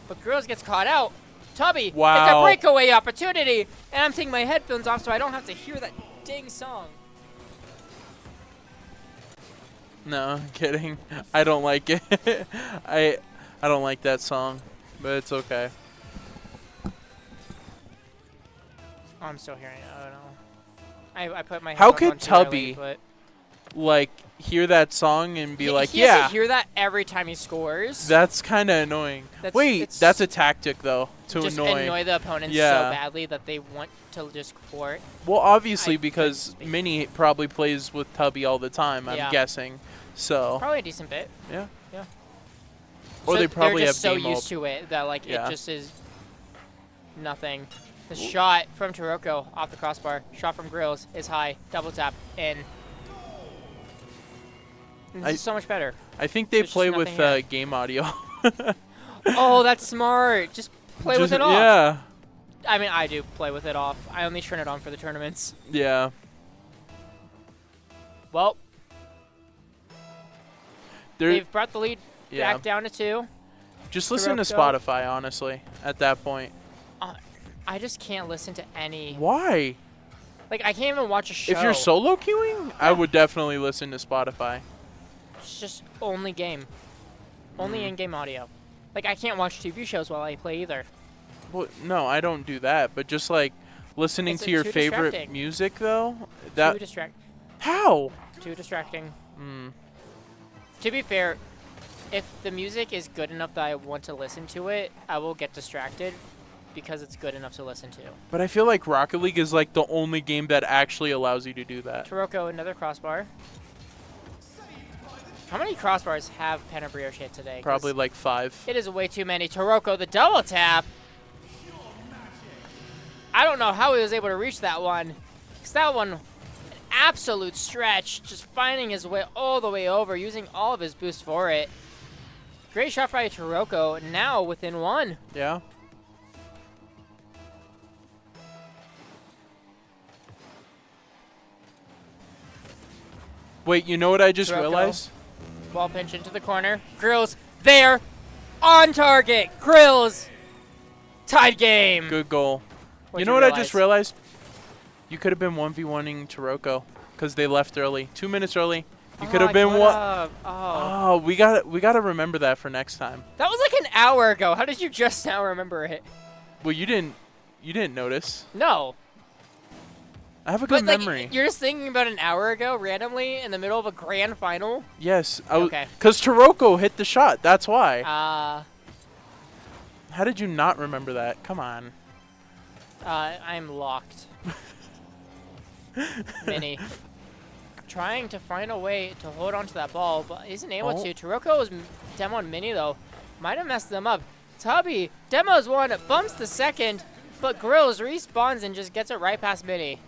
But Grills gets caught out. Tubby, wow. It's a breakaway opportunity. And I'm taking my headphones off so I don't have to hear that dang song. No, I'm kidding. I don't like it. I don't like that song, but it's okay. Oh, I'm still hearing it. I don't know. I put my How headphones on could too early, Tubby, but like, hear that song and be like, he has yeah. to hear that every time he scores. That's kind of annoying. Wait, that's a tactic, though, to just annoy the opponents so Yeah. badly that they want to just court. Well, obviously, I because think- Mini probably plays with Tubby all the time, I'm Yeah. guessing. So, Probably a decent bit. yeah. Yeah. Or So they probably they're just have so game used up. to it that like Yeah. it just is nothing. The shot from Taroco off the crossbar, shot from Grills is high, double tap in. And this is so much better. I think they There's play just with nothing here. game audio. Oh, that's smart. Just play with it off. Yeah. I mean, I do play with it off. I only turn it on for the tournaments. Yeah. Well, They're, they've brought the lead yeah. back down to 2. Just listen to Taroco. Spotify, honestly, at that point. I just can't listen to any. Why? Like, I can't even watch a show. If you're solo queuing, I would definitely listen to Spotify. It's just only game. Only in-game audio. Like, I can't watch TV shows while I play either. Well, no, I don't do that. But just like listening It's to your too favorite distracting. music, though. Too distracting. How? Too distracting. Hmm. To be fair, if the music is good enough that I want to listen to it, I will get distracted because it's good enough to listen to. But I feel like Rocket League is like the only game that actually allows you to do that. Taroco, another crossbar. How many crossbars have Pena Brioche hit today? Probably like 5. It is way too many. Taroco, the double tap. I don't know how he was able to reach that one. Because that one, an absolute stretch. Just finding his way all the way over, using all of his boost for it. Great shot by Taroco, now within 1. Yeah. Wait, you know what I just Taroco. realized? Ball pinch into the corner. Grills there. On target. Grills. Tied game. Good goal. What'd You know what realize? I just realized? You could have been 1v1ing Taroco because they left early. 2 minutes early. You could have been one. Oh, we gotta remember that for next time. That was like an hour ago. How did you just now remember it? Well, you didn't notice. No. I have a good like, memory. You're just thinking about an hour ago randomly in the middle of a grand final? Yes. Okay. Because Taroco hit the shot. That's why. How did you not remember that? Come on. I'm locked. Mini. Trying to find a way to hold on to that ball, but isn't able to. Taroco was demoing Mini, though. Might have messed them up. Tubby demos one, bumps the second, but Grills respawns and just gets it right past Mini.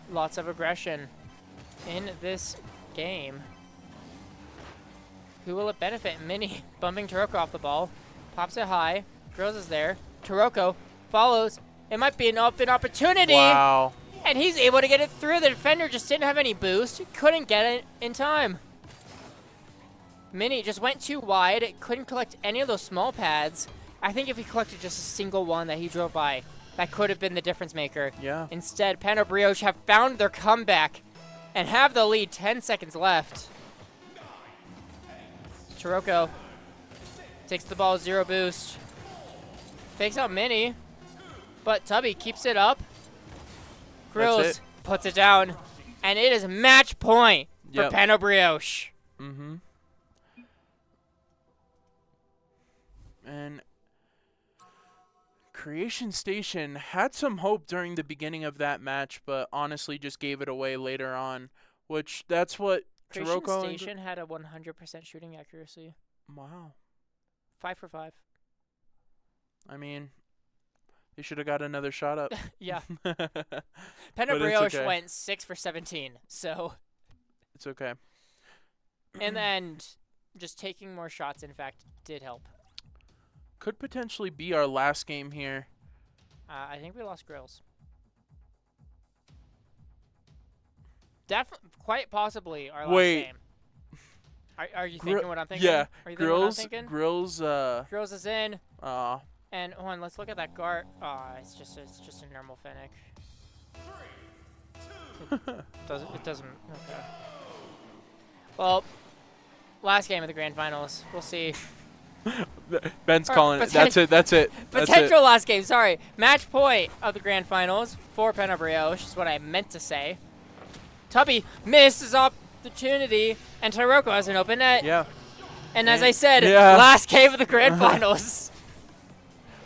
Lots of aggression in this game. Who will it benefit? Mini bumping Taroco off the ball. Pops it high. Grills is there. Taroco follows. It might be an open opportunity. Wow. And he's able to get it through. The defender just didn't have any boost. Couldn't get it in time. Mini just went too wide. It couldn't collect any of those small pads. I think if he collected just a single one that he drove by, that could have been the difference maker. Yeah. Instead, Pena Brioche have found their comeback and have the lead. 10 seconds left. Taroco takes the ball, 0 boost. Fakes out Mini, but Tubby keeps it up. Grills puts it down, and it is match point for Pena Brioche. Mm-hmm. And Creation Station had some hope during the beginning of that match, but honestly just gave it away later on, which that's what Creation Taroco Station had a 100% shooting accuracy. Wow. 5 for 5. I mean, they should have got another shot up. Yeah. Pena Brioche went 6 for 17, so. It's okay. And then just taking more shots, in fact, did help. Could potentially be our last game here. I think we lost Grills. Quite possibly our last game. Are you thinking what I'm thinking? Yeah. Are you thinking what I'm thinking? Grills is in. And hold on, let's look at that guard. It's just a normal Fennec. It doesn't. Okay. Well, last game of the grand finals. We'll see. Ben's calling it. That's it. Potential last game. Sorry. Match point of the grand finals for Pena Brioche is what I meant to say. Tubby misses opportunity, and Taroco has an open net. Yeah. And as I said, last game of the grand finals.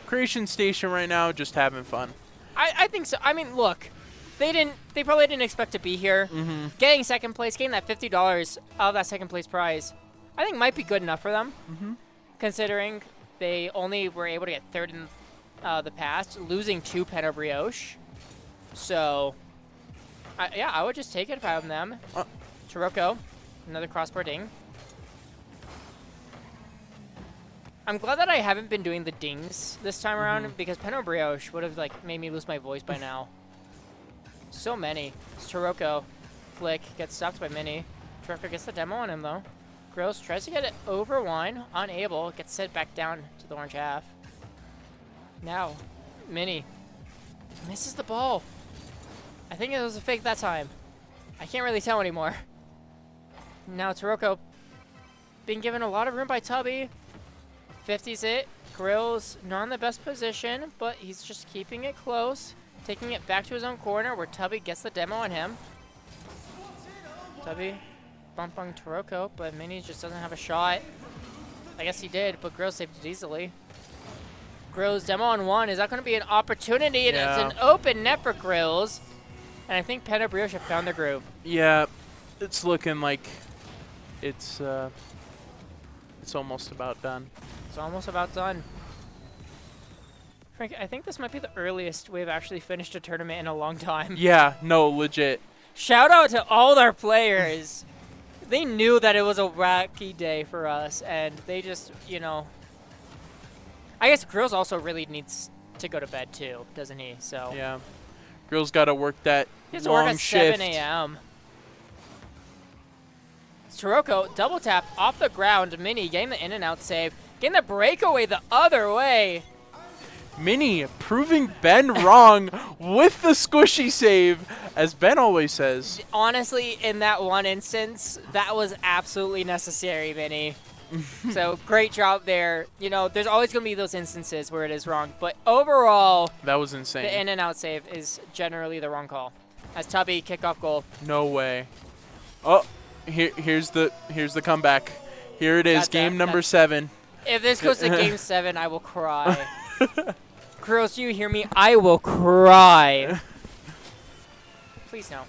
Creation Station right now, just having fun. I think so. I mean, look, they probably didn't expect to be here. Mm-hmm. Getting second place, getting that $50 of that second place prize, I think might be good enough for them. Mm-hmm. Considering they only were able to get third in the past, losing to Pena Brioche. So, I would just take it if I were them. Taroco, another crossbar ding. I'm glad that I haven't been doing the dings this time around because Pena Brioche would have made me lose my voice by now. So many. It's Taroco. Flick gets stopped by Mini. Taroco gets the demo on him though. Grills tries to get it over wine, unable, gets set back down to the orange half. Now, Mini misses the ball. I think it was a fake that time. I can't really tell anymore. Now Taroco being given a lot of room by Tubby. 50's it. Grills not in the best position, but he's just keeping it close. Taking it back to his own corner where Tubby gets the demo on him. Tubby bump on Taroco, but Mini just doesn't have a shot. I guess he did, but Grills saved it easily. Grills demo on 1. Is that going to be an opportunity? And it's an open net for Grills. And I think Pena Brioche have found their groove. Yeah, it's looking like it's almost about done. It's almost about done. Frank, I think this might be the earliest we've actually finished a tournament in a long time. Yeah, no, legit. Shout out to all our players. They knew that it was a wacky day for us, and they just, you know. I guess Grills also really needs to go to bed too, doesn't he? So yeah, Grills got to work that he has to long work at shift. 7 a.m. Taroco double tap off the ground. Mini getting the in and out save, getting the breakaway the other way. Mini proving Ben wrong with the squishy save, as Ben always says. Honestly, in that one instance, that was absolutely necessary, Mini. So great job there. You know, there's always going to be those instances where it is wrong, but overall, that was insane. The in and out save is generally the wrong call. As Tubby kickoff goal. No way. Oh, here's the comeback. Here it is, game number 7. If this goes to game 7, I will cry. Girls, do you hear me? I will cry. Please no.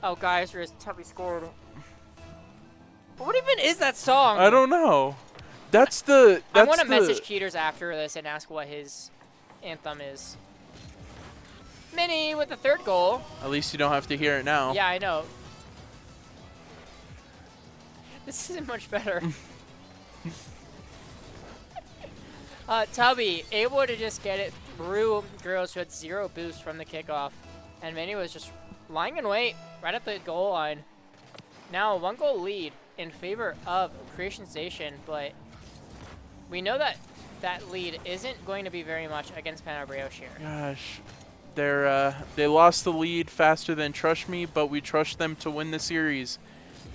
Oh, guys, Tubby scored. What even is that song? I don't know. That's the. I want to message Keeters after this and ask what his anthem is. Mini with the 3rd goal. At least you don't have to hear it now. Yeah, I know. This isn't much better. Tubby able to just get it through Girls, who had 0 boost from the kickoff. And Mini was just lying in wait right at the goal line. Now a 1-goal lead in favor of Creation Station, but we know that that lead isn't going to be very much against Pena Brioche here. Gosh, they lost the lead faster than Trust Me, but we trust them to win the series.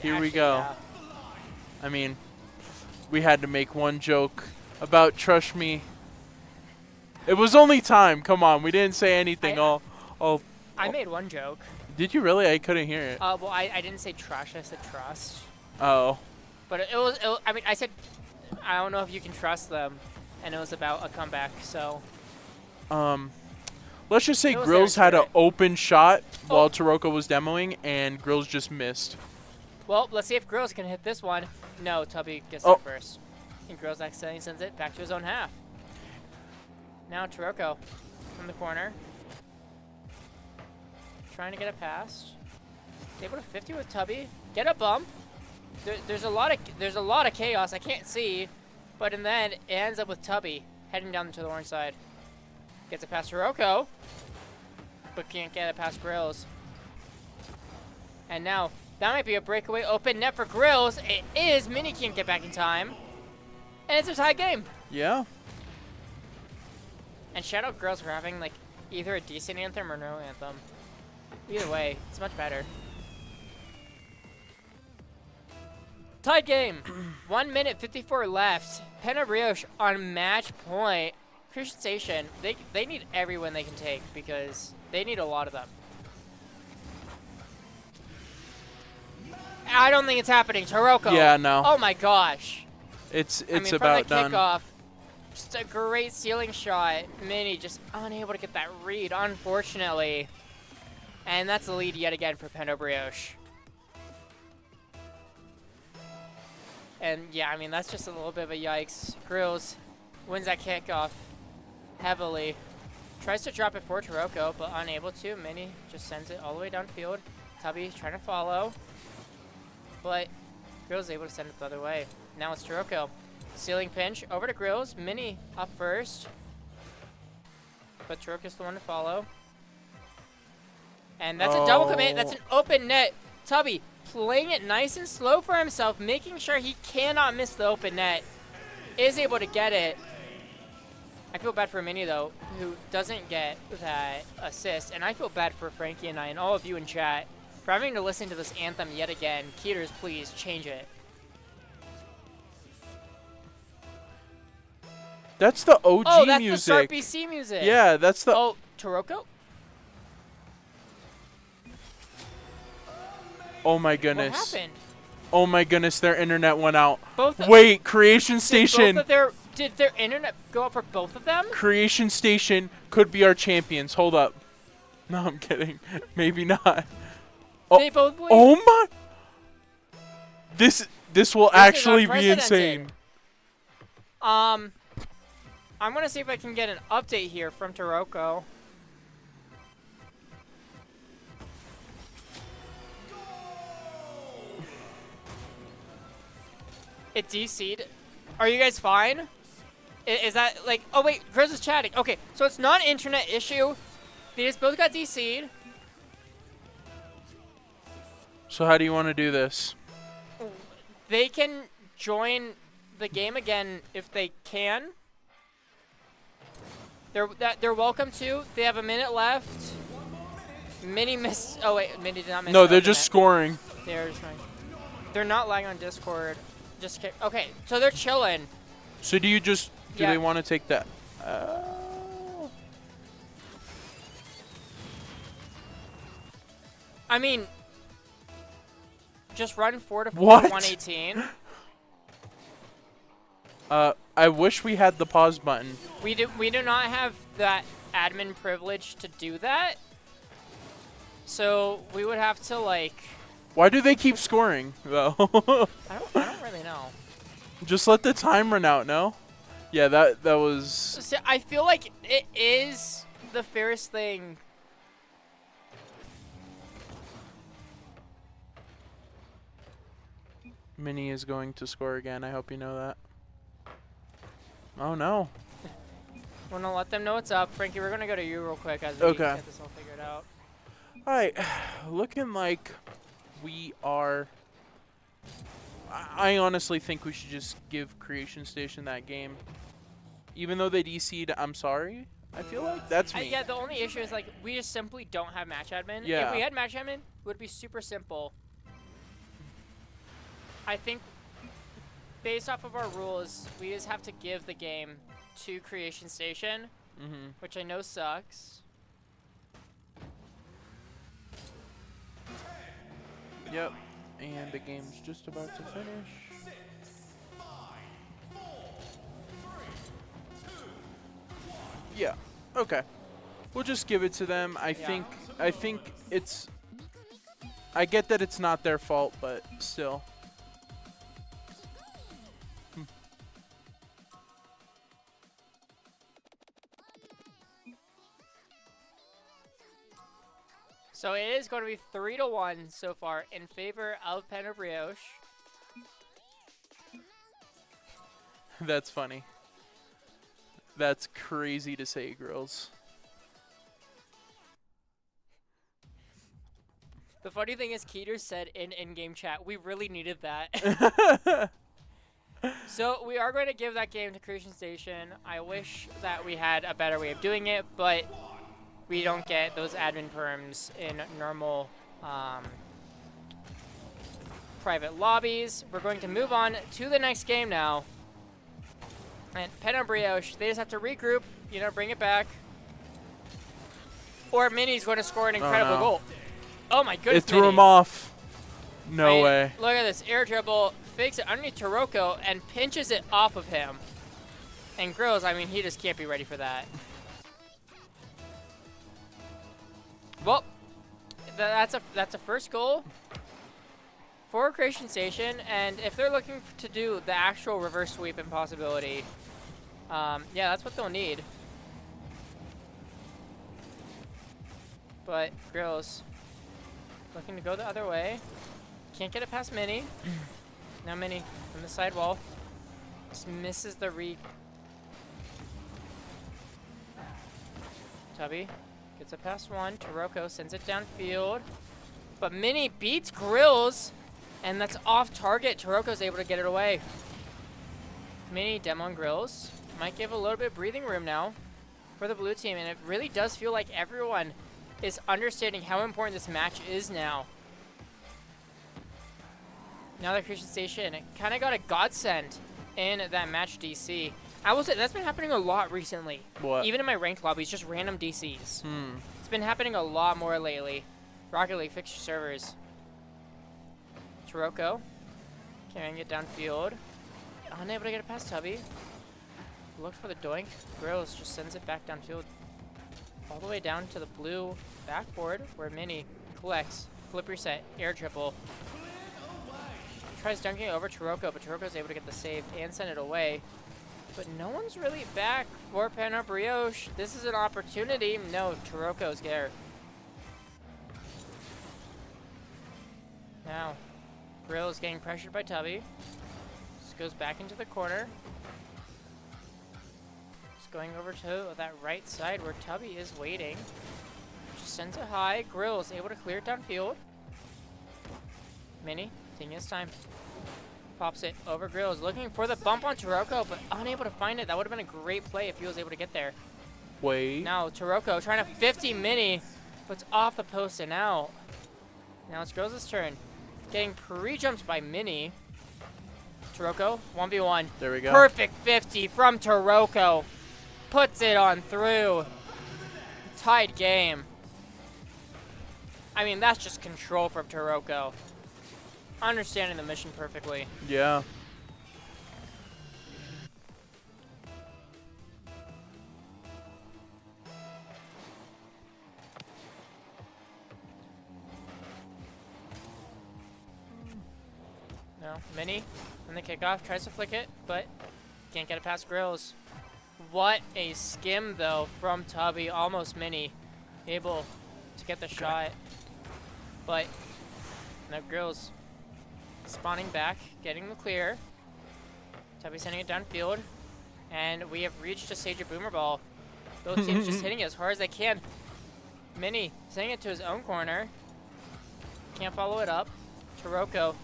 Here we go. Yeah. I mean, we had to make one joke about Trust Me. It was only time. Come on, we didn't say anything. I made one joke. Did you really? I couldn't hear it. Well, I didn't say trash. I said trust. Oh. But it was. I mean, I said, I don't know if you can trust them, and it was about a comeback. So. Let's just say Grills had an open shot while Taroco was demoing, and Grills just missed. Well, let's see if Grills can hit this one. No, Tubby gets it first. And Grills accidentally sends it back to his own half. Now Taroco from the corner. Trying to get it past. He's able to 50 with Tubby. Get a bump. There's a lot of chaos. I can't see. But in the end, it ends up with Tubby heading down to the orange side. Gets it past Taroco, but can't get it past Grills. And now, that might be a breakaway open net for Grills. It is. Mini can't get back in time. And it's a tie game. Yeah. And shout out Grills for having like either a decent anthem or no anthem. Either way, it's much better. Tie game. 1 minute 54 left. Pena Brioche on match point. Creation Station, they need every win they can take because they need a lot of them. I don't think it's happening. Taroco. Yeah, no. Oh my gosh. It's I mean, about from the done. kickoff, just a great ceiling shot. Mini just unable to get that read, unfortunately. And that's the lead yet again for Pena Brioche. And yeah, I mean, that's just a little bit of a yikes. Grills wins that kickoff heavily. Tries to drop it for Taroco, but unable to. Mini just sends it all the way downfield. Tubby trying to follow. But Grills able to send it the other way. Now it's Taroco. Ceiling pinch over to Grills. Mini up first. But Taroco's the one to follow. And that's a double commit. That's an open net. Tubby playing it nice and slow for himself, making sure he cannot miss the open net. Is able to get it. I feel bad for Mini, though, who doesn't get that assist. And I feel bad for Frankie and I and all of you in chat for having to listen to this anthem yet again. Keeters, please change it. That's the OG Oh, that's music. the Start BC music. Yeah, that's the. Oh, Taroco? Oh my goodness. What happened? Oh my goodness, their internet went out. Both Wait, Creation Station. Did their internet go up for both of them? Creation Station could be our champions. Hold up. No, I'm kidding. Maybe not. Oh, They both win? Oh my. This will actually be insane. I'm going to see if I can get an update here from Taroco. It DC'd. Are you guys fine? Is that like... Oh, wait. Chris is chatting. Okay, so it's not an internet issue. They just both got DC'd. So how do you want to do this? They can join the game again if they can. They're welcome to. They have a minute left. Mini missed... Oh, wait. Mini did not miss. No, they're just scoring. They're not lagging on Discord. Just kidding. Okay, so they're chilling. So do you just... Do they want to take that? I mean... Just run 4 to 4 what? 118. I wish we had the pause button. We do not have that admin privilege to do that. So we would have to like... Why do they keep scoring though? I don't really know. Just let the time run out, no? Yeah, that was... See, I feel like it is the fairest thing. Mini is going to score again. I hope you know that. Oh no. Want to let them know what's up. Frankie, we're going to go to you real quick as we get this all figured out. Alright, looking like we are... I honestly think we should just give Creation Station that game. Even though they DC'd, I'm sorry. I feel like that's me. Yeah, the only issue is like we just simply don't have match admin. Yeah. If we had match admin, it would be super simple. I think based off of our rules, we just have to give the game to Creation Station, which I know sucks. Yep. And the game's just about to finish. Yeah. Okay. We'll just give it to them. I think it's... I get that it's not their fault, but still. So it is going to be 3-1 so far in favor of Brioche. That's funny. That's crazy to say, girls. The funny thing is, Keeter said in in-game chat, we really needed that. So we are going to give that game to Creation Station. I wish that we had a better way of doing it, but we don't get those admin perms in normal private lobbies. We're going to move on to the next game now. And Brioche, they just have to regroup, you know, bring it back. Or Mini's going to score an incredible goal. Oh my goodness, it threw him off. No way. Look at this air dribble, fakes it underneath Taroco and pinches it off of him. And Grills, I mean, he just can't be ready for that. Well, that's a first goal for Creation Station, and if they're looking to do the actual reverse sweep impossibility, yeah, that's what they'll need. But Grills looking to go the other way. Can't get it past Mini. Now Mini from the sidewall. Just misses the re. Tubby gets it past one. Taroco sends it downfield. But Mini beats Grills. And that's off target. Taroco's able to get it away. Mini demo on Grills. Might give a little bit of breathing room now for the blue team. And it really does feel like everyone is understanding how important this match is now. Now that Creation Station kind of got a godsend in that match DC. I will say that's been happening a lot recently. What? Even in my ranked lobbies, just random DCs. Hmm. It's been happening a lot more lately. Rocket League, fix your servers. Taroco carrying it downfield. Unable to get it past Tubby. Looked for the doink. Grills just sends it back downfield. All the way down to the blue backboard where Mini collects. Flip reset, air triple. Tries dunking over Taroco, but Taroco's able to get the save and send it away. But no one's really back for Brioche. This is an opportunity. No, Taroco's there. Now, Grill is getting pressured by Tubby. Just goes back into the corner. Just going over to that right side where Tubby is waiting. Just sends it high. Grill is able to clear it downfield. Mini, taking his time. Pops it over Grills, looking for the bump on Taroco, but unable to find it. That would have been a great play if he was able to get there. Wait. Now Taroco trying to 50 Mini, but it's off the post and out. Now it's Grills' turn. Getting pre-jumped by Mini. Taroco, 1v1. There we go. Perfect 50 from Taroco. Puts it on through. Tied game. I mean, that's just control from Taroco. Understanding the mission perfectly. Yeah. No, Mini on the kickoff tries to flick it, but can't get it past Grills. What a skim though from Tubby, almost Mini, able to get the shot, but no Grills. Spawning back, getting the clear. Tubby sending it downfield. And we have reached a stage of Boomer Ball. Both teams just hitting it as hard as they can. Mini sending it to his own corner. Can't follow it up. Taroco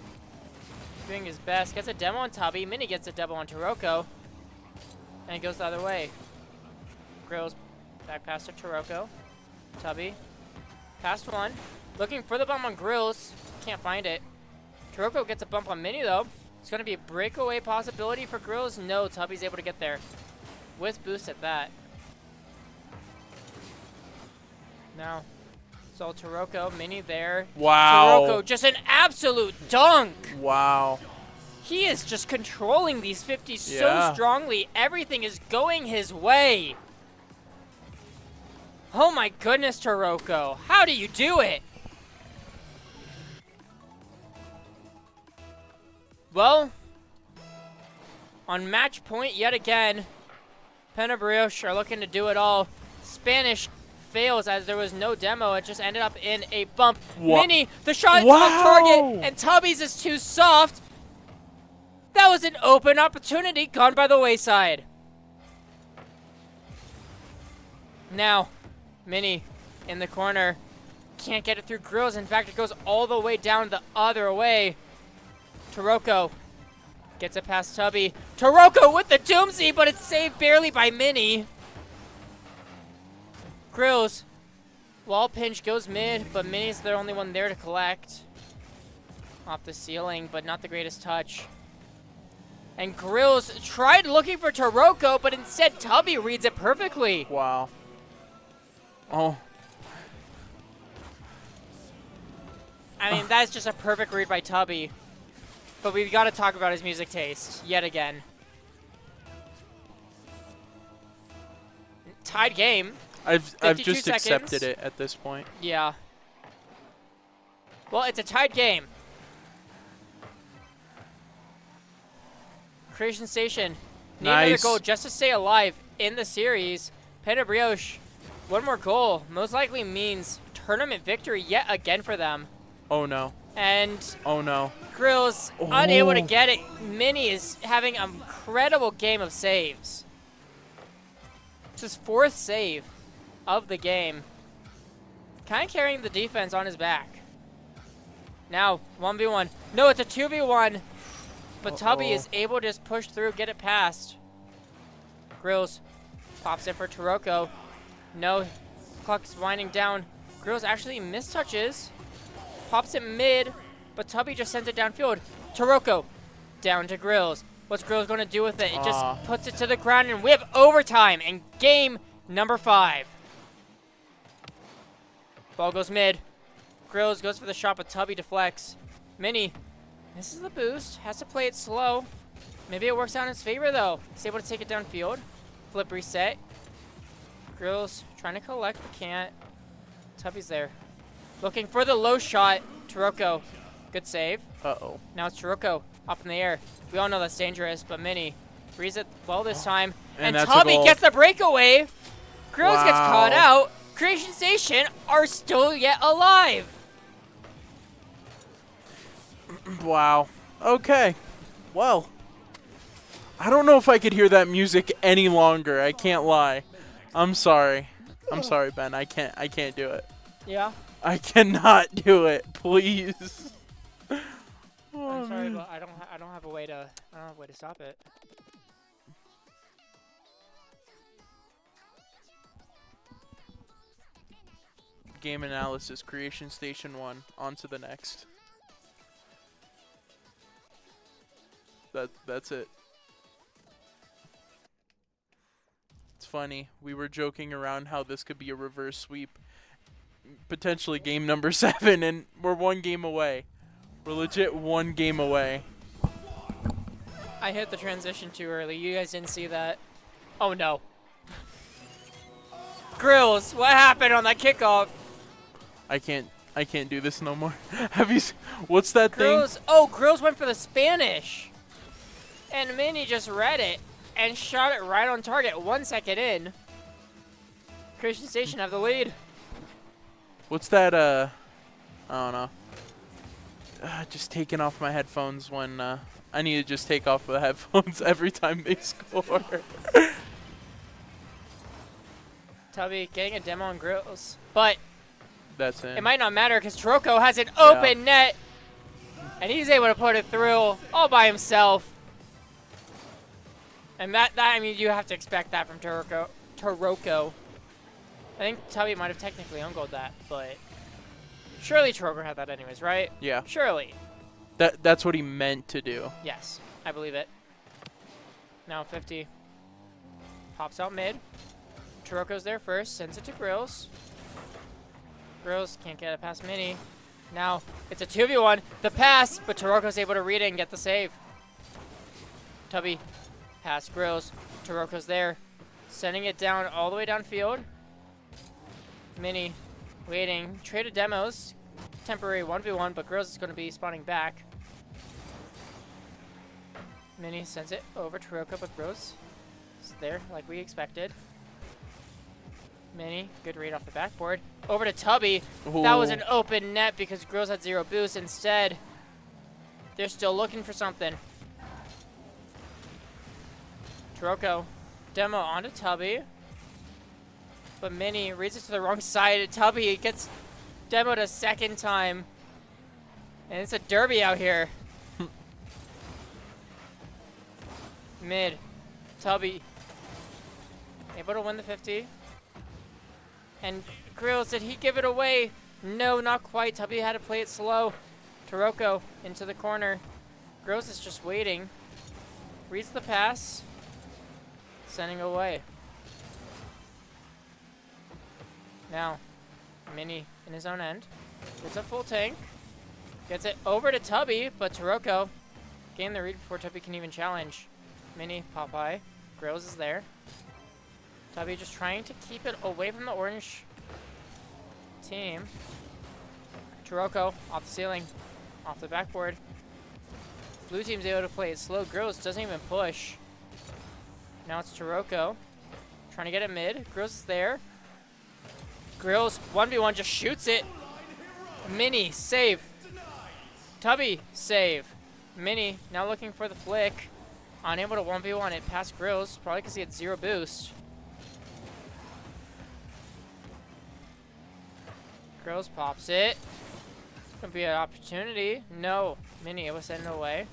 doing his best. Gets a demo on Tubby. Mini gets a demo on Taroco. And it goes the other way. Grills back past to Taroco. Tubby. Past one. Looking for the bump on Grills. Can't find it. Taroco gets a bump on Mini, though. It's going to be a breakaway possibility for Grills. No, Tubby's able to get there. With boost at that. Now, it's all Taroco. Mini there. Wow. Taroco, just an absolute dunk. Wow. He is just controlling these 50s so strongly. Everything is going his way. Oh my goodness, Taroco. How do you do it? Well, on match point yet again, Brioche are looking to do it all. Spanish fails as there was no demo. It just ended up in a bump. Mini, the shot is off target, and Tubby's is too soft. That was an open opportunity gone by the wayside. Now, Mini in the corner. Can't get it through Grills. In fact, it goes all the way down the other way. Taroco gets it past Tubby. Taroco with the doomsy, but it's saved barely by Mini. Grills. Wall pinch goes mid, but Mini's the only one there to collect. Off the ceiling, but not the greatest touch. And Grills tried looking for Taroco, but instead Tubby reads it perfectly. Wow. Oh. I mean, that's just a perfect read by Tubby. But we've got to talk about his music taste yet again. Tied game. I've just seconds. accepted it at this point. Yeah. Well, it's a tied game. Creation Station. Need another goal just to stay alive in the series. Brioche, one more goal most likely means tournament victory yet again for them. Oh no. And oh no. Grills unable to get it. Mini is having an incredible game of saves. It's his 4th save of the game. Kind of carrying the defense on his back. Now, 1v1. No, it's a 2v1. But Tubby is able to just push through, get it past. Grills pops it for Taroco. No, clock's winding down. Grills actually mistouches. Pops it mid, but Tubby just sends it downfield. Taroco down to Grills. What's Grills going to do with it? It just puts it to the ground, and we have overtime in game number 5. Ball goes mid. Grills goes for the shot, but Tubby deflects. Mini misses the boost. Has to play it slow. Maybe it works out in his favor, though. He's able to take it downfield. Flip reset. Grills trying to collect, but can't. Tubby's there. Looking for the low shot. Taroco. Good save. Uh-oh. Now it's Taroco up in the air. We all know that's dangerous, but Mini reads it well this time. And Tubby gets the breakaway. Grills gets caught out. Creation Station are still yet alive. Wow. Okay. Well, I don't know if I could hear that music any longer. I can't lie. I'm sorry. I'm sorry, Ben. I can't do it. Yeah. I cannot do it. Please. I'm sorry, but I don't have a way to stop it. Game analysis. Creation Station 1. On to the next. That's it. It's funny. We were joking around how this could be a reverse sweep. Potentially game number 7, and we're 1 game away. We're legit 1 game away. I hit the transition too early. You guys didn't see that. Oh no. Grills, what happened on that kickoff? I can't do this no more. Have you what's that Grills, thing? Oh, Grills went for the Spanish. And Mini just read it and shot it right on target 1 second in. Creation Station have the lead. What's that I don't know. Just taking off my headphones when I need to just take off the headphones every time they score. Tubby getting a demo on Grills. But that's it. It might not matter because Taroco has an open net. And he's able to put it through all by himself. And that I mean, you have to expect that from Taroco. I think Tubby might have technically ungoaled that, but surely Taroco had that anyways, right? Yeah. Surely. That's what he meant to do. Yes, I believe it. Now 50. Pops out mid. Taroco's there first, sends it to Grills. Grills can't get it past Mini. Now it's a 2v1. The pass, but Taroco's able to read it and get the save. Tubby, pass Grills. Taroco's there, sending it down all the way downfield. Mini waiting. Traded demos. Temporary 1v1, but Grills is going to be spawning back. Mini sends it over to Taroco, but Grills is there like we expected. Mini, good read off the backboard. Over to Tubby. Ooh. That was an open net because Grills had 0 boost. Instead, they're still looking for something. Taroco, demo onto Tubby. But Mini reads it to the wrong side. Tubby gets demoed a second time. And it's a derby out here. Mid. Tubby able to win the 50. And Grills, did he give it away? No, not quite. Tubby had to play it slow. Taroco into the corner. Grills is just waiting. Reads the pass. Sending away. Now, Mini in his own end. Gets a full tank. Gets it over to Tubby, but Taroco gained the read before Tubby can even challenge. Mini, Popeye. Grills is there. Tubby just trying to keep it away from the orange team. Taroco off the ceiling, off the backboard. Blue team's able to play it slow. Grills doesn't even push. Now it's Taroco trying to get it mid. Grills is there. Grills 1v1 just shoots it. Mini save. Tubby save. Mini now looking for the flick. Unable to 1v1 it past Grills, probably because he had 0 boost. Grills pops it. Gonna be an opportunity. No. Mini, it was sent away.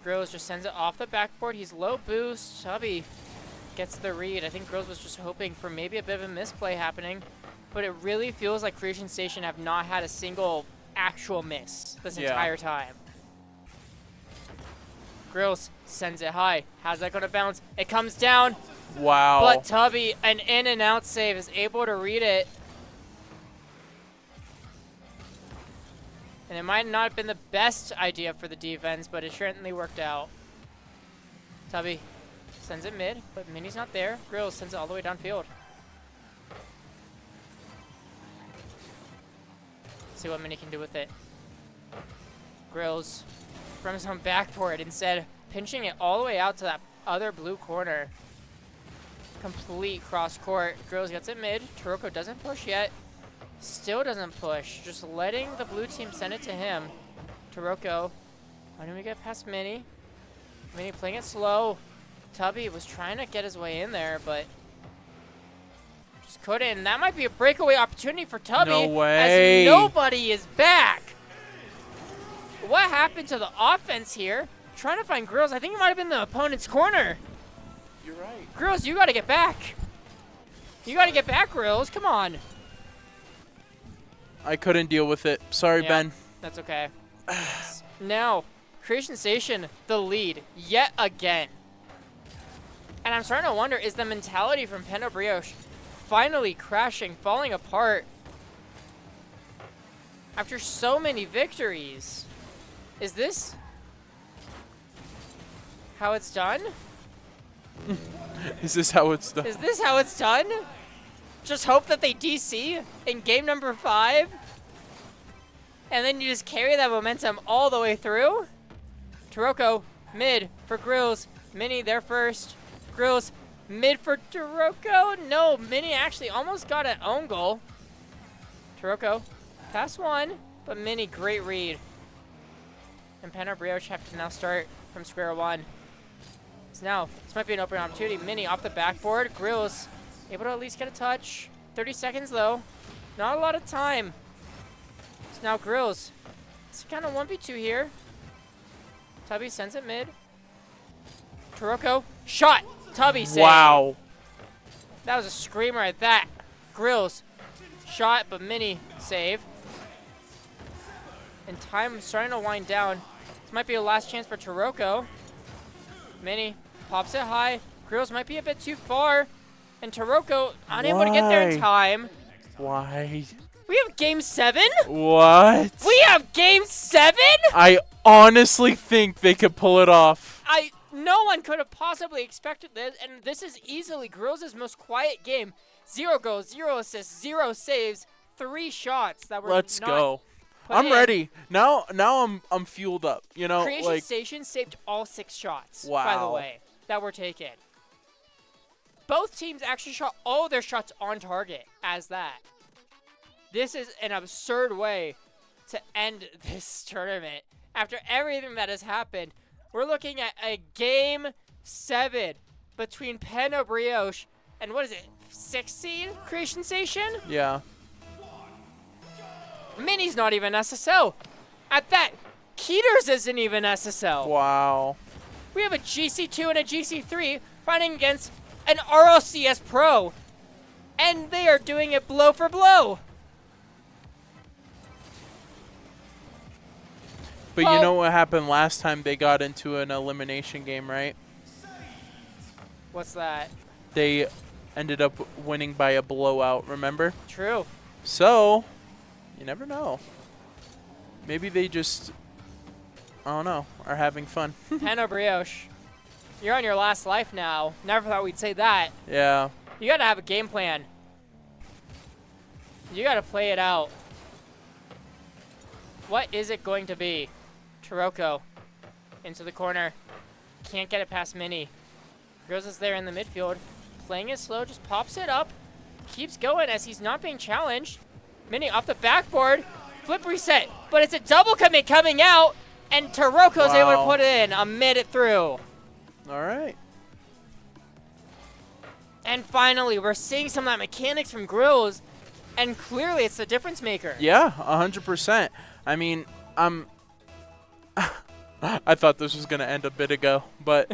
Grills just sends it off the backboard. He's low boost. Tubby gets the read. I think Grills was just hoping for maybe a bit of a misplay happening. But it really feels like Creation Station have not had a single actual miss this entire time. Grills sends it high. How's that going to bounce? It comes down. Wow. But Tubby, an in and out save, is able to read it. And it might not have been the best idea for the defense, but it certainly worked out. Tubby sends it mid, but Mini's not there. Grills sends it all the way downfield. See what Mini can do with it. Grills from his own backboard instead, pinching it all the way out to that other blue corner. Complete cross court. Grills gets it mid. Taroco doesn't push yet. Still doesn't push. Just letting the blue team send it to him. Taroco. Why don't we get past Mini? Mini playing it slow. Tubby was trying to get his way in there, but just couldn't. And that might be a breakaway opportunity for Tubby. No way. As nobody is back. What happened to the offense here? Trying to find Grills. I think it might have been the opponent's corner. You're right. Grills, you got to get back. You got to get back, Grills. Come on. I couldn't deal with it. Sorry, Yeah, Ben. That's okay. Now, Creation Station, the lead, yet again. And I'm starting to wonder, is the mentality from Brioche finally crashing, falling apart after so many victories? Is this how it's done? Is this how it's done? Is this how it's done? Just hope that they DC in game number 5. And then you just carry that momentum all the way through. Taroco, mid for Grills. Mini there first. Grills, mid for Taroco. No, Mini actually almost got an own goal. Taroco, pass one, but Mini, great read. And Brioche have to now start from square one. So now, this might be an open opportunity. Mini off the backboard. Grills able to at least get a touch. 30 seconds though. Not a lot of time. So now Grills. It's kind of 1v2 here. Tubby sends it mid. Taroco. Shot! Tubby save. Wow. That was a screamer at that. Grills. Shot, but Mini save. And time is starting to wind down. This might be a last chance for Taroco. Mini pops it high. Grills might be a bit too far. And Taroco unable to get there in time. Why? We have game 7? What? We have game 7? I honestly think they could pull it off. No one could have possibly expected this, and this is easily Grills' most quiet game. 0 goals, 0 assists, 0 saves, 3 shots that were Let's not go. put I'm in. ready. Now I'm fueled up. You know, Creation like Station saved all 6 shots, by the Wow. way, that were taken. Both teams actually shot all their shots on target as that. This is an absurd way to end this tournament. After everything that has happened, we're looking at a game 7 between Brioche and what is it, 6th seed Creation Station? yeah. Mini's not even SSO. At that, Keeters isn't even SSO. Wow. We have a GC2 and a GC3 fighting against an ROCS Pro. And they are doing it blow for blow. But Well- you know what happened last time they got into an elimination game, right? What's that? They ended up winning by a blowout, remember? True. So, you never know. Maybe they just, I don't know, are having fun. Brioche, you're on your last life now. Never thought we'd say that. Yeah. You gotta have a game plan. You gotta play it out. What is it going to be? Taroco into the corner. Can't get it past Mini. Grills is there in the midfield. Playing it slow, just pops it up. Keeps going as he's not being challenged. Mini off the backboard. Flip reset. But it's a double commit coming out. And Taroco's able to Wow. put it in. A mid it through. All right. And finally, we're seeing some of that mechanics from Grills. And clearly, it's the difference maker. Yeah, 100%. I mean, I thought this was going to end a bit ago, but,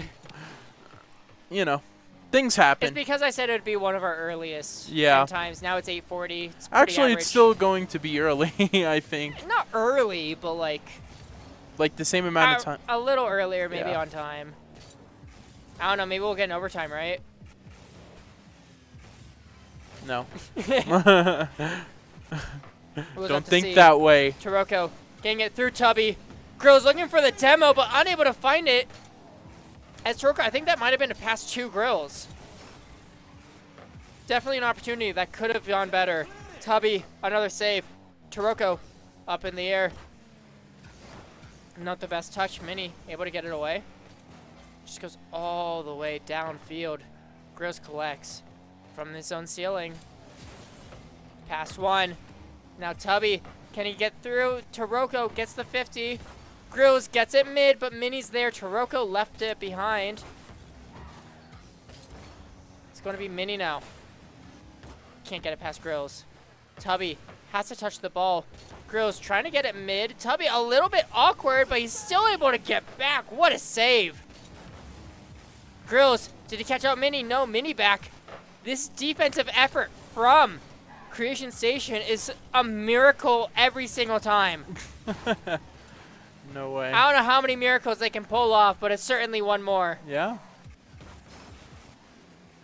you know, things It's happen. because I said it would be one of our earliest Yeah. end times. Now it's 8:40. It's pretty Actually, average. it's still going to be early, I think. Not early, but like Like the same amount of time. A little earlier, maybe Yeah. on time. I don't know. Maybe we'll get an overtime, right? No. We'll Don't have to think see. that way. Taroco getting it through Tubby. Grills looking for the demo, but unable to find it. As Taroco, I think that might have been a pass to Grills. Definitely an opportunity that could have gone better. Tubby, another save. Taroco up in the air. Not the best touch. Mini able to get it away. Just goes all the way downfield. Grills collects from his own ceiling. Pass one. Now Tubby, can he get through? Taroco gets the 50. Grills gets it mid, but Mini's there. Taroco left it behind. It's going to be Mini now. Can't get it past Grills. Tubby has to touch the ball. Grills trying to get it mid. Tubby a little bit awkward, but he's still able to get back. What a save. Grills, did he catch out Mini? No, Mini back. This defensive effort from Creation Station is a miracle every single time. No way. I don't know how many miracles they can pull off, but it's certainly one more. Yeah.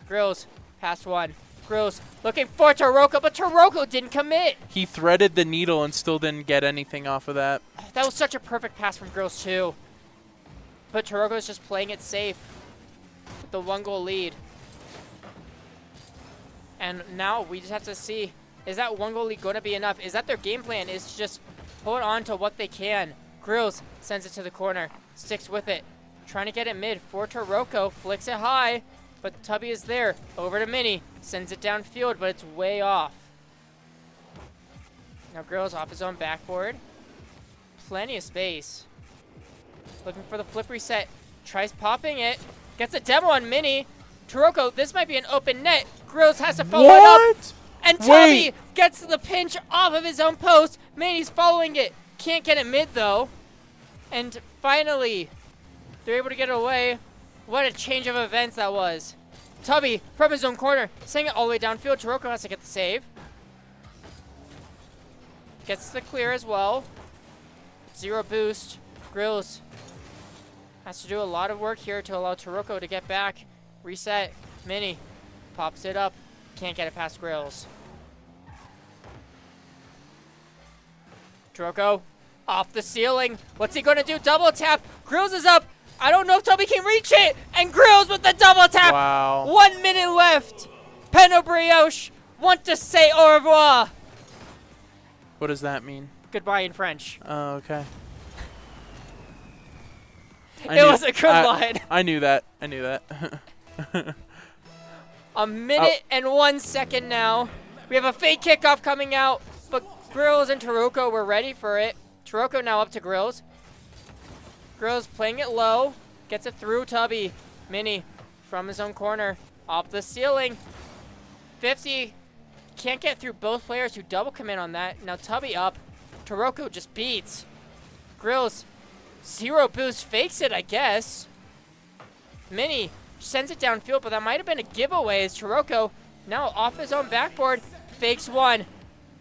Grills, pass one. Grills looking for Taroco, but Taroco didn't commit. He threaded the needle and still didn't get anything off of that. That was such a perfect pass from Grills too. But Taroco's just playing it safe with the 1-goal lead. And now we just have to see, is that 1-goal lead going to be enough? Is that their game plan, is to just hold on to what they can? Grills sends it to the corner, sticks with it, trying to get it mid for Taroco, flicks it high, but Tubby is there, over to Mini, sends it downfield, but it's way off. Now Grills off his own backboard, plenty of space. Looking for the flip reset, tries popping it, gets a demo on Mini. Taroco, this might be an open net. Grills has to follow it up. And Tubby gets the pinch off of his own post. Mini's following it. Can't get it mid though. And finally, they're able to get it away. What a change of events that was. Tubby from his own corner, sending it all the way downfield. Taroco has to get the save. Gets the clear as well. 0 boost. Grills has to do a lot of work here to allow Taroco to get back. Reset. Mini pops it up. Can't get it past Grills. Taroco off the ceiling. What's he going to do? Double tap. Grills is up. I don't know if Tubby can reach it. And Grills with the double tap. Wow. 1 minute left. Brioche want to say au revoir. What does that mean? Goodbye in French. Oh, okay. It was a good line. I knew that. I knew that. A minute and 1 second now. We have a fake kickoff coming out, but Grills and Taroco were ready for it. Taroco now up to Grills. Grills playing it low. Gets it through Tubby. Mini from his own corner. Off the ceiling. 50. Can't get through both players who double commit on that. Now Tubby up. Taroco just beats. Grills 0 boost, fakes it, I guess. Mini sends it downfield, but that might have been a giveaway as Taroco now off his own backboard, fakes one.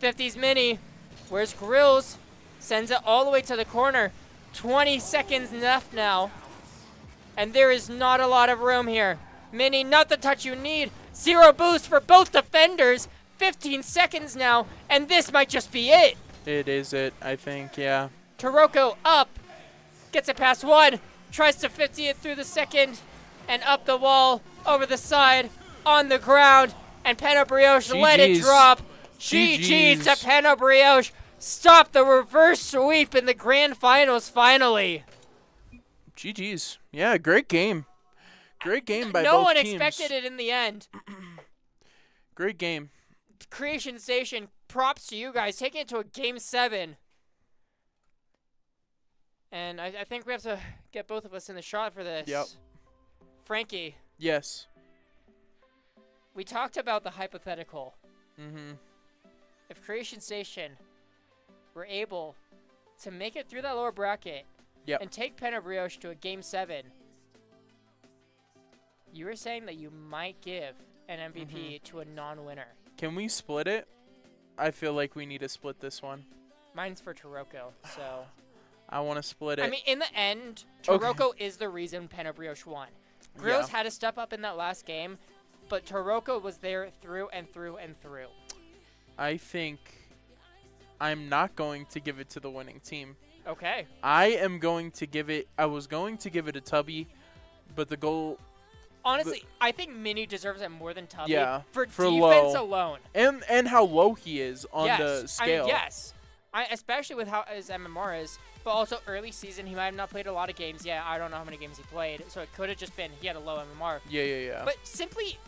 50's Mini. Where's Grills? Sends it all the way to the corner. 20 seconds left now. And there is not a lot of room here. Mini, not the touch you need. 0 boost for both defenders. 15 seconds now, and this might just be it. It is it, I think, yeah. Taroco up. Gets it past one, tries to 50 it through the second, and up the wall, over the side, on the ground, and Brioche let it drop. GG's to Brioche. Stop the reverse sweep in the grand finals finally. GG's. Yeah, great game. Great game by both teams. No one expected it in the end. Great game. Creation Station, props to you guys, taking it to a game 7. And I think we have to get both of us in the shot for this. Yep. Frankie. Yes. We talked about the hypothetical. Mm-hmm. If Creation Station were able to make it through that lower bracket and take Brioche to a game 7, you were saying that you might give an MVP to a non-winner. Can we split it? I feel like we need to split this one. Mine's for Taroco, so... I want to split it. I mean, in the end, Taroco is the reason Brioche won. Grills had to step up in that last game, but Taroco was there through and through and through. I think I'm not going to give it to the winning team. Okay. I was going to give it a Tubby, but the goal... Honestly, I think Mini deserves it more than Tubby. Yeah, for low. defense alone. And how low he is on the scale. I mean, yes. Especially with how his MMR is, but also early season, he might have not played a lot of games. Yeah, I don't know how many games he played, so it could have just been he had a low MMR. Yeah. But simply,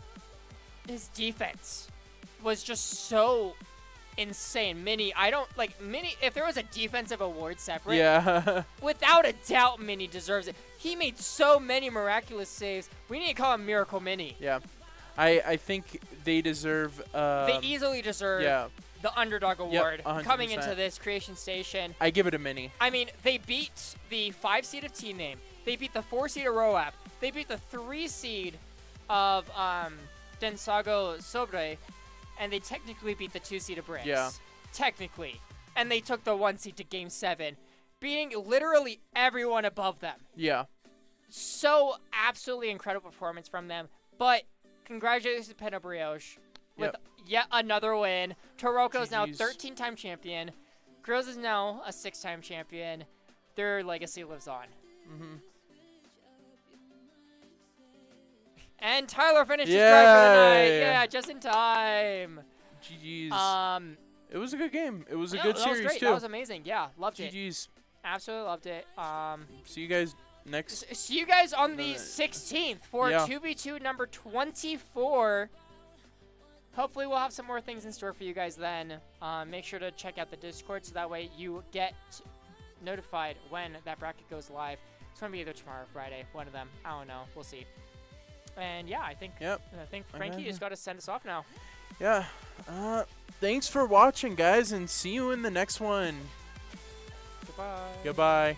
his defense was just so insane. Mini, if there was a defensive award separate, without a doubt, Mini deserves it. He made so many miraculous saves. We need to call him Miracle Mini. Yeah. I think they deserve... they easily deserve the Underdog Award coming into this Creation Station. I give it a Mini. I mean, they beat the 5 seed of Team Name. They beat the 4 seed of ROAB. They beat the 3 seed of Densago Sobre. And they technically beat the 2 seed of Bricks. Yeah. Technically. And they took the 1 seed to Game 7, beating literally everyone above them. Yeah. So absolutely incredible performance from them. But congratulations to Brioche with yet another win. Taroco is now 13-time champion. Grills is now a 6-time champion. Their legacy lives on. And Tyler finished his drive for the night. Yeah, just in time. GG's. It was a good game. It was a good series, was great. too. That was amazing. Yeah, loved it. GG's. Absolutely loved it. See you guys next. See you guys on the 16th for 2v2 number 24. Hopefully we'll have some more things in store for you guys then. Make sure to check out the Discord so that way you get notified when that bracket goes live. It's going to be either tomorrow or Friday. One of them. I don't know. We'll see. And yeah, I think Frankie just got to send us off now. Yeah. Thanks for watching, guys, and see you in the next one. Goodbye. Goodbye.